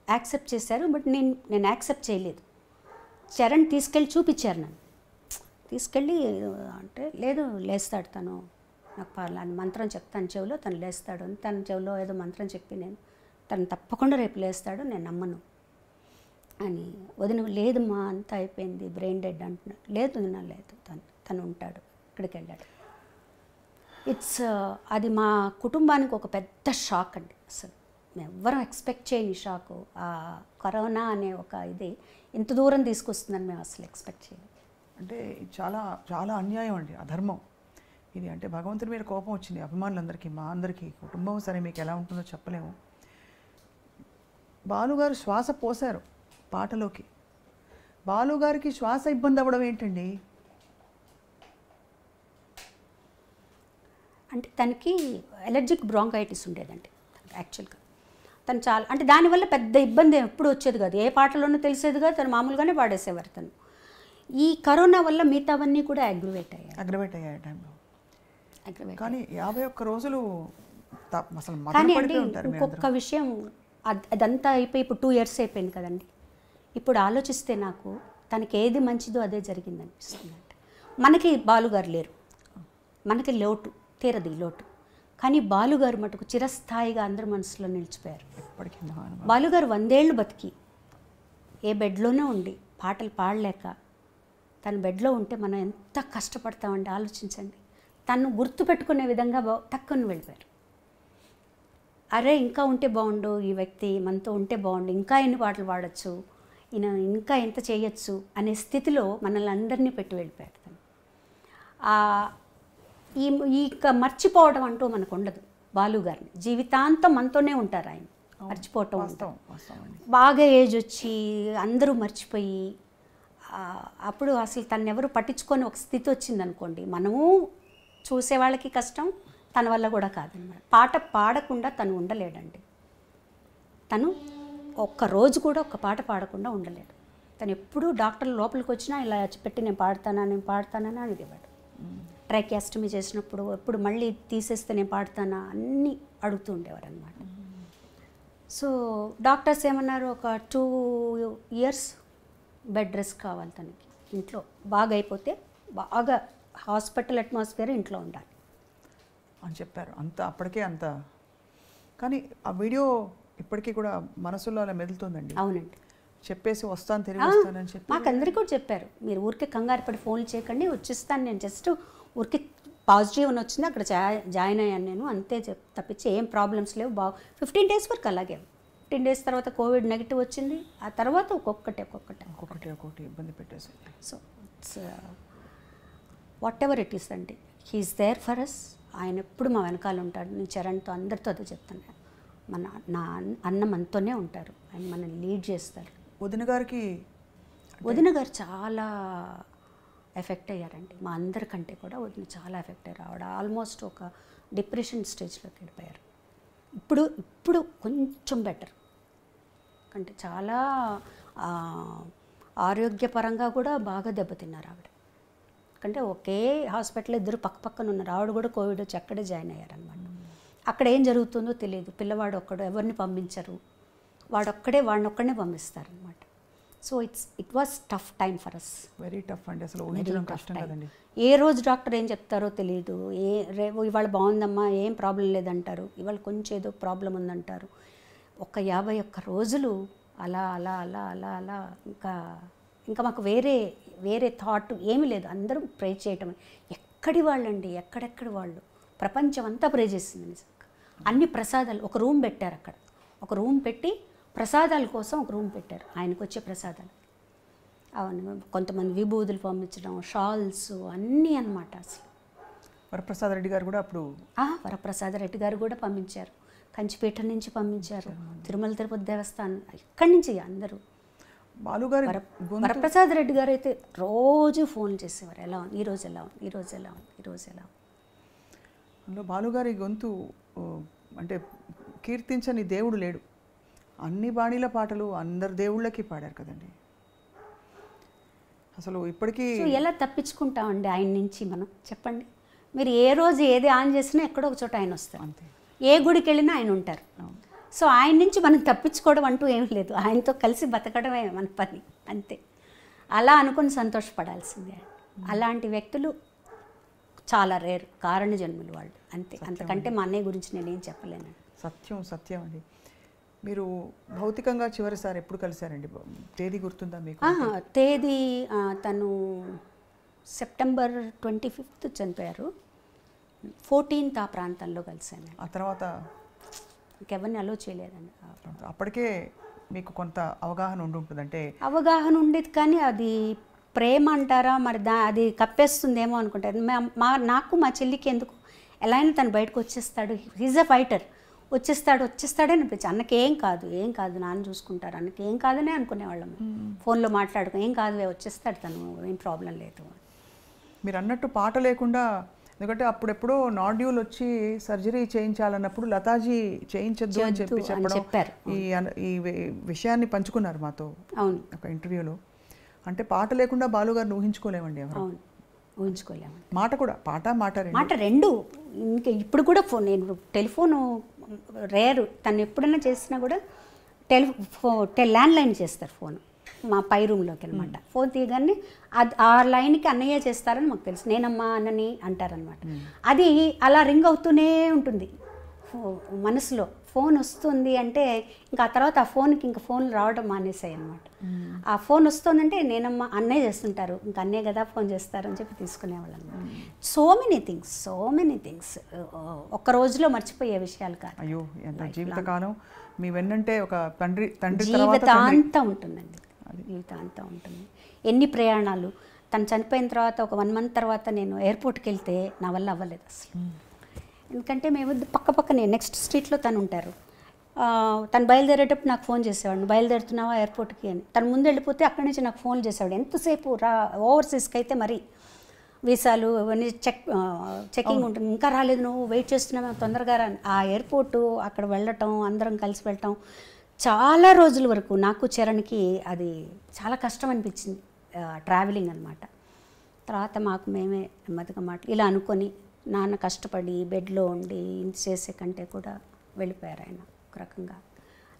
యాక్సెప్ట్ చేశారు, బట్ నేను యాక్సెప్ట్ చేయలేదు. చరణ్ తీసుకెళ్ళి చూపించారు నన్ను, తీసుకెళ్ళి అంటే లేదు లేస్తాడు తను, నాకు పలానా మంత్రం చెప్తాను చెవిలో, తను లేస్తాడు అని తన చెవిలో ఏదో మంత్రం చెప్పి తను తప్పకుండా రేపు లేస్తాడు, నేను నమ్మను అని. వదిన లేదమ్మా అంతా అయిపోయింది, బ్రెయిన్ డెడ్ అంటున్నాడు. లేదు తను ఉంటాడు, ఇక్కడికి వెళ్ళాడు. అది మా కుటుంబానికి ఒక పెద్ద షాక్ అండి. అసలు మేము ఎవ్వరం ఎక్స్పెక్ట్ చేయని షాకు. ఆ కరోనా అనే ఒక ఇది ఇంత దూరం తీసుకొస్తుందని మేము అసలు ఎక్స్పెక్ట్ చేయలేదు. అంటే చాలా చాలా అన్యాయం అండి, అధర్మం ఇది. అంటే భగవంతుడి మీద కోపం వచ్చింది అభిమానులందరికీ, మా అందరికీ. కుటుంబం సరే మీకు ఎలా ఉంటుందో చెప్పలేము. బాలుగారు శ్వాస పోశారు పాటలోకి. బాలుగారికి శ్వాస ఇబ్బంది అవ్వడం ఏంటండి? అంటే తనకి ఎలర్జిక్ బ్రాంకైటిస్ ఉండేదండి యాక్చువల్గా. తను చాలా అంటే దానివల్ల పెద్ద ఇబ్బంది ఎప్పుడు వచ్చేది కాదు, ఏ పాటలోనూ తెలిసేది కాదు, తను మామూలుగానే పాడేసేవారు. తను ఈ కరోనా వల్ల మిగతావన్నీ కూడా అగ్రివేట్ అయ్యాయి టైంలో. కానీ 51 రోజులు అసలు కానీ అండి ఇంకొక విషయం, అదంతా అయిపోయి ఇప్పుడు 2 years అయిపోయింది కదండి. ఇప్పుడు ఆలోచిస్తే నాకు తనకి ఏది మంచిదో అదే జరిగింది అనిపిస్తుంది. అంటే మనకి బాలుగారు లేరు, మనకి లోటు తీరది లోటు, కానీ బాలుగారు మటుకు చిరస్థాయిగా అందరి మనసులో నిలిచిపోయారు. బాలుగారు 100 ఏళ్ళు బతికి ఏ బెడ్లోనే ఉండి పాటలు పాడలేక తన బెడ్లో ఉంటే మనం ఎంత కష్టపడతామండి ఆలోచించండి. తను గుర్తుపెట్టుకునే విధంగా తక్కువ వెళ్ళిపోయారు. అరే ఇంకా ఉంటే బాగుండు, ఈ వ్యక్తి మనతో ఉంటే బాగుండు, ఇంకా ఎన్ని పాటలు పాడచ్చు, ఈయన ఇంకా ఎంత చేయొచ్చు అనే స్థితిలో మనల్ని అందరినీ పెట్టి వెళ్ళిపోయారు. తను ఈ మర్చిపోవడం అంటూ మనకు ఉండదు. బాలుగారిని జీవితాంతం మనతోనే ఉంటారు ఆయన, మర్చిపోవటం బాగా ఏజ్ వచ్చి అందరూ మర్చిపోయి అప్పుడు అసలు తను ఎవరు పట్టించుకొని ఒక స్థితి వచ్చిందనుకోండి, మనము చూసే వాళ్ళకి కష్టం, తన వల్ల కూడా కాదన్నమాట. పాట పాడకుండా తను ఉండలేడండి. తను ఒక్క రోజు కూడా ఒక్క పాట పాడకుండా ఉండలేడు. తను ఎప్పుడూ డాక్టర్లు లోపలికి వచ్చినా ఇలా పెట్టి నేను పాడతానని అడిగేవాడు. ట్రైకియాస్టమీ చేసినప్పుడు ఎప్పుడు మళ్ళీ తీసేస్తే నేను పాడతానా అన్నీ అడుగుతూ ఉండేవారు అనమాట. సో డాక్టర్స్ ఏమన్నారు, ఒక 2 years బెడ్ రెస్ట్ కావాలి తనకి, ఇంట్లో బాగా అయిపోతే బాగా హాస్పిటల్ అట్మాస్ఫియర్ ఇంట్లో ఉండాలి అని చెప్పారు. అప్పటికే అంత. కానీ ఆ వీడియో ఇప్పటికీ కూడా మనసులో అలా మెదులుతుందండి. అవునండి. చెప్పేసి వస్తాను, తిరిగి వస్తానని చెప్పి మాకందరికీ కూడా చెప్పారు, మీరు ఊరికే కంగారు పడి ఫోన్లు చేయకండి, వచ్చేస్తాను నేను, జస్ట్ ఊరికి పాజిటివ్ అని వచ్చింది అక్కడ జాయిన్ అయ్యాను నేను అంతే తప్పించి ఏం ప్రాబ్లమ్స్ లేవు. 15 days వరకు అలాగే. 15 days తర్వాత కోవిడ్ నెగిటివ్ వచ్చింది. ఆ తర్వాత ఒక్కొక్కటి ఇబ్బంది పెట్టేసి. So it's what ever it is అండి, హీఈస్ దేర్ ఫర్ అస్. ఆయన ఎప్పుడు మా వెనకాల ఉంటాడు. నేను చరణ్తో అందరితో అదే చెప్తాను, నా అన్న మనతోనే ఉంటారు, ఆయన మనల్ని లీడ్ చేస్తారు. వదిన గారు చాలా ఎఫెక్ట్ అయ్యారండి. మా అందరికంటే కూడా వదిన చాలా ఎఫెక్ట్ అయ్యారు. ఆవిడ ఆల్మోస్ట్ ఒక డిప్రెషన్ స్టేజ్లోకి వెళ్ళిపోయారు. ఇప్పుడు కొంచెం బెటర్, అంటే చాలా ఆరోగ్యపరంగా కూడా బాగా దెబ్బతిన్నారు ఆవిడ. అంటే ఒకే హాస్పిటల్ ఇద్దరు పక్కన ఉన్నారు. ఆవిడ కూడా కోవిడ్ వచ్చి అక్కడే జాయిన్ అయ్యారనమాట. అక్కడ ఏం జరుగుతుందో తెలియదు. పిల్లవాడు ఒక్కడు, ఎవరిని పంపించరు, వాడిని ఒక్కడనే పంపిస్తారనమాట. So it was tough time for us. Very tough అండి, అసలు ఊహించడం కష్టం కదండి. ఏ రోజు డాక్టర్ ఏం చెప్తారో తెలియదు. ఇవాళ బాగుందమ్మా, ఏం ప్రాబ్లం లేదంటారు, ఇవాళ కొంచెం ఏదో ప్రాబ్లం ఉందంటారు. ఒక 51 రోజులు అలా అలా అలా అలా అలా ఇంకా మాకు వేరే థాట్ ఏమీ లేదు. అందరూ ప్రే చేయటం. ఎక్కడి వాళ్ళండి, ఎక్కడెక్కడి వాళ్ళు, ప్రపంచం అంతా ప్రే చేసింది నిజంగా. అన్ని ప్రసాదాలు, ఒక రూమ్ పెట్టారు అక్కడ, ఒక రూమ్ పెట్టి ప్రసాదాల కోసం ఒక రూమ్ పెట్టారు, ఆయనకు వచ్చే ప్రసాదాలు. అవును, కొంతమంది విభూతులు పంపించడం, షాల్స్ అన్నీ అన్నమాట. అసలు వరప్రసాద్ రెడ్డి గారు కూడా అప్పుడు వరప్రసాద్ రెడ్డి గారు కూడా పంపించారు, కంచిపేట నుంచి పంపించారు, తిరుమల తిరుపతి దేవస్థానం, ఇక్కడి నుంచి అందరూ. బాలుగారు వరప్రసాద్ రెడ్డి గారు అయితే రోజు ఫోన్ చేసేవారు, ఎలా ఉంది ఈరోజు, ఎలా ఉంది ఈరోజు, ఎలా ఉంది ఈరోజు, ఎలా ఉంది. అందులో బాలుగారి గొంతు అంటే కీర్తించని దేవుడు లేడు. అన్ని బాణీల పాటలు అందరు దేవుళ్ళకి పాడారు కదండి. అసలు ఇప్పటికీ ఎలా తప్పించుకుంటామండి ఆయన నుంచి మనం, చెప్పండి. మీరు ఏ రోజు ఏది ఆన్ చేసినా ఎక్కడో ఒక చోట ఆయన వస్తారు, అంతే. ఏ గుడికి వెళ్ళినా ఆయన ఉంటారు. సో ఆయన నుంచి మనం తప్పించుకోవడం అంటూ ఏం లేదు, ఆయనతో కలిసి బతకడమే మన పని, అంతే. అలా అనుకుని సంతోషపడాల్సిందే. అలాంటి వ్యక్తులు చాలా రేర్, కారణ జన్ములు వాళ్ళు, అంతే. అంతకంటే మా అన్నయ్య గురించి నేనేం చెప్పలేను. సత్యం అండి. మీరు భౌతికంగా చివరిసారి ఎప్పుడు కలిశారండి? తేదీ గుర్తుందా మీకు? తేదీ తను September 25th చనిపోయారు. 14th ఆ ప్రాంతంలో కలిశాను. ఆ తర్వాత ఇంకెవరిని అలో చేయలేదండి. అప్పటికే మీకు కొంత అవగాహన ఉండుంటుంది, అంటే అవగాహన ఉండేది, కానీ అది ప్రేమ అంటారా మరి, అది కప్పేస్తుందేమో అనుకుంటారు. నాకు మా చెల్లికి ఎందుకు ఎలా అయినా తను బయటకు వచ్చేస్తాడు, హీజ్ అ ఫైటర్, వచ్చేస్తాడే అనిపించి, అన్నకి ఏం కాదు నాన్న చూసుకుంటారు, అన్నకి ఏం కాదనే అనుకునేవాళ్ళం. ఫోన్లో మాట్లాడుకో, ఏం కాదు వచ్చేస్తాడు తను, ఏం ప్రాబ్లం లేదు. మీరు అన్నట్టు పాట లేకుండా, ఎందుకంటే అప్పుడెప్పుడో నాడ్యూల్ వచ్చి సర్జరీ చేయించాలన్నప్పుడు లతాజీ చేయించద్దు అని చెప్పారు. ఈ విషయాన్ని పంచుకున్నారు మాతో ఒక ఇంటర్వ్యూలో. అంటే పాట లేకుండా బాలుగారిని ఊహించుకోలేమండి ఎవరు. ఊహించుకోలేము. మాట రెండు. ఇంకా ఇప్పుడు కూడా నేను టెలిఫోను రేరు, తను ఎప్పుడైనా చేసినా కూడా ల్యాండ్లైన్ చేస్తారు ఫోన్, మా పై రూమ్లోకి అనమాట. ఫోన్ తీయగానే ఆ లైన్కి అన్నయ్య చేస్తారని మాకు తెలుసు, నేనమ్మా అన్నని అంటారనమాట. అది అలా రింగ్ అవుతూనే ఉంటుంది మనసులో. ఫోన్ వస్తుంది అంటే ఇంకా ఆ తర్వాత ఆ ఫోన్కి ఇంకా ఫోన్లు రావడం మానేసాయి అనమాట. ఆ ఫోన్ వస్తుందంటే నేనమ్మా అన్నయ్య చేస్తుంటారు, ఇంకా అన్నయ్య కదా ఫోన్ చేస్తారని చెప్పి తీసుకునేవాళ్ళు అనమాట. సో మెనీ థింగ్స్ ఒక్క రోజులో మర్చిపోయే విషయాలు కాదు. అయ్యో, ఎంత జీవితకాలం మీ వెన్నంటే ఒక తండ్రి జీవితాంతం ఉంటుందండి, జీవితాంతం ఉంటుంది. ఎన్ని ప్రయాణాలు. తను చనిపోయిన తర్వాత ఒక 1 month తర్వాత నేను ఎయిర్పోర్ట్కి వెళ్తే నా వల్ల అవ్వలేదు అసలు. ఎందుకంటే మేము పక్కనే నెక్స్ట్ స్ట్రీట్లో తను ఉంటారు. తను బయలుదేరేటప్పుడు నాకు ఫోన్ చేసేవాడు, బయలుదేరుతున్నావా ఎయిర్పోర్ట్కి అని. తను ముందు వెళ్ళిపోతే అక్కడి నుంచి నాకు ఫోన్ చేసేవాడు. ఎంతసేపు ఓవర్సీస్కి అయితే మరి వీసాలు అవన్నీ చెకింగ్ ఉంటుంది. ఇంకా రాలేదు, నువ్వు వెయిట్ చేస్తున్నావు, తొందరగా రా. ఆ ఎయిర్పోర్టు అక్కడ వెళ్ళటం, అందరం కలిసి వెళ్ళటం చాలా రోజుల వరకు నాకు చరణ్కి అది చాలా కష్టం అనిపించింది, ట్రావెలింగ్ అనమాట. తర్వాత మాకు మేమే నెమ్మదిగా ఇలా అనుకొని నాన్న కష్టపడి బెడ్లో ఉండి ఇంత చేసే కంటే కూడా వెళ్ళిపోయారు ఆయన ఒక రకంగా.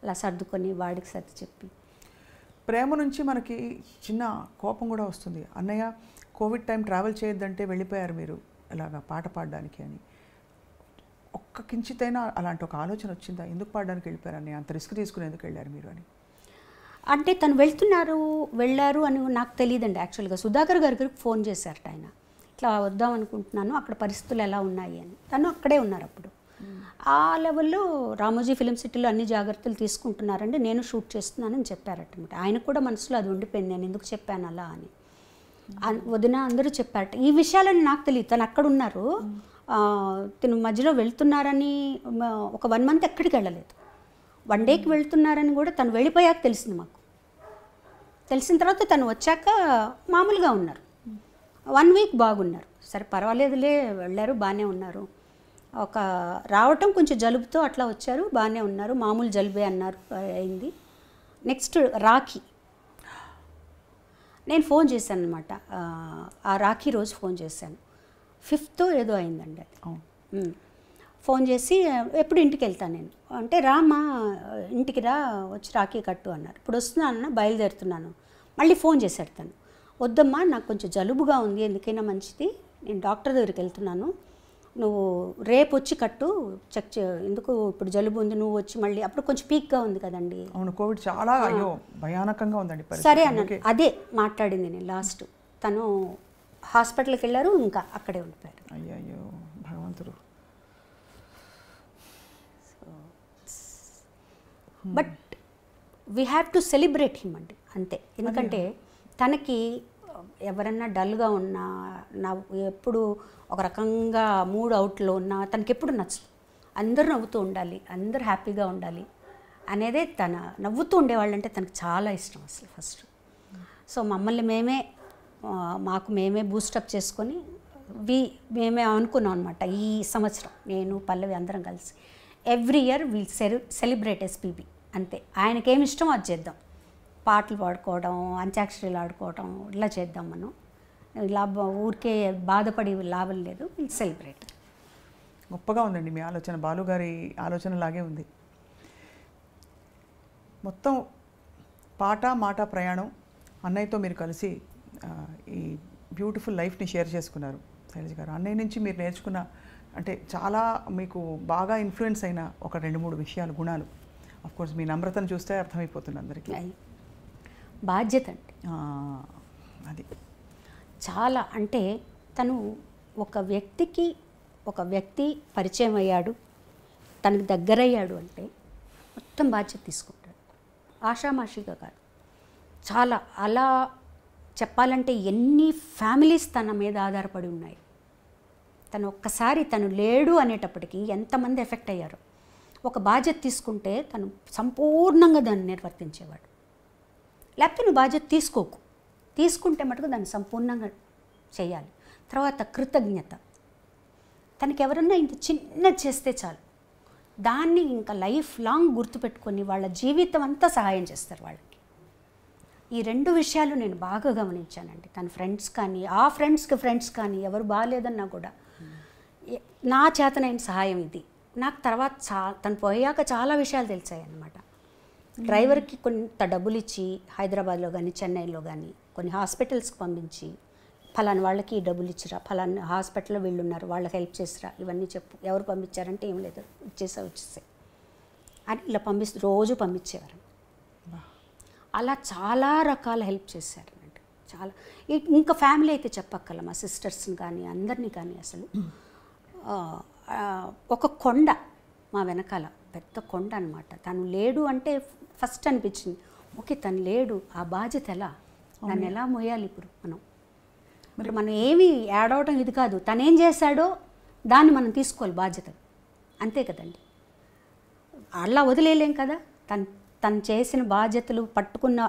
అలా సర్దుకొని వాడికి సర్ది చెప్పి. ప్రేమ నుంచి మనకి చిన్న కోపం కూడా వస్తుంది. అన్నయ్య కోవిడ్ టైం ట్రావెల్ చేయొద్దంటే వెళ్ళిపోయారు మీరు ఇలాగా పాట పాడడానికి అని. ఒక్క కించితైనా అలాంటి ఒక ఆలోచన వచ్చిందా, ఎందుకు పాడడానికి వెళ్ళిపోయారు అన్నయ్య, అంత రిస్క్ తీసుకుని ఎందుకు వెళ్ళారు మీరు అని? అంటే తను వెళ్ళారు అని నాకు తెలియదండి. యాక్చువల్గా సుధాకర్ గారికి ఫోన్ చేశారట ఆయన, ఇట్లా వద్దాం అనుకుంటున్నాను, అక్కడ పరిస్థితులు ఎలా ఉన్నాయి అని. తను అక్కడే ఉన్నారు అప్పుడు. ఆ లెవెల్లో రామోజీ ఫిలిం సిటీలో అన్ని జాగ్రత్తలు తీసుకుంటున్నారండి, నేను షూట్ చేస్తున్నానని చెప్పారట. ఆయనకు కూడా మనసులో అది ఉండిపోయింది, నేను ఎందుకు చెప్పాను అలా అని. వదిన అందరూ చెప్పారట. ఈ విషయాలని నాకు తెలియదు, తను అక్కడ ఉన్నారు, తను మధ్యలో వెళ్తున్నారని ఒక 1 month ఎక్కడికి వెళ్ళలేదు. 1 dayకి వెళ్తున్నారని కూడా తను వెళ్ళిపోయాక తెలిసింది మాకు. తెలిసిన తర్వాత తను వచ్చాక మామూలుగా ఉన్నారు, 1 week బాగున్నారు. సరే పర్వాలేదులే, వెళ్ళారు బాగానే ఉన్నారు. రావటం కొంచెం జలుబుతో అట్లా వచ్చారు, బాగానే ఉన్నారు, మామూలు జలుబే అన్నారు, అయింది. నెక్స్ట్ రాఖీ, నేను ఫోన్ చేశాను అనమాట. ఆ రాఖీ రోజు ఫోన్ చేశాను, 5th ఏదో అయిందండి అది. ఫోన్ చేసి ఎప్పుడు ఇంటికి వెళ్తాను నేను అంటే, రామా ఇంటికి రా, వచ్చి రాఖీ కట్టు అన్నారు. ఇప్పుడు వస్తున్నానన్న, బయలుదేరుతున్నాను. మళ్ళీ ఫోన్ చేశాడు తను, వద్దమ్మా నాకు కొంచెం జలుబుగా ఉంది, ఎందుకైనా మంచిది, నేను డాక్టర్ దగ్గరికి వెళ్తున్నాను, నువ్వు రేపు వచ్చి కట్టు, చెక్ ఎందుకు ఇప్పుడు జలుబు ఉంది, నువ్వు వచ్చి మళ్ళీ అప్పుడు కొంచెం పీక్గా ఉంది కదండి. అవును, కోవిడ్ చాలా భయానకంగా ఉందండి. సరే అన్నాను, అదే మాట్లాడింది నేను లాస్ట్. తను హాస్పిటల్కి వెళ్ళారు, ఇంకా అక్కడే ఉండిపోయారు. అయ్యో భగవంతుడు. But we have to celebrate him అండి, అంతే. ఎందుకంటే తనకి ఎవరన్నా డల్గా ఉన్నా, నా ఎప్పుడు ఒక రకంగా మూడ్ అవుట్లో ఉన్నా తనకి ఎప్పుడు నచ్చదు. అందరూ నవ్వుతూ ఉండాలి, అందరూ హ్యాపీగా ఉండాలి అనేదే తన. నవ్వుతూ ఉండేవాళ్ళంటే తనకు చాలా ఇష్టం అసలు ఫస్ట్. సో మమ్మల్ని మాకు మేమే బూస్టప్ చేసుకొని మేమే అనుకున్నాం అనమాట. ఈ సంవత్సరం నేను పల్లవి అందరం కలిసి every year we'll celebrate SPB, అంతే. ఆయనకేమి ఇష్టం అది చేద్దాం, పాటలు పాడుకోవడం, అంత్యాక్షరీలు ఆడుకోవడం, ఇలా చేద్దాం మనం. ఇలా ఊరికే బాధపడి లాభం లేదు, వీల్ సెలబ్రేట్. గొప్పగా ఉందండి మీ ఆలోచన, బాలుగారి ఆలోచన లాగే ఉంది. మొత్తం పాట మాట ప్రయాణం అన్నయ్యతో మీరు కలిసి ఈ బ్యూటిఫుల్ లైఫ్ని షేర్ చేసుకున్నారు శైలజ గారు. అన్నయ్య నుంచి మీరు నేర్చుకున్న, అంటే చాలా మీకు బాగా ఇన్ఫ్లుయెన్స్ అయిన ఒక 2-3 విషయాలు, గుణాలు. అఫ్కోర్స్ మీ నమ్రతను చూస్తే అర్థమైపోతుంది అందరికీ. బాధ్యత అండి అది చాలా. అంటే తను ఒక వ్యక్తి పరిచయం అయ్యాడు, తనకు దగ్గరయ్యాడు అంటే మొత్తం బాధ్యత తీసుకుంటాడు, ఆషామాషిగా కాదు. చాలా అలా చెప్పాలంటే ఎన్ని ఫ్యామిలీస్ తన మీద ఆధారపడి ఉన్నాయి. తను ఒక్కసారి తను లేడు అనేటప్పటికీ ఎంతమంది ఎఫెక్ట్ అయ్యారో. ఒక బాధ్యత తీసుకుంటే తను సంపూర్ణంగా దాన్ని నిర్వర్తించేవాడు. లేకపోతే నువ్వు బాధ్యత తీసుకుంటే మటుకు దాన్ని సంపూర్ణంగా చేయాలి. తర్వాత కృతజ్ఞత, తనకి ఎవరన్నా ఇంత చిన్నది చేస్తే చాలు, దాన్ని ఇంకా లైఫ్ లాంగ్ గుర్తుపెట్టుకొని వాళ్ళ జీవితం అంతా సహాయం చేస్తారు వాళ్ళకి. ఈ 2 విషయాలు నేను బాగా గమనించానండి. తన ఫ్రెండ్స్ కానీ, ఆ ఫ్రెండ్స్ కానీ ఎవరు బాగాలేదన్నా కూడా నా చేతనైన సహాయం ఇది. నాకు తర్వాత తను పోయాక చాలా విషయాలు తెలిసాయి అన్నమాట. డ్రైవర్కి కొంత డబ్బులు ఇచ్చి హైదరాబాద్లో కానీ చెన్నైలో కానీ కొన్ని హాస్పిటల్స్కి పంపించి, ఫలానా వాళ్ళకి ఈ డబ్బులు ఇచ్చిరా, ఫలానా హాస్పిటల్లో వీళ్ళు ఉన్నారు వాళ్ళకి హెల్ప్ చేసిరా, ఇవన్నీ చెప్పు. ఎవరు పంపించారంటే ఏం లేదు, వచ్చేసాయి అని ఇలా రోజు పంపించేవారు. అలా చాలా రకాల హెల్ప్ చేశారు అన్నట్టు. చాలా ఇంకా ఫ్యామిలీ అయితే చెప్పక్కల, మా సిస్టర్స్ని కానీ అందరినీ కానీ. అసలు ఒక కొండ మా వెనకాల, పెద్ద కొండ అనమాట. తను లేడు అంటే ఫస్ట్ అనిపించింది, ఓకే తను లేడు, ఆ బాధ్యత ఎలా, దాన్ని ఎలా మోయాలి ఇప్పుడు మనం ఏమీ యాడ్ అవడం ఇది కాదు, తనేం చేశాడో దాన్ని మనం తీసుకోవాలి బాధ్యత, అంతే కదండి. అలా వదిలేయలేం కదా. తను చేసిన బాధ్యతలు పట్టుకున్న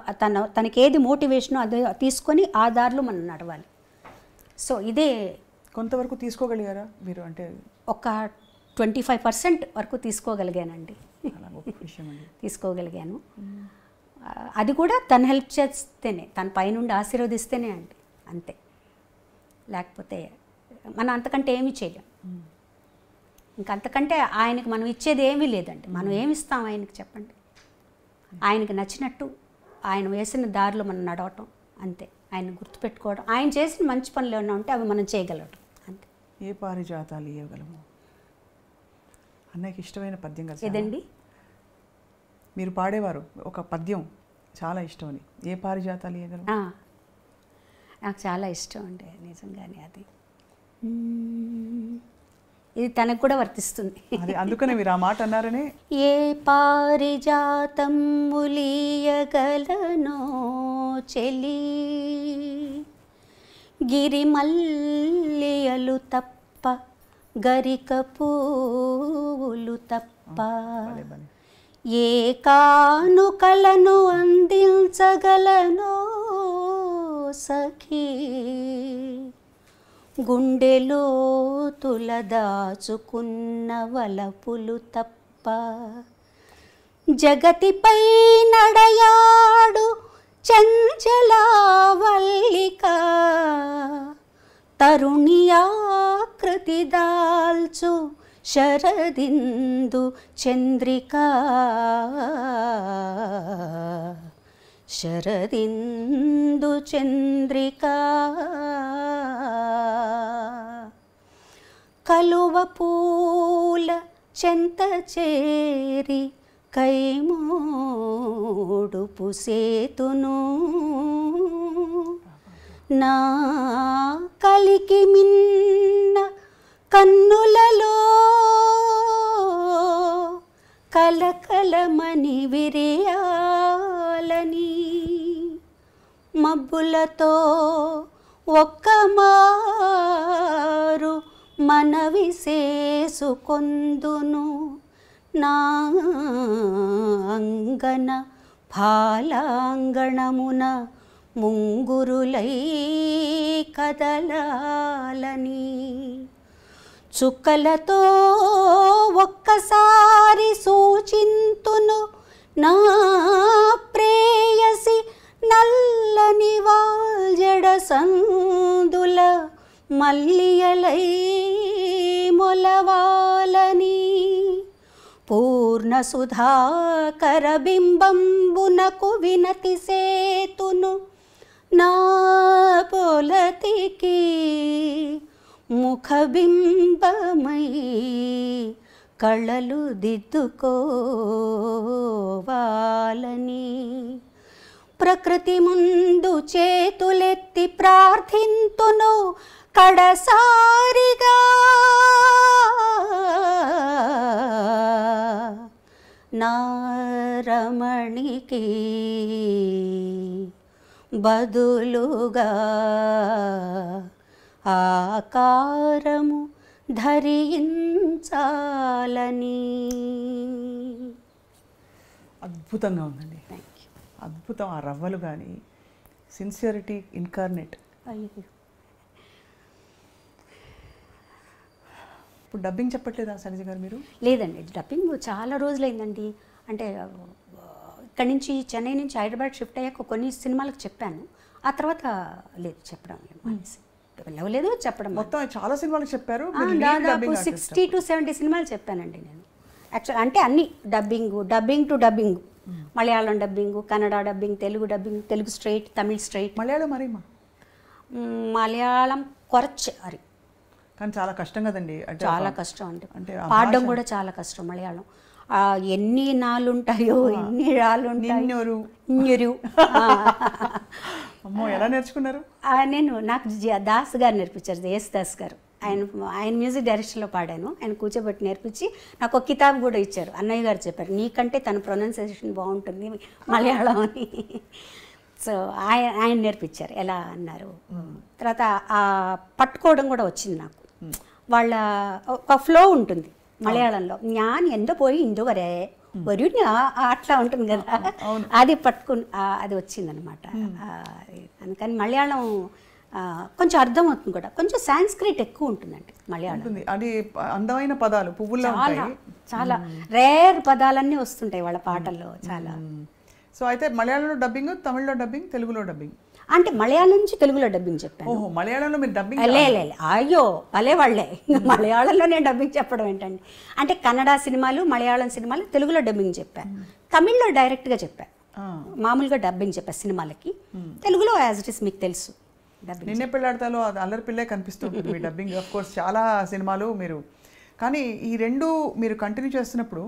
తనకేది మోటివేషనో అదే తీసుకొని ఆ దారిలో మనం నడవాలి. సో ఇదే కొంతవరకు తీసుకోగలిగారా మీరు? అంటే ఒక 25% వరకు తీసుకోగలిగానండి. అలా గొప్ప విషయం అండి. తీసుకోగలిగాను. అది కూడా తను హెల్ప్ చేస్తేనే, తన పైనుండి ఆశీర్వదిస్తేనే అండి, అంతే. లేకపోతే మనం అంతకంటే ఏమీ చేయలేం. ఇంకంతకంటే ఆయనకి మనం ఇచ్చేది ఏమీ లేదండి. మనం ఏమి ఇస్తాం ఆయనకి చెప్పండి? ఆయనకి నచ్చినట్టు ఆయన వేసిన దారిలో మనం నడవటం అంతే. ఆయన గుర్తుపెట్టుకోవడం, ఆయన చేసిన మంచి పనులు ఏమైనా ఉంటే అవి మనం చేయగలగటం అంతే. ఏ పారిజాతాలు ఇవ్వగలము? అన్నయ్యకి ఇష్టమైన పద్యం కదా ఏదండి? మీరు పాడేవారు ఒక పద్యం చాలా ఇష్టం అని. ఏ పారిజాతాలు ఇవ్వగలము? నాకు చాలా ఇష్టం అండి నిజంగానే అది. ఇది తనకు కూడా వర్తిస్తుంది. అది అందుకనే మీరు ఆ మాట అన్నారనే. ఏ పారిజాతం ములియగలనో చెలి, గిరిమల్లియలు తప్ప గరిక పూలు తప్ప, ఏ కానుకలను అందించగలనో సఖీ, గుండెలో తులదాచుకున్న వలపులు తప్ప, జగతిపై నడయాడు చంచలావల్లిక, తరుణియాకృతి దాల్చు శరదిందు చంద్రిక, శరదిందు చంద్రిక, కలువ పూల చెంత చేరి కైమోడు పుసేతును, నా కలికి మిన్న కన్నులలో కలకలమని విరియాలని, మబ్బులతో ఒక్క మారు మనవి చేసుకొందును, నా అంగన ఫాలాంగణమున ముంగురులై కదలాలని, చుక్కలతో ఒక్కసారి సూచింతును నా ప్రేయసి నల్లని వాల్జడ సందుల మల్లియలై మొలవాలని, పూర్ణ సుధాకర బింబంబునకు వినతి సేతును నా పొలతికి ముఖబింబమై కళలు దిద్దుకోవాలని, ప్రకృతి ముందు చేతులెత్తి ప్రార్థింతును కడసారిగా, నా రమణికి బదులుగా ఆకారము ధరించాలని. అద్భుతంగా ఉందండి. అద్భుతం. ఆ రవ్వలు కానీ సిన్సియరిటీ ఇన్కార్నేట్. ఇప్పుడు డబ్బింగ్ చెప్పట్లేదా సనిజ గారు మీరు? లేదండి, డబ్బింగ్ చాలా రోజులైందండి. అంటే ఇక్కడి నుంచి చెన్నై నుంచి హైదరాబాద్ షిఫ్ట్ అయ్యాక కొన్ని సినిమాలకు చెప్పాను. ఆ తర్వాత లేదు, చెప్పడం వెళ్ళలేదు, చెప్పడం మొత్తం చాలా సినిమాలకు చెప్పారు. దాదాపు 60 to 70 సినిమాలు చెప్పానండి నేను. యాక్చువల్ అంటే అన్ని dubbing to dubbing, Malayalam dubbing, Kannada dubbing, Telugu dubbing, Telugu straight, Tamil straight. Malayalam మరి మలయాళం కొరచ్ అరి, కానీ చాలా కష్టం కదండి. చాలా కష్టం అండి, పాడడం కూడా చాలా కష్టం మలయాళం. ఎన్ని నాళ్ళు ఉంటాయో, ఎన్ని రాళ్ళు ఉంటాయో. అమ్మో, ఎలా నేర్చుకున్నారు? నాకు దాస్ గారు నేర్పించారు, దాస్ గారు. ఆయన మ్యూజిక్ డైరెక్షన్లో పాడాను. ఆయన కూర్చోబెట్టి నేర్పించి నాకు ఒక కితాబ్ కూడా ఇచ్చారు. అన్నయ్య గారు చెప్పారు, నీకంటే తన ప్రొనౌన్సియేషన్ బాగుంటుంది మలయాళం అని. సో ఆయన నేర్పించారు ఎలా అన్నారు. తర్వాత ఆ పట్టుకోవడం కూడా వచ్చింది నాకు. వాళ్ళ ఒక ఫ్లో ఉంటుంది మలయాళంలో, జ్ఞాన్ ఎందు పోయి ఇందు వరే వరు అట్లా ఉంటుంది కదా, అది పట్టుకుని అది వచ్చిందనమాట. అందుకని మలయాళం కొంచెం అర్థమవుతుంది కూడా. కొంచెం సాంస్క్రిట్ ఎక్కువ ఉంటుందండి మలయాళం. ఉంటుంది అది అందమైన పదాలు పువ్వుల్లో చాలా ఉంటాయి. చాలా రేర్ పదాలన్నీ వస్తుంటాయి వాళ్ళ పాటల్లో చాలా. సో అయితే మలయాళంలో డబ్బింగ్, తమిళ్లో డబ్బింగ్, తెలుగులో డబ్బింగ్. అంటే మలయాళం నుంచి తెలుగులో డబ్బింగ్ చెప్పాను. ఓహో, మలయాళంలో మీరు డబ్బింగ్. లే అయ్యో భలే వాళ్ళే, మలయాళంలో నేను డబ్బింగ్ చెప్పడం ఏంటండి. అంటే కన్నడ సినిమాలు, మలయాళం సినిమాలు తెలుగులో డబ్బింగ్ చెప్పాను, తమిళ్లో డైరెక్ట్గా చెప్పాను, మామూలుగా డబ్బింగ్ చెప్పాను సినిమాలకి. తెలుగులో యాజ్ ఇట్ ఇస్ మీకు తెలుసు డబ్బింగ్. నిన్నే పెళ్ళాడతాలో అది అల్లరి పిల్లే కనిపిస్తుంది మీ డబ్బింగ్. ఆఫ్ కోర్స్ చాలా సినిమాలు మీరు, కానీ ఈ రెండు మీరు కంటిన్యూ చేస్తున్నప్పుడు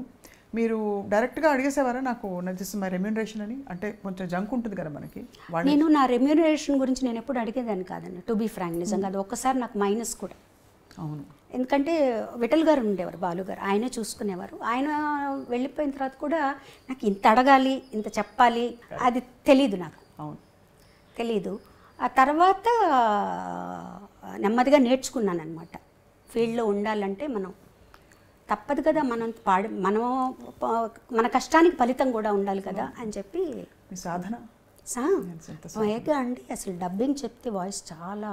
మీరు డైరెక్ట్గా అడిగేసేవారా నాకు దిస్ మై రెమ్యూనరేషన్ అని? అంటే కొంచెం జంక్ ఉంటుంది కదా మనకి. నేను నా రెమ్యూనరేషన్ గురించి నేను ఎప్పుడు అడిగేదాన్ని కాదండి, టు బీ ఫ్రాంక్. నిజంగా అది ఒక్కసారి నాకు మైనస్ కూడా. అవును, ఎందుకంటే విఠల్ గారు ఉండేవారు, బాలు గారు, ఆయనే చూసుకునేవారు. ఆయన వెళ్ళిపోయిన తర్వాత కూడా నాకు ఇంత అడగాలి, ఇంత చెప్పాలి అది తెలీదు నాకు. అవును, తెలీదు. ఆ తర్వాత నెమ్మదిగా నేర్చుకున్నాను అనమాట. ఫీల్డ్లో ఉండాలంటే మనం తప్పదు కదా, మనం మన కష్టానికి ఫలితం కూడా ఉండాలి కదా అని చెప్పి. మీ సాధన వేగా అండి. అసలు డబ్బింగ్ చెప్తే వాయిస్ చాలా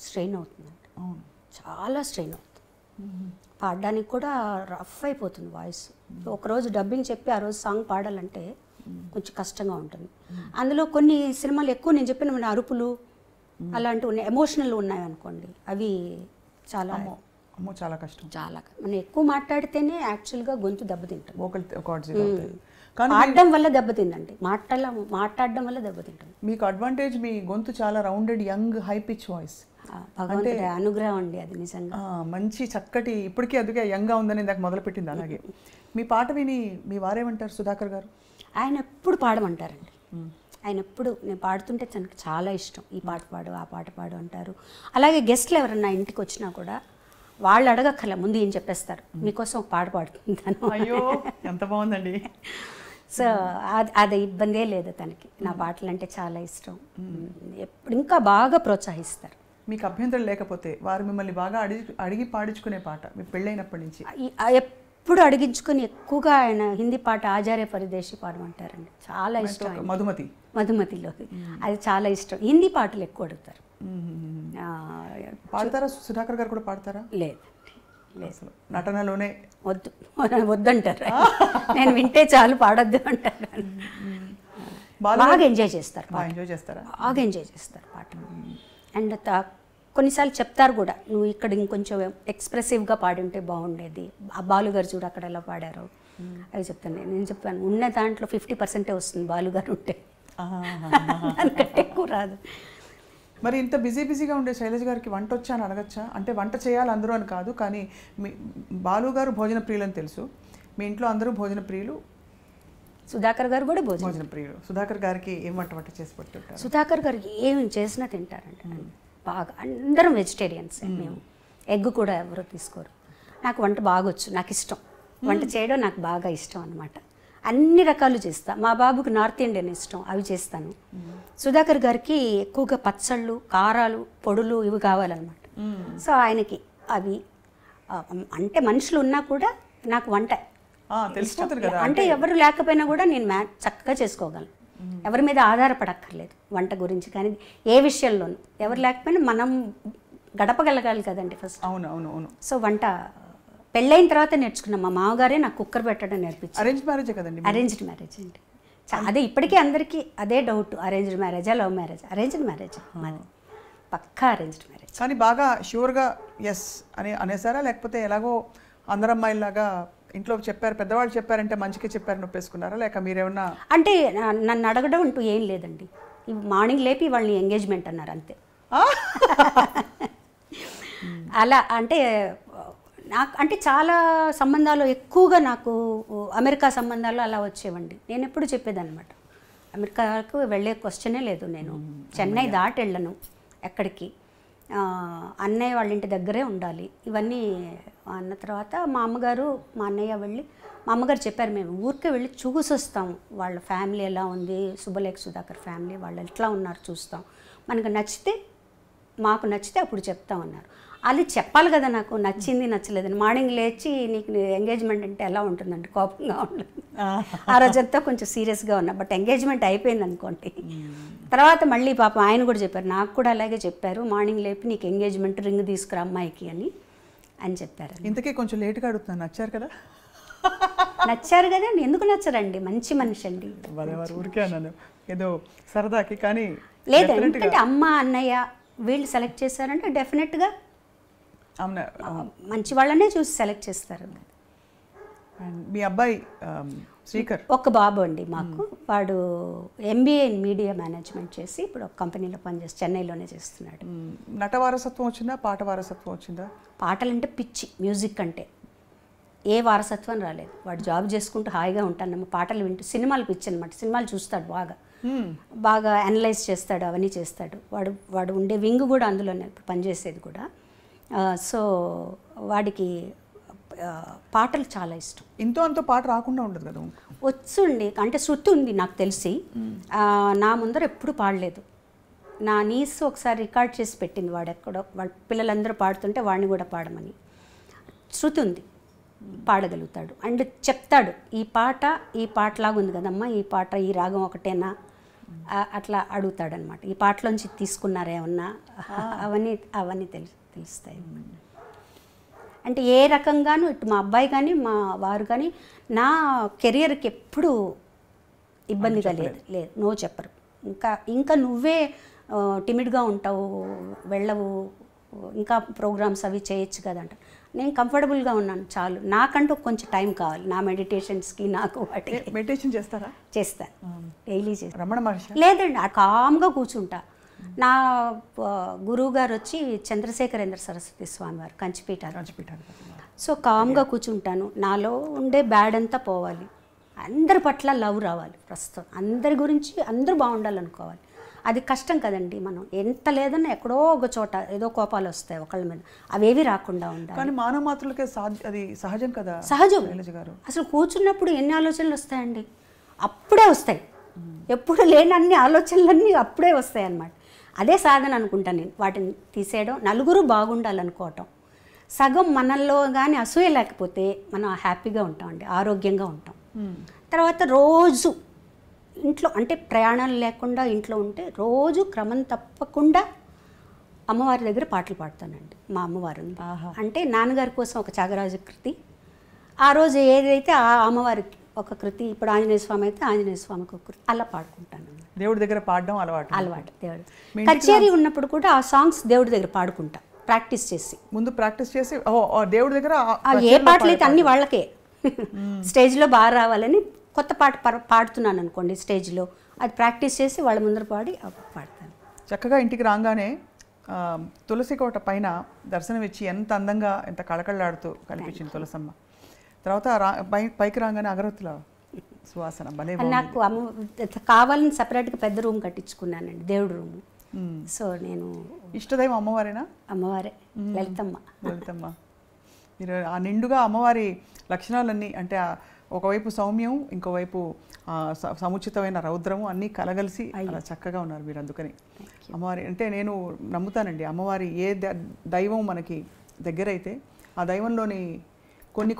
స్ట్రెయిన్ అవుతుందండి. అవును, చాలా స్ట్రెయిన్ అవుతుంది. పాడడానికి కూడా రఫ్ అయిపోతుంది వాయిస్. ఒకరోజు డబ్బింగ్ చెప్పి ఆ రోజు సాంగ్ పాడాలంటే కొంచెం కష్టంగా ఉంటుంది. అందులో కొన్ని సినిమాలు ఎక్కువ నేను చెప్పిన మన అరుపులు అలాంటివి ఉన్నాయి, ఎమోషనల్ ఉన్నాయి అనుకోండి, అవి చాలా చాలా కష్టం. చాలా మనం ఎక్కువ మాట్లాడితేనే యాక్చువల్గా గొంతు దెబ్బతింటుంది. పాడడం వల్ల దెబ్బతిందండి, మాట్లాడడం వల్ల దెబ్బతింటుంది. మీకు అడ్వాంటేజ్ మీ గొంతు చాలా rounded, young, high pitch voice. భగవంతుడి అనుగ్రహం అండి అది నిజంగా. మంచి చక్కటి, ఇప్పటికీ అందుకే యంగ్గా ఉందని ఇందాక మొదలుపెట్టింది. అలాగే మీ పాట విని మీ వారేమంటారు సుధాకర్ గారు? ఆయన ఎప్పుడు పాడమంటారండి. ఆయన ఎప్పుడు నేను పాడుతుంటే తనకు చాలా ఇష్టం, ఈ పాట పాడు, ఆ పాట పాడు అంటారు. అలాగే గెస్ట్లు ఎవరన్నా ఇంటికి వచ్చినా కూడా వాళ్ళు అడగక్కర్లే, ముందు ఏం చెప్పేస్తారు, మీకోసం ఒక పాట పాడుతుంటాను. అయ్యో ఎంత బాగుందండి. సో అది ఇబ్బందే లేదు తనకి. నా పాటలు అంటే చాలా ఇష్టం. ఎప్పుడు ఇంకా బాగా ప్రోత్సహిస్తారు. మీకు అభ్యంతరం లేకపోతే వారు మిమ్మల్ని బాగా అడిగి పాడించుకునే పాట మీ పెళ్ళైనప్పటి నుంచి? ఎప్పుడు అడిగించుకొని ఎక్కువగా ఆయన హిందీ పాట ఆచార్య పరిదేశి పాడమంటారండి, చాలా ఇష్టం. మధుమతిలో అది చాలా ఇష్టం. హిందీ పాటలు ఎక్కువ అడుగుతారు. పాడతారా? సుధాకర్ గారు కూడా పాడతారా? లేదు, అసలు నటనలోనే వద్దంటారు. నేను వింటే చాలు, పాడొద్దు అంటారు. బాగా ఎంజాయ్ చేస్తారు, బాగా ఎంజాయ్ చేస్తారు పాట. అండ్ కొన్నిసార్లు చెప్తారు కూడా, నువ్వు ఇక్కడ ఇంకొంచెం ఎక్స్ప్రెసివ్గా పాడి ఉంటే బాగుండేది, ఆ బాలుగారు చూడు అక్కడ ఎలా పాడారు అవి చెప్తాను. నేను చెప్పాను ఉన్న దాంట్లో 50% వస్తుంది బాలుగారు ఉంటే, దానికంటే ఎక్కువ రాదు. మరి ఇంత బిజీగా ఉండే శైలజ గారికి వంట వచ్చా అని అడగచ్చా? అంటే వంట చేయాలి అందరూ అని కాదు, కానీ మీ బాలు గారు భోజన ప్రియులు అని తెలుసు, మీ ఇంట్లో అందరూ భోజన ప్రియులు. సుధాకర్ గారు కూడా భోజన ప్రియులు. సుధాకర్ గారికి ఏం వంట చేసి పెట్టుంటారు? సుధాకర్ గారు ఏమి చేసినా తింటారంట బాగా. అందరం వెజిటేరియన్స్ మేము, ఎగ్ కూడా ఎవరో తీసుకోరు. నాకు వంట బాగా వచ్చు, నాకు ఇష్టం వంట చేయడం, నాకు బాగా ఇష్టం అనమాట. అన్ని రకాలు చేస్తా. మా బాబుకి నార్త్ ఇండియన్ ఇష్టం, అవి చేస్తాను. సుధాకర్ గారికి ఎక్కువగా పచ్చళ్ళు, కారాలు, పొడులు ఇవి కావాలన్నమాట. సో ఆయనకి అవి అంటే మనుషులు ఉన్నా కూడా నాకు వంట అంటే ఎవరు లేకపోయినా కూడా నేను చక్కగా చేసుకోగలను. ఎవరి మీద ఆధారపడక్కర్లేదు వంట గురించి. కానీ ఏ విషయంలోనూ ఎవరు లేకపోయినా మనం గడపగలగాలి కదండి ఫస్ట్. అవును. సో వంట పెళ్ళైన తర్వాత నేర్చుకున్నాం. మా మామగారే నాకు కుక్కర్ పెట్టడం నేర్పించారు. అరేంజ్ మ్యారేజ్ కదండి? అరేంజ్డ్ మ్యారేజ్ అండి. అదే ఇప్పటికీ అందరికీ అదే డౌట్, అరేంజ్డ్ మ్యారేజా లవ్ మ్యారేజ్? అరేంజ్డ్ మ్యారేజ్, పక్కా అరేంజ్డ్ మ్యారేజ్. కానీ బాగా ష్యూర్గా ఎస్ అని అనేసారా, లేకపోతే ఎలాగో అందరు అమ్మాయిలాగా ఇంట్లో చెప్పారు, పెద్దవాళ్ళు చెప్పారంటే మంచిగా చెప్పారని ఒప్పేసుకున్నారా, లేక మీరేమన్నా? అంటే నన్ను అడగడం అంటూ ఏం లేదండి. మార్నింగ్ లేపి వాళ్ళని ఎంగేజ్మెంట్ అన్నారు అంతే. అలా అంటే నాకు అంటే చాలా సంబంధాలు ఎక్కువగా నాకు అమెరికా సంబంధాలు అలా వచ్చేవండి. నేను ఎప్పుడు చెప్పేదన్నమాట, అమెరికాకు వెళ్ళే క్వశ్చనే లేదు, నేను చెన్నై దాటి వెళ్ళను ఎక్కడికి, అన్నయ్య వాళ్ళ ఇంటి దగ్గరే ఉండాలి. ఇవన్నీ అన్న తర్వాత మా అమ్మగారు మా అన్నయ్య వెళ్ళి, మా అమ్మగారు చెప్పారు, మేము ఊరికే వెళ్ళి చూసి వస్తాం, వాళ్ళ ఫ్యామిలీ ఎలా ఉంది, శుభలేఖ సుధాకర్ ఫ్యామిలీ వాళ్ళు ఎట్లా ఉన్నారు చూస్తాం, మనకు నచ్చితే మాకు నచ్చితే అప్పుడు చెప్తామన్నారు. అది చెప్పాలి కదా నాకు నచ్చింది నచ్చలేదని. మార్నింగ్ లేచి నీకు ఎంగేజ్మెంట్ అంటే ఎలా ఉంటుందండి, కోపంగా ఉంటుంది. ఆ రోజంతా కొంచెం సీరియస్గా ఉన్నా, బట్ ఎంగేజ్మెంట్ అయిపోయింది అనుకోండి. తర్వాత మళ్ళీ పాపం ఆయన కూడా చెప్పారు, నాకు కూడా అలాగే చెప్పారు, మార్నింగ్ లేపి నీకు ఎంగేజ్మెంట్ రింగ్ తీసుకురా అమ్మాయికి అని చెప్పారు. ఇంతకీ కొంచెం లేట్గా అడుగుతున్నాను, నచ్చారు కదా? నచ్చారు కదండి, ఎందుకు నచ్చరండి, మంచి మనిషి అండి. వారు ఊరికే అన్నాను ఏదో సరదాకి, కానీ లేదు ఎందుకంటే అమ్మ అన్నయ్య వీళ్ళు సెలెక్ట్ చేశారంటే డెఫినెట్గా మంచి వాళ్ళనే చూసి సెలెక్ట్ చేస్తారు. మీ అబ్బాయి శ్రీకర్ ఒక బాబు అండి మాకు, వాడు MBA ఇన్ మీడియా మేనేజ్మెంట్ చేసి ఇప్పుడు ఒక కంపెనీలో పనిచేసి చెన్నైలోనే చేస్తున్నాడు. నట వారసత్వం వచ్చిందా, పాట వారసత్వం వచ్చిందా? పాటలంటే పిచ్చి, మ్యూజిక్ అంటే ఏ వారసత్వం రాలేదు. వాడు జాబ్ చేసుకుంటూ హాయిగా ఉంటాను, పాటలు వింటూ. సినిమాలు పిచ్చి అనమాట, సినిమాలు చూస్తాడు, బాగా అనలైజ్ చేస్తాడు, అవన్నీ చేస్తాడు. వాడు ఉండే వింగ్ కూడా అందులోనే ఇప్పుడు పనిచేసేది కూడా. సో వాడికి పాటలు చాలా ఇష్టం. ఇంతో అంతో పాట రాకుండా ఉండదు కదా? వచ్చుండి అంటే శృతి ఉంది నాకు తెలిసి, నా ముందర ఎప్పుడు పాడలేదు. నా నీస్ ఒకసారి రికార్డ్ చేసి పెట్టింది, వాడు ఎక్కడో వాళ్ళ పిల్లలందరూ పాడుతుంటే వాడిని కూడా పాడమని. శృతి ఉంది, పాడగలుగుతాడు. అండ్ చెప్తాడు, ఈ పాటలాగా ఉంది కదమ్మా, ఈ పాట ఈ రాగం ఒకటేనా అట్లా అడుగుతాడనమాట. ఈ పాటలోంచి తీసుకున్నారా ఏమన్నా, అవన్నీ తెలుస్తాయి. అంటే ఏ రకంగానూ ఇటు మా అబ్బాయి కానీ మా వారు కానీ నా కెరియర్కి ఎప్పుడూ ఇబ్బందిగా లేదు, నో చెప్పరు. ఇంకా నువ్వే టిమిడ్గా ఉంటావు, వెళ్ళవు, ఇంకా ప్రోగ్రామ్స్ అవి చేయొచ్చు కదా అంట. నేను కంఫర్టబుల్గా ఉన్నాను చాలు, నాకంటూ కొంచెం టైం కావాలి నా మెడిటేషన్స్కి, నాకు వాటి. మెడిటేషన్ చేస్తారా? చేస్తాను, డైలీ చేస్తాను. రమణ మహర్షి? లేదండి, కామ్గా కూర్చుంటా. నా గురువు గారు వచ్చి చంద్రశేఖరేంద్ర సరస్వతి స్వామి వారు, కంచిపీఠారు. సో కామ్గా కూర్చుంటాను, నాలో ఉండే బ్యాడ్ అంతా పోవాలి, అందరి పట్ల లవ్ రావాలి. ప్రస్తుతం అందరి గురించి అందరూ బాగుండాలనుకోవాలి. అది కష్టం కదండి, మనం ఎంత లేదన్నా ఎక్కడో ఒక చోట ఏదో కోపాలు వస్తాయి ఒకళ్ళ మీద, అవేవి రాకుండా ఉండాలి. కానీ మానవ మాత్రులకే అది సహజం కదా? సహజం. అసలు కూర్చున్నప్పుడు ఎన్ని ఆలోచనలు వస్తాయండి, అప్పుడే వస్తాయి. ఎప్పుడు లేని అన్ని ఆలోచనలన్నీ అప్పుడే వస్తాయి అన్నమాట. అదే సాధన అనుకుంటాను నేను, వాటిని తీసేయడం, నలుగురు బాగుండాలనుకోవటం. సగం మనల్లో కానీ అసూయ లేకపోతే మనం హ్యాపీగా ఉంటామండి, ఆరోగ్యంగా ఉంటాం. తర్వాత రోజు ఇంట్లో అంటే ప్రయాణాలు లేకుండా ఇంట్లో ఉంటే రోజు క్రమం తప్పకుండా అమ్మవారి దగ్గర పాటలు పాడతానండి. మా అమ్మవారు అంటే నాన్నగారి కోసం ఒక త్యాగరాజ కృతి, ఆ రోజు ఏదైతే ఆ అమ్మవారికి ఒక కృతి, ఇప్పుడు ఆంజనేయ స్వామి అయితే ఆంజనేయ స్వామికి ఒక కృతి, అలా పాడుకుంటాను. దేవుడి దగ్గర పాడడం అలవాటు? దేవుడు కచేరీ ఉన్నప్పుడు కూడా ఆ సాంగ్స్ దేవుడి దగ్గర పాడుకుంటా, ప్రాక్టీస్ చేసి. ముందు ప్రాక్టీస్ చేసి దేవుడి దగ్గర ఏ పాటలు అయితే అన్ని వాళ్ళకే స్టేజ్లో బాగా రావాలని కొత్త పాట పాడుతున్నాను అనుకోండి స్టేజ్లో, అది ప్రాక్టీస్ చేసి వాళ్ళ ముందర పాడి పాడతాను. చక్కగా ఇంటికి రాగానే తులసి కోట పైన దర్శనం ఇచ్చి ఎంత అందంగా ఎంత కళకళలాడుతూ కనిపించింది తులసమ్మ. తర్వాత పైకి రాగానే అగరత్తుల సువాసన భలే. నాకు కావాలని సపరేట్గా పెద్ద రూమ్ కట్టించుకున్నానండి, దేవుడి రూమ్. సో నేను ఇష్టదైవం అమ్మవారేనా? అమ్మవారే, లలితమ్మ. మీరు ఆ నిండుగా అమ్మవారి లక్షణాలన్నీ, అంటే ఒకవైపు సౌమ్యం, ఇంకోవైపు సముచితమైన రౌద్రము అన్నీ కలగలిసి అలా చక్కగా ఉన్నారు మీరు. అందుకని అమ్మవారి అంటే నేను నమ్ముతానండి, అమ్మవారి ఏ దైవం మనకి దగ్గరైతే ఆ దైవంలోని కొన్ని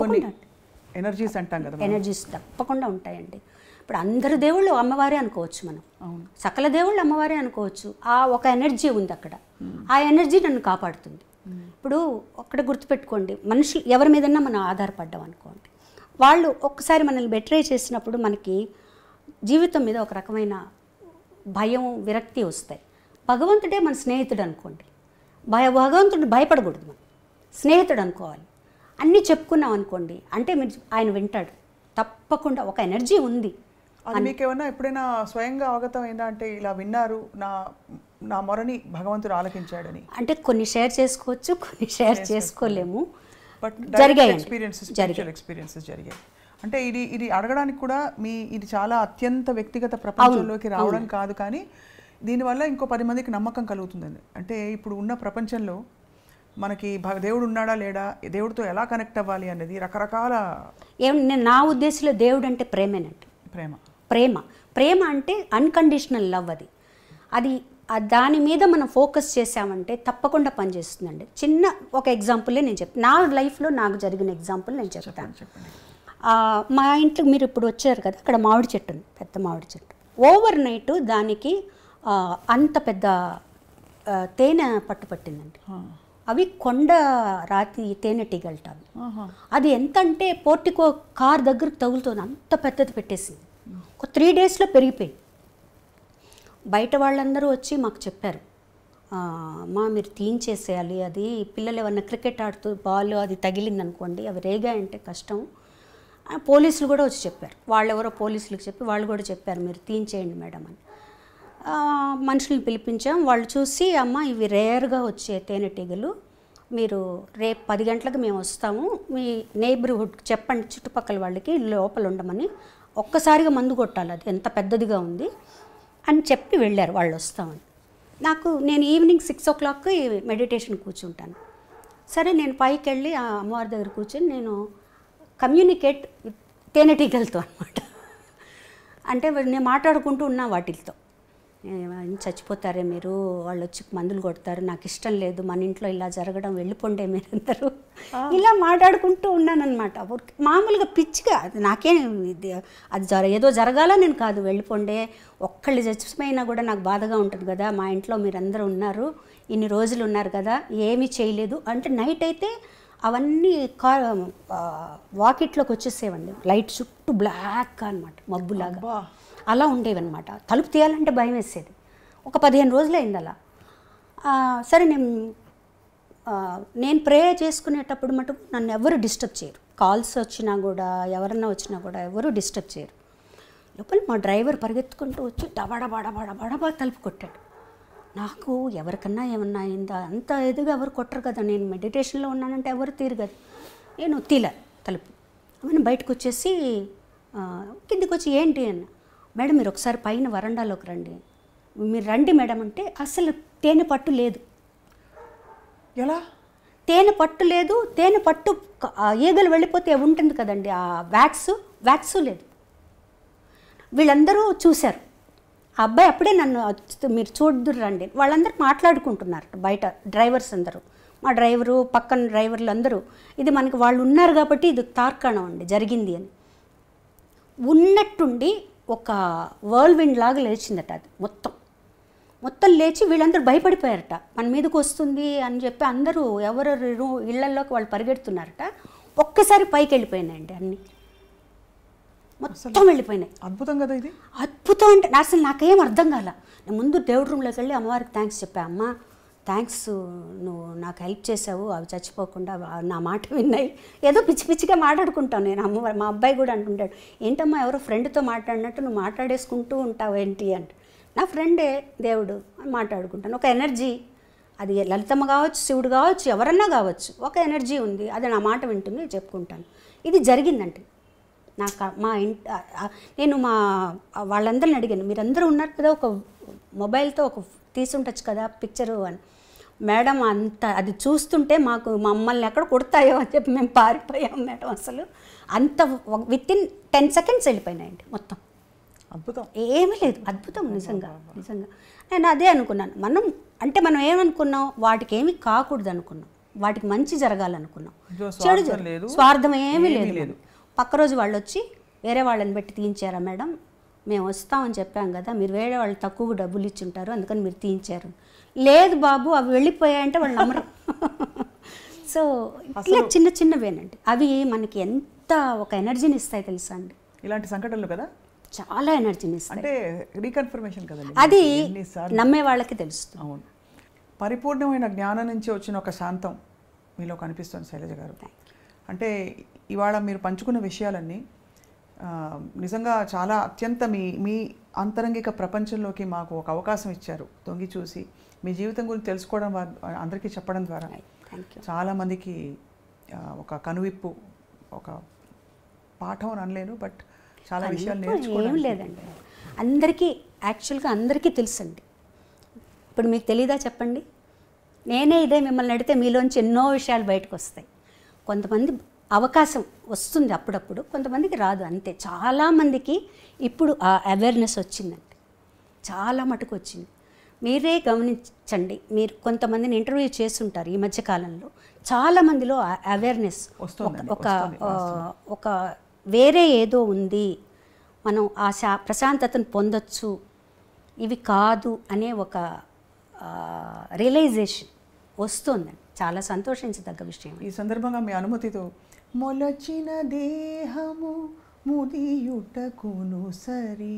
ఎనర్జీస్ అంటాం కదా, ఎనర్జీస్ తప్పకుండా ఉంటాయండి. ఇప్పుడు అందరు దేవుళ్ళు అమ్మవారే అనుకోవచ్చు మనం, సకల దేవుళ్ళు అమ్మవారే అనుకోవచ్చు. ఆ ఒక ఎనర్జీ ఉంది అక్కడ, ఆ ఎనర్జీ నన్ను కాపాడుతుంది. ఇప్పుడు ఒక్కడ గుర్తుపెట్టుకోండి, మనుషులు ఎవరి మీదన్నా మనం ఆధారపడ్డాం అనుకోండి, వాళ్ళు ఒక్కసారి మనల్ని బెట్రే చేసినప్పుడు మనకి జీవితం మీద ఒక రకమైన భయం, విరక్తి వస్తాయి. భగవంతుడే మన స్నేహితుడు అనుకోండి, భగవంతుడు భయపడకూడదు, మనం స్నేహితుడు అనుకోవాలి. అన్నీ చెప్పుకున్నాం అనుకోండి, అంటే మీరు ఆయన వింటాడు తప్పకుండా. ఒక ఎనర్జీ ఉంది. అది మీకేమన్నా ఎప్పుడైనా స్వయంగా అవగతం అయిందా, అంటే ఇలా విన్నారు, నా మొరని భగవంతుడు ఆలకించాడని? అంటే కొన్ని షేర్ చేసుకోవచ్చు, కొన్ని షేర్ చేసుకోలేము. బట్ జరిగాయి ఎక్స్పీరియన్సెస్ జరిగాయి. అంటే ఇది అడగడానికి కూడా ఇది చాలా అత్యంత వ్యక్తిగత ప్రపంచంలోకి రావడం కాదు, కానీ దీనివల్ల ఇంకో 10 మందికి నమ్మకం కలుగుతుందండి. అంటే ఇప్పుడు ఉన్న ప్రపంచంలో మనకి దేవుడు ఉన్నాడా లేడా, దేవుడితో ఎలా కనెక్ట్ అవ్వాలి అనేది రకరకాల. నా ఉద్దేశంలో దేవుడు అంటే ప్రేమేనండి. ప్రేమ అంటే అన్కండిషనల్ లవ్. అది దాని మీద మనం ఫోకస్ చేసామంటే తప్పకుండా పనిచేస్తుందండి. చిన్న ఒక ఎగ్జాంపులే నేను చెప్తాను, నా లైఫ్లో నాకు జరిగిన ఎగ్జాంపుల్ నేను చెప్తాను. మా ఇంట్లో మీరు ఇప్పుడు వచ్చారు కదా, అక్కడ మామిడి చెట్టు ఉంది, పెద్ద మామిడి చెట్టు. ఓవర్ నైట్ దానికి అంత పెద్ద తేనె పట్టిందండి. అవి కొండ రాతి తేనెటీగలట అవి. అది ఎంత అంటే పోర్టికో కార్ దగ్గరకు తగులుతుంది, అంత పెద్దది పెట్టేసింది. ఒక 3 డేస్లో పెరిగిపోయి బయట వాళ్ళందరూ వచ్చి మాకు చెప్పారు, మా మీరు తీయించేసేయాలి, అది పిల్లలు ఏమన్నా క్రికెట్ ఆడుతూ బాల్ అది తగిలింది అనుకోండి, అవి రేగాయంటే కష్టం. పోలీసులు కూడా వచ్చి చెప్పారు, వాళ్ళెవరో పోలీసులకు చెప్పి వాళ్ళు కూడా చెప్పారు మీరు తీయించేయండి మేడం అని. మనుషులను పిలిపించాం, వాళ్ళు చూసి అమ్మ ఇవి రేర్గా వచ్చే తేనెటీగలు, మీరు రేపు 10 గంటలకు మేము వస్తాము, మీ నైబర్హుడ్ చెప్పండి చుట్టుపక్కల వాళ్ళకి లోపల ఉండమని, ఒక్కసారిగా మందు కొట్టాలి, అది ఎంత పెద్దదిగా ఉంది అని చెప్పి వెళ్ళారు. వాళ్ళు వస్తామని. నేను ఈవినింగ్ 6 o'clockకి మెడిటేషన్ కూర్చుంటాను. సరే నేను పైకి వెళ్ళి ఆ అమ్మవారి దగ్గర కూర్చొని నేను కమ్యూనికేట్ తేనెటీగలతో అనమాట. అంటే నేను మాట్లాడుకుంటూ ఉన్నా వాటితో, చచ్చిపోతారే మీరు, వాళ్ళు వచ్చి మందులు కొడతారు, నాకు ఇష్టం లేదు, మన ఇంట్లో ఇలా జరగడం, వెళ్ళిపోండే మీరందరూ, ఇలా మాట్లాడుకుంటూ ఉన్నానన్నమాట. మామూలుగా పిచ్చిగా, అది నాకేం అది ఏదో జరగాల నేను కాదు, వెళ్ళిపోండే, ఒక్కళ్ళు చచ్చిపోయినా కూడా నాకు బాధగా ఉంటుంది కదా, మా ఇంట్లో మీరందరూ ఉన్నారు, ఇన్ని రోజులు ఉన్నారు కదా, ఏమీ చేయలేదు అంటే. నైట్ అయితే అవన్నీ వాకిట్లోకి వచ్చేసేవండి, లైట్ చుట్టూ బ్లాక్ అనమాట, మబ్బులాగా అలా ఉండేవన్నమాట. తలుపు తీయాలంటే భయం వేసేది. ఒక 15 రోజులు అయింది అలా. సరే నేను ప్రే చేసుకునేటప్పుడు మటుకు నన్ను ఎవరు డిస్టర్బ్ చేయరు, కాల్స్ వచ్చినా కూడా ఎవరన్నా వచ్చినా కూడా ఎవరు డిస్టర్బ్ చేయరు. లోపల మా డ్రైవర్ పరిగెత్తుకుంటూ వచ్చి డబడబడబడబడబా తలుపు కొట్టాడు. నాకు ఎవరికన్నా ఏమన్నా అయిందా, అంత ఎదుగా ఎవరు కొట్టరు కదా, నేను మెడిటేషన్లో ఉన్నానంటే ఎవరు తీరు కదా. నేను తీలే తలుపు. నేను బయటకు వచ్చేసి కిందికి వచ్చి ఏంటి అన్న, మేడం మీరు ఒకసారి పైన వరండాలోకి రండి, మీరు రండి మేడం అంటే అసలు తేనె పట్టు లేదు. ఎలా? తేనె పట్టు లేదు. తేనె పట్టు ఈగలు వెళ్ళిపోతే ఉంటుంది కదండి, ఆ వ్యాక్స్ లేదు. వీళ్ళందరూ చూశారు. ఆ అబ్బాయి అప్పుడే నన్ను మీరు చూద్దురు రండి, వాళ్ళందరూ మాట్లాడుకుంటున్నారు బయట, డ్రైవర్స్ అందరూ, మా డ్రైవరు పక్కన డ్రైవర్లు అందరూ, ఇది మనకి వాళ్ళు ఉన్నారు కాబట్టి ఇది తార్కాణం అండి జరిగింది అని. ఉన్నట్టుండి ఒక వర్ల్విండ్ లాగా లేచిందట, అది మొత్తం లేచి వీళ్ళందరూ భయపడిపోయారట, మన మీదకి వస్తుంది అని చెప్పి అందరూ ఎవరెవరు ఇళ్లలోకి వాళ్ళు పరిగెడుతున్నారట. ఒక్కసారి పైకి వెళ్ళిపోయినాయండి, అన్నీ మొత్తం వెళ్ళిపోయినాయి. అద్భుతం కదా ఇది. అద్భుతం అంటే అసలు నాకేం అర్థం కాల. నేను ముందు దేవుడి రూమ్లోకి వెళ్ళి అమ్మవారికి థ్యాంక్స్ చెప్పా, అమ్మ థ్యాంక్స్, నువ్వు నాకు హెల్ప్ చేసావు, అవి చచ్చిపోకుండా నా మాట విన్నాయి. ఏదో పిచ్చి పిచ్చిగా మాట్లాడుకుంటాను నేను. అమ్మవారు మా అబ్బాయి కూడా అంటుంటాడు, ఏంటమ్మా ఎవరో ఫ్రెండ్తో మాట్లాడినట్టు నువ్వు మాట్లాడేసుకుంటూ ఉంటావు ఏంటి అంటే, నా ఫ్రెండే దేవుడు అని మాట్లాడుకుంటాను. ఒక ఎనర్జీ, అది లలితమ్మ కావచ్చు, శివుడు కావచ్చు, ఎవరన్నా కావచ్చు, ఒక ఎనర్జీ ఉంది, అది నా మాట వింటుంది, చెప్పుకుంటాను. ఇది జరిగిందంటే నాకు నేను వాళ్ళందరిని అడిగాను, మీరందరూ ఉన్నారు కదా, ఒక మొబైల్తో ఒక తీసుంటచ్చు కదా పిక్చరు అని. మేడం అంత అది చూస్తుంటే మాకు మమ్మల్ని ఎక్కడ కొడతాయో అని చెప్పి మేము పారిపోయాం మేడం. అసలు అంత వితిన్ 10 seconds వెళ్ళిపోయినాయండి మొత్తం. అద్భుతం, ఏమీ లేదు. అద్భుతం నిజంగా. నేను అదే అనుకున్నాను. మనం ఏమనుకున్నాం, వాటికి ఏమీ కాకూడదు అనుకున్నాం, వాటికి మంచి జరగాలనుకున్నాం, చెడు స్వార్థం ఏమీ లేదు. పక్క రోజు వాళ్ళు వచ్చి వేరే వాళ్ళని పెట్టి తీయించారా మేడం, మేము వస్తామని చెప్పాం కదా, మీరు వేరే వాళ్ళు తక్కువ డబ్బులు ఇచ్చుంటారు అందుకని మీరు తీయించారు. లేదు బాబు అవి వెళ్ళిపోయాయంటే వాళ్ళు నమ్మరు. సో ఇలా చిన్నవేనండి, అవి మనకి ఎంత ఒక ఎనర్జీని ఇస్తాయి తెలుసా అండి. ఇలాంటి సంఘటనలు కదా చాలా ఎనర్జీని ఇస్తాయి. అంటే రీకన్ఫర్మేషన్ కదండి, అది నమ్మే వాళ్ళకి తెలుస్తుంది. అవును, పరిపూర్ణమైన జ్ఞానం నుంచి వచ్చిన ఒక శాంతం మీలో కనిపిస్తుంది శైలజ గారు. అంటే ఇవాళ మీరు పంచుకున్న విషయాలన్నీ నిజంగా చాలా అత్యంత మీ అంతరంగిక ప్రపంచంలోకి మాకు ఒక అవకాశం ఇచ్చారు. తొంగి చూసి మీ జీవితం గురించి తెలుసుకోవడం, అందరికీ చెప్పడం ద్వారా చాలామందికి ఒక కనువిప్పు, ఒక పాఠం అని అనలేను, బట్ చాలా విషయాలు నేర్చుకోవడం. ఏం లేదండి, యాక్చువల్గా అందరికీ తెలుసండి. ఇప్పుడు మీకు తెలీదా చెప్పండి, నేనే ఇదే మిమ్మల్ని అడిగితే మీలోంచి ఎన్నో విషయాలు బయటకు వస్తాయి. కొంతమంది అవకాశం వస్తుంది అప్పుడప్పుడు, కొంతమందికి రాదు, అంతే. చాలామందికి ఇప్పుడు ఆ అవేర్నెస్ వచ్చిందండి, చాలా మటుకు వచ్చింది. మీరే గమనించండి, మీరు కొంతమందిని ఇంటర్వ్యూ చేస్తుంటారు ఈ మధ్యకాలంలో, చాలామందిలో అవేర్నెస్ ఒక వేరే ఏదో ఉంది, మనం ఆ ప్రశాంతతను పొందొచ్చు, ఇవి కాదు అనే ఒక రియలైజేషన్ వస్తుందండి. చాలా సంతోషించదగ్గ విషయం. ఈ సందర్భంగా మీ అనుమతితో మొలచిన దేహము ముదియుటకును సరి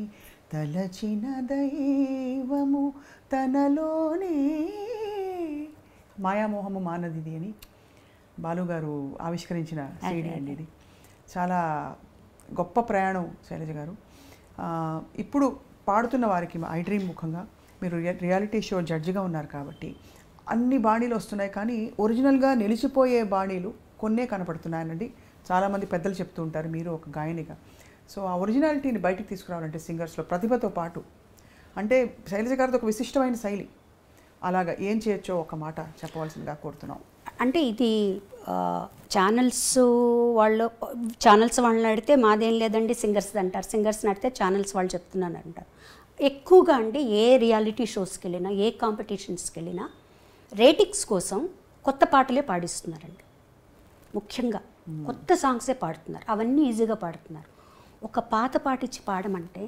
తలచిన దైవము తనలోనే మాయామోహము మానదిది అని బాలుగారు ఆవిష్కరించిన సీడీ అండి ఇది. చాలా గొప్ప ప్రయాణం శైలజ గారు. ఇప్పుడు పాడుతున్న వారికి ఐ డ్రీమ్ ముఖంగా మీరు రియాలిటీ షో జడ్జిగా ఉన్నారు కాబట్టి అన్ని బాణీలు వస్తున్నాయి, కానీ ఒరిజినల్గా నిలిచిపోయే బాణీలు కొన్నే కనపడుతున్నాయనండి చాలామంది పెద్దలు చెప్తూ ఉంటారు, మీరు ఒక గాయనిగా. సో ఆ ఒరిజినాలిటీని బయటికి తీసుకురావాలంటే సింగర్స్లో ప్రతిభతో పాటు, అంటే శైలజ గారితో ఒక విశిష్టమైన శైలి, అలాగా ఏం చేయొచ్చో ఒక మాట చెప్పవలసిందిగా కోరుతున్నాం. అంటే ఇది ఛానల్స్ వాళ్ళని అడిగితే మాదేం లేదండి సింగర్స్ అంటారు, సింగర్స్ని అడిగితే ఛానల్స్ వాళ్ళు చెప్తున్నాను అంటారు. ఎక్కువగా అండి ఏ రియాలిటీ షోస్కి వెళ్ళినా, ఏ కాంపిటీషన్స్కి వెళ్ళినా రేటింగ్స్ కోసం కొత్త పాటలే పాడిస్తున్నారండి. ముఖ్యంగా కొత్త సాంగ్సే పాడుతున్నారు, అవన్నీ ఈజీగా పాడుతున్నారు. ఒక పాత పాట ఇచ్చి పాడమంటే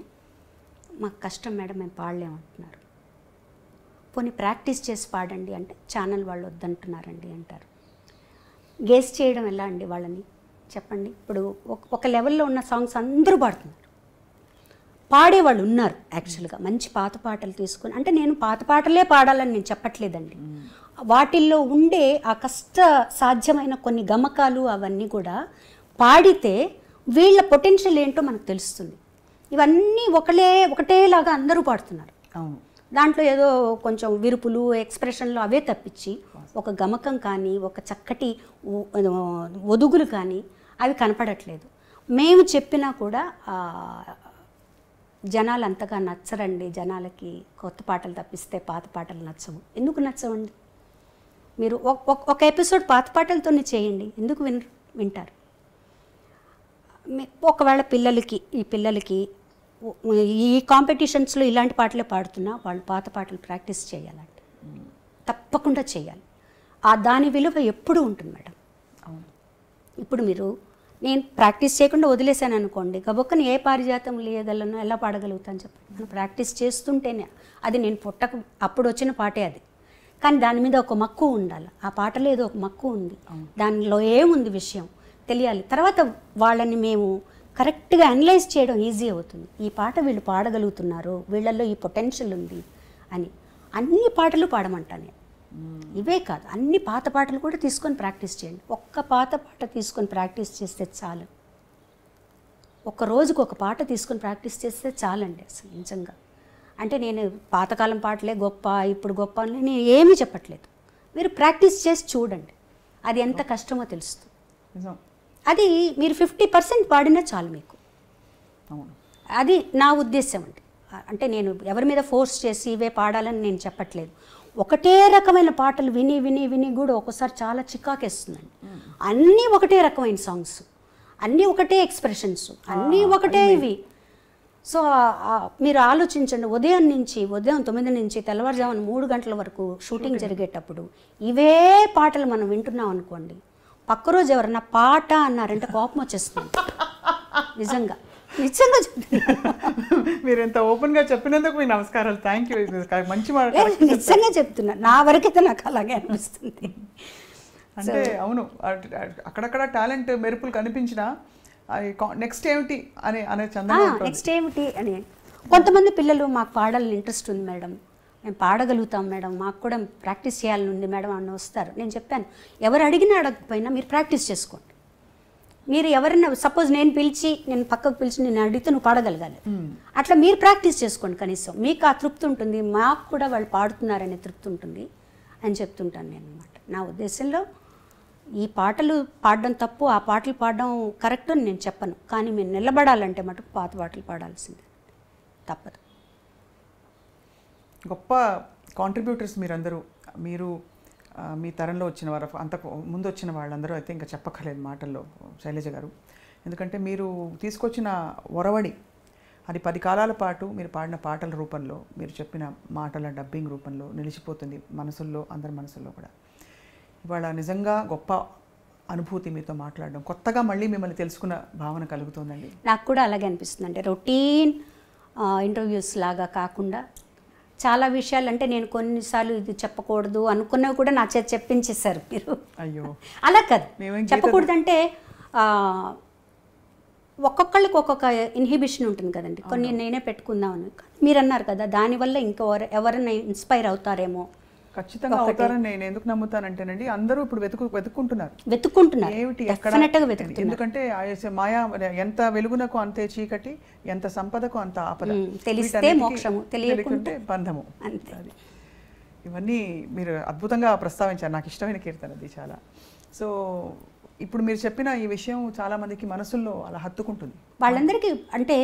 మాకు కష్టం మేడం, మేము పాడలేమంటున్నారు. పోనీ ప్రాక్టీస్ చేసి పాడండి అంటే ఛానల్ వాళ్ళు వద్దంటున్నారండి అంటారు. గెస్ చేయడం ఎలా అండి వాళ్ళని చెప్పండి. ఇప్పుడు ఒక లెవెల్లో ఉన్న సాంగ్స్ అందరూ పాడుతున్నారు, పాడేవాళ్ళు ఉన్నారు యాక్చువల్గా మంచి పాత పాటలు తీసుకొని. అంటే నేను పాత పాటలే పాడాలని నేను చెప్పట్లేదండి, వాటిల్లో ఉండే ఆ కష్ట సాధ్యమైన కొన్ని గమకాలు అవన్నీ కూడా పాడితే వీళ్ళ పొటెన్షియల్ ఏంటో మనకు తెలుస్తుంది. ఇవన్నీ ఒకటేలాగా అందరూ పాడుతున్నారు. అవును, దాంట్లో ఏదో కొంచెం విరుపులు ఎక్స్ప్రెషన్లు అవే తప్పించి ఒక గమకం కానీ ఒక చక్కటి ఒదుగులు కానీ అవి కనపడట్లేదు. మేము చెప్పినా కూడా జనాలు అంతగా నచ్చరండి. జనాలకి కొత్త పాటలు తప్పిస్తే పాత పాటలు నచ్చవు. ఎందుకు నచ్చవండి? మీరు ఒక ఎపిసోడ్ పాత పాటలతోనే చేయండి, ఎందుకు వింటారు? ఒకవేళ పిల్లలకి ఈ కాంపిటీషన్స్లో ఇలాంటి పాటలే పాడుతున్నా వాళ్ళు పాత పాటలు ప్రాక్టీస్ చేయాలండి, తప్పకుండా చేయాలి. దాని విలువ ఎప్పుడూ ఉంటుంది మేడం. ఇప్పుడు నేను ప్రాక్టీస్ చేయకుండా వదిలేశాను అనుకోండి, గబొక్కని ఏ పారిజాతం లేయగలను, ఎలా పాడగలుగుతాను చెప్పండి. నేను ప్రాక్టీస్ చేస్తుంటేనే అది నేను అప్పుడు వచ్చిన పాటే అది, కానీ దాని మీద ఒక మక్కువ ఉండాలి. ఆ పాటలో ఏదో ఒక మక్కువ ఉంది, దానిలో ఏముంది విషయం తెలియాలి. తర్వాత వాళ్ళని మేము కరెక్ట్గా అనలైజ్ చేయడం ఈజీ అవుతుంది. ఈ పాట వీళ్ళు పాడగలుగుతున్నారు, వీళ్ళల్లో ఈ పొటెన్షియల్ ఉంది అని. అన్ని పాటలు పాడమంటా నేను, ఇవే కాదు అన్ని పాత పాటలు కూడా తీసుకొని ప్రాక్టీస్ చేయండి. ఒక్క పాత పాట తీసుకొని ప్రాక్టీస్ చేస్తే చాలు, ఒక రోజుకు ఒక పాట తీసుకొని ప్రాక్టీస్ చేస్తే చాలండి అసలు నిజంగా. అంటే నేను పాతకాలం పాటలే గొప్ప, ఇప్పుడు గొప్ప అని నేను ఏమీ చెప్పట్లేదు. మీరు ప్రాక్టీస్ చేసి చూడండి, అది ఎంత కష్టమో తెలుస్తుంది. అది మీరు 50% పాడినా చాలు మీకు. అది నా ఉద్దేశం అండి. అంటే నేను ఎవరి మీద ఫోర్స్ చేసి ఇవే పాడాలని నేను చెప్పట్లేదు. ఒకటే రకమైన పాటలు విని విని విని కూడా ఒకసారి చాలా చికాకేస్తుందండి. అన్నీ ఒకటే రకమైన సాంగ్స్, అన్నీ ఒకటే ఎక్స్ప్రెషన్స్, అన్నీ ఒకటే ఇవి. సో మీరు ఆలోచించండి, ఉదయం 9 నుంచి తెల్లవారుజామున 3 గంటల వరకు షూటింగ్ జరిగేటప్పుడు ఇవే పాటలు మనం వింటున్నాం అనుకోండి, పక్క రోజు ఎవరన్నా పాట అన్నారంటే కోపం వచ్చేస్తుంది. నిజంగా మీరు ఎంత ఓపెన్గా చెప్పినందుకు మీ నమస్కారాలు. Thank you. మంచి మాట, నిజంగా చెప్తున్నా. నా వరకైతే నాకు అలాగే అనిపిస్తుంది. అంటే అవును, అక్కడక్కడ టాలెంట్ మెరుపులు కనిపించినా నెక్స్ట్ ఏమిటి అనే చందంగా నెక్స్ట్ ఏమిటి అని. కొంతమంది పిల్లలు మాకు పాడాలని ఇంట్రెస్ట్ ఉంది మేడం, మేము పాడగలుగుతాం మేడం, మాకు కూడా ప్రాక్టీస్ చేయాలని ఉంది మేడం అని వస్తారు. నేను చెప్పాను, ఎవరు అడిగినా అడగకపోయినా మీరు ప్రాక్టీస్ చేసుకోండి. మీరు ఎవరైనా సపోజ్ నేను పక్కకు పిలిచి నేను అడిగితే నువ్వు పాడగలగాలి, అట్లా మీరు ప్రాక్టీస్ చేసుకోండి. కనీసం మీకు ఆ తృప్తి ఉంటుంది, మాకు కూడా వాళ్ళు పాడుతున్నారనే తృప్తి ఉంటుంది అని చెప్తుంటాను నేను అనమాట. నా ఉద్దేశంలో ఈ పాటలు పాడడం తప్పు, ఆ పాటలు పాడడం కరెక్ట్ అని నేను చెప్పను, కానీ మేము నిలబడాలంటే మటుకు పాత పాటలు పాడాల్సిందే, తప్పదు. గొప్ప కాంట్రిబ్యూటర్స్ మీరందరూ. మీరు మీ తరంలో వచ్చిన వారు, అంతకు ముందు వచ్చిన వాళ్ళందరూ అయితే ఇంకా చెప్పక్కర్లేదు మాటల్లో శైలజ గారు. ఎందుకంటే మీరు తీసుకొచ్చిన ఒరవడి, అది 10 కాలాల పాటు మీరు పాడిన పాటల రూపంలో, మీరు చెప్పిన మాటల డబ్బింగ్ రూపంలో నిలిచిపోతుంది మనసుల్లో, అందరి మనసుల్లో కూడా. ఇవాళ నిజంగా గొప్ప అనుభూతి మీతో మాట్లాడడం, కొత్తగా మళ్ళీ మిమ్మల్ని తెలుసుకున్న భావన కలుగుతుందండి. నాకు కూడా అలాగే అనిపిస్తుందండి. రొటీన్ ఇంటర్వ్యూస్ లాగా కాకుండా చాలా విషయాలు, అంటే నేను కొన్నిసార్లు ఇది చెప్పకూడదు అనుకున్నవి కూడా నా చేతి చెప్పించేశారు మీరు. అయ్యో అలా కాదు, చెప్పకూడదంటే ఒక్కొక్కళ్ళకి ఒక్కొక్క ఇన్హిబిషన్ ఉంటుంది కదండి. కొన్ని నేనే పెట్టుకుందామని మీరు అన్నారు కదా, దానివల్ల ఇంకో ఎవరైనా ఇన్స్పైర్ అవుతారేమో. ఖచ్చితంగా అవుతారని నేను ఎందుకు నమ్ముతానంటేనండి, అందరూ ఇప్పుడు వెతుక్కుంటున్నారు ఏమిటి ఎక్కడ. ఎందుకంటే మాయా ఎంత వెలుగునకు అంతే చీకటి, ఎంత సంపదకు అంత ఆపద, తెలిస్తే మోక్షము, తెలియకుంటే బంధము. అది ఇవన్నీ మీరు అద్భుతంగా ప్రస్తావించారు. నాకు ఇష్టమైన కీర్తన అది చాలా. సో ఇప్పుడు మీరు చెప్పిన ఈ విషయం చాలా మందికి మనసుల్లో అలా హత్తుకుంటుంది. వాళ్ళందరికీ అంటే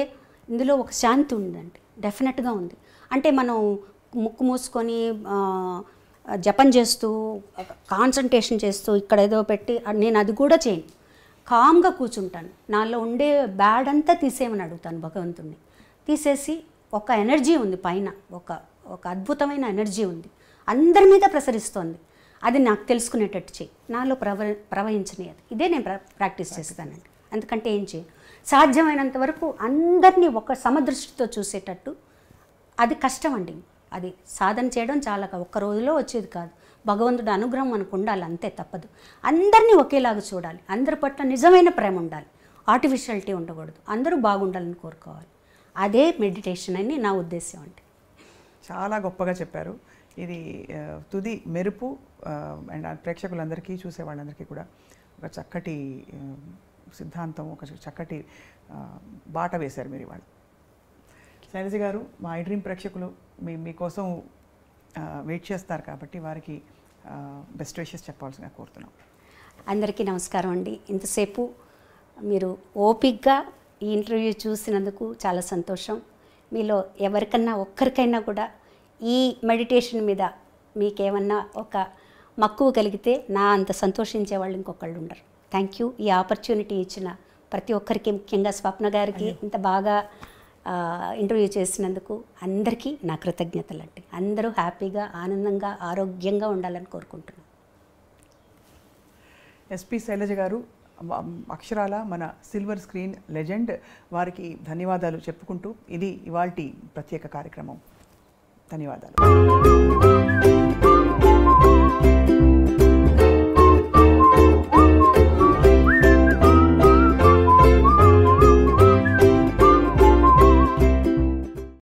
ఇందులో ఒక శాంతి ఉందండి, డెఫినెట్గా ఉంది. అంటే మనం ముక్కు మూసుకొని జపం చేస్తూ కాన్సన్ట్రేషన్ చేస్తూ ఇక్కడ ఏదో పెట్టి, నేను అది కూడా చేయను. కామ్గా కూర్చుంటాను. నాలో ఉండే బ్యాడ్ అంతా తీసేయమని అడుగుతాను భగవంతుడిని. తీసేసి ఒక ఎనర్జీ ఉంది పైన, ఒక అద్భుతమైన ఎనర్జీ ఉంది, అందరి మీద ప్రసరిస్తోంది. అది నాకు తెలుసుకునేటట్టు చేయి, నాలో ప్రవహించనియదు. ఇదే నేను ప్రాక్టీస్ చేస్తానండి. ఎందుకంటే ఏం చేయను, సాధ్యమైనంత వరకు అందరినీ ఒక సమదృష్టితో చూసేటట్టు. అది కష్టం అండి, అది సాధన చేయడం చాలా ఒక్క రోజులో వచ్చేది కాదు. భగవంతుడి అనుగ్రహం మనకు ఉండాలి, అంతే, తప్పదు. అందరినీ ఒకేలాగా చూడాలి, అందరి పట్ల నిజమైన ప్రేమ ఉండాలి, ఆర్టిఫిషియాలిటీ ఉండకూడదు, అందరూ బాగుండాలని కోరుకోవాలి. అదే మెడిటేషన్ అని నా ఉద్దేశం అండి. చాలా గొప్పగా చెప్పారు. ఇది తుది మెరుపు అండ్ ప్రేక్షకులందరికీ, చూసే వాళ్ళందరికీ కూడా ఒక చక్కటి సిద్ధాంతం, ఒక చక్కటి బాట వేశారు మీరు ఇవాళ. శైలజ గారు, మా ఐ డ్రీమ్ ప్రేక్షకులు మీకోసం వెయిట్ చేస్తారు కాబట్టి వారికి బెస్ట్ విషెస్ చెప్పాల్సిందిగా కోరుతున్నాం. అందరికీ నమస్కారం అండి. ఇంతసేపు మీరు ఓపిక్గా ఈ ఇంటర్వ్యూ చూసినందుకు చాలా సంతోషం. మీలో ఎవరికన్నా ఒక్కరికైనా కూడా ఈ మెడిటేషన్ మీద మీకేమన్నా ఒక మక్కువ కలిగితే నా అంత సంతోషించే వాళ్ళు ఇంకొకళ్ళు ఉండరు. Thank you. ఈ ఆపర్చునిటీ ఇచ్చిన ప్రతి ఒక్కరికి, ముఖ్యంగా స్వప్న గారికి ఇంత బాగా ఇంటర్వ్యూ చేసినందుకు అందరికీ నా కృతజ్ఞతలు అండి. అందరూ హ్యాపీగా, ఆనందంగా, ఆరోగ్యంగా ఉండాలని కోరుకుంటున్నాను. ఎస్పి శైలజ గారు అక్షరాల మన సిల్వర్ స్క్రీన్ లెజెండ్, వారికి ధన్యవాదాలు చెప్పుకుంటూ ఇది ఇవాల్టి ప్రత్యేక కార్యక్రమం. ధన్యవాదాలు.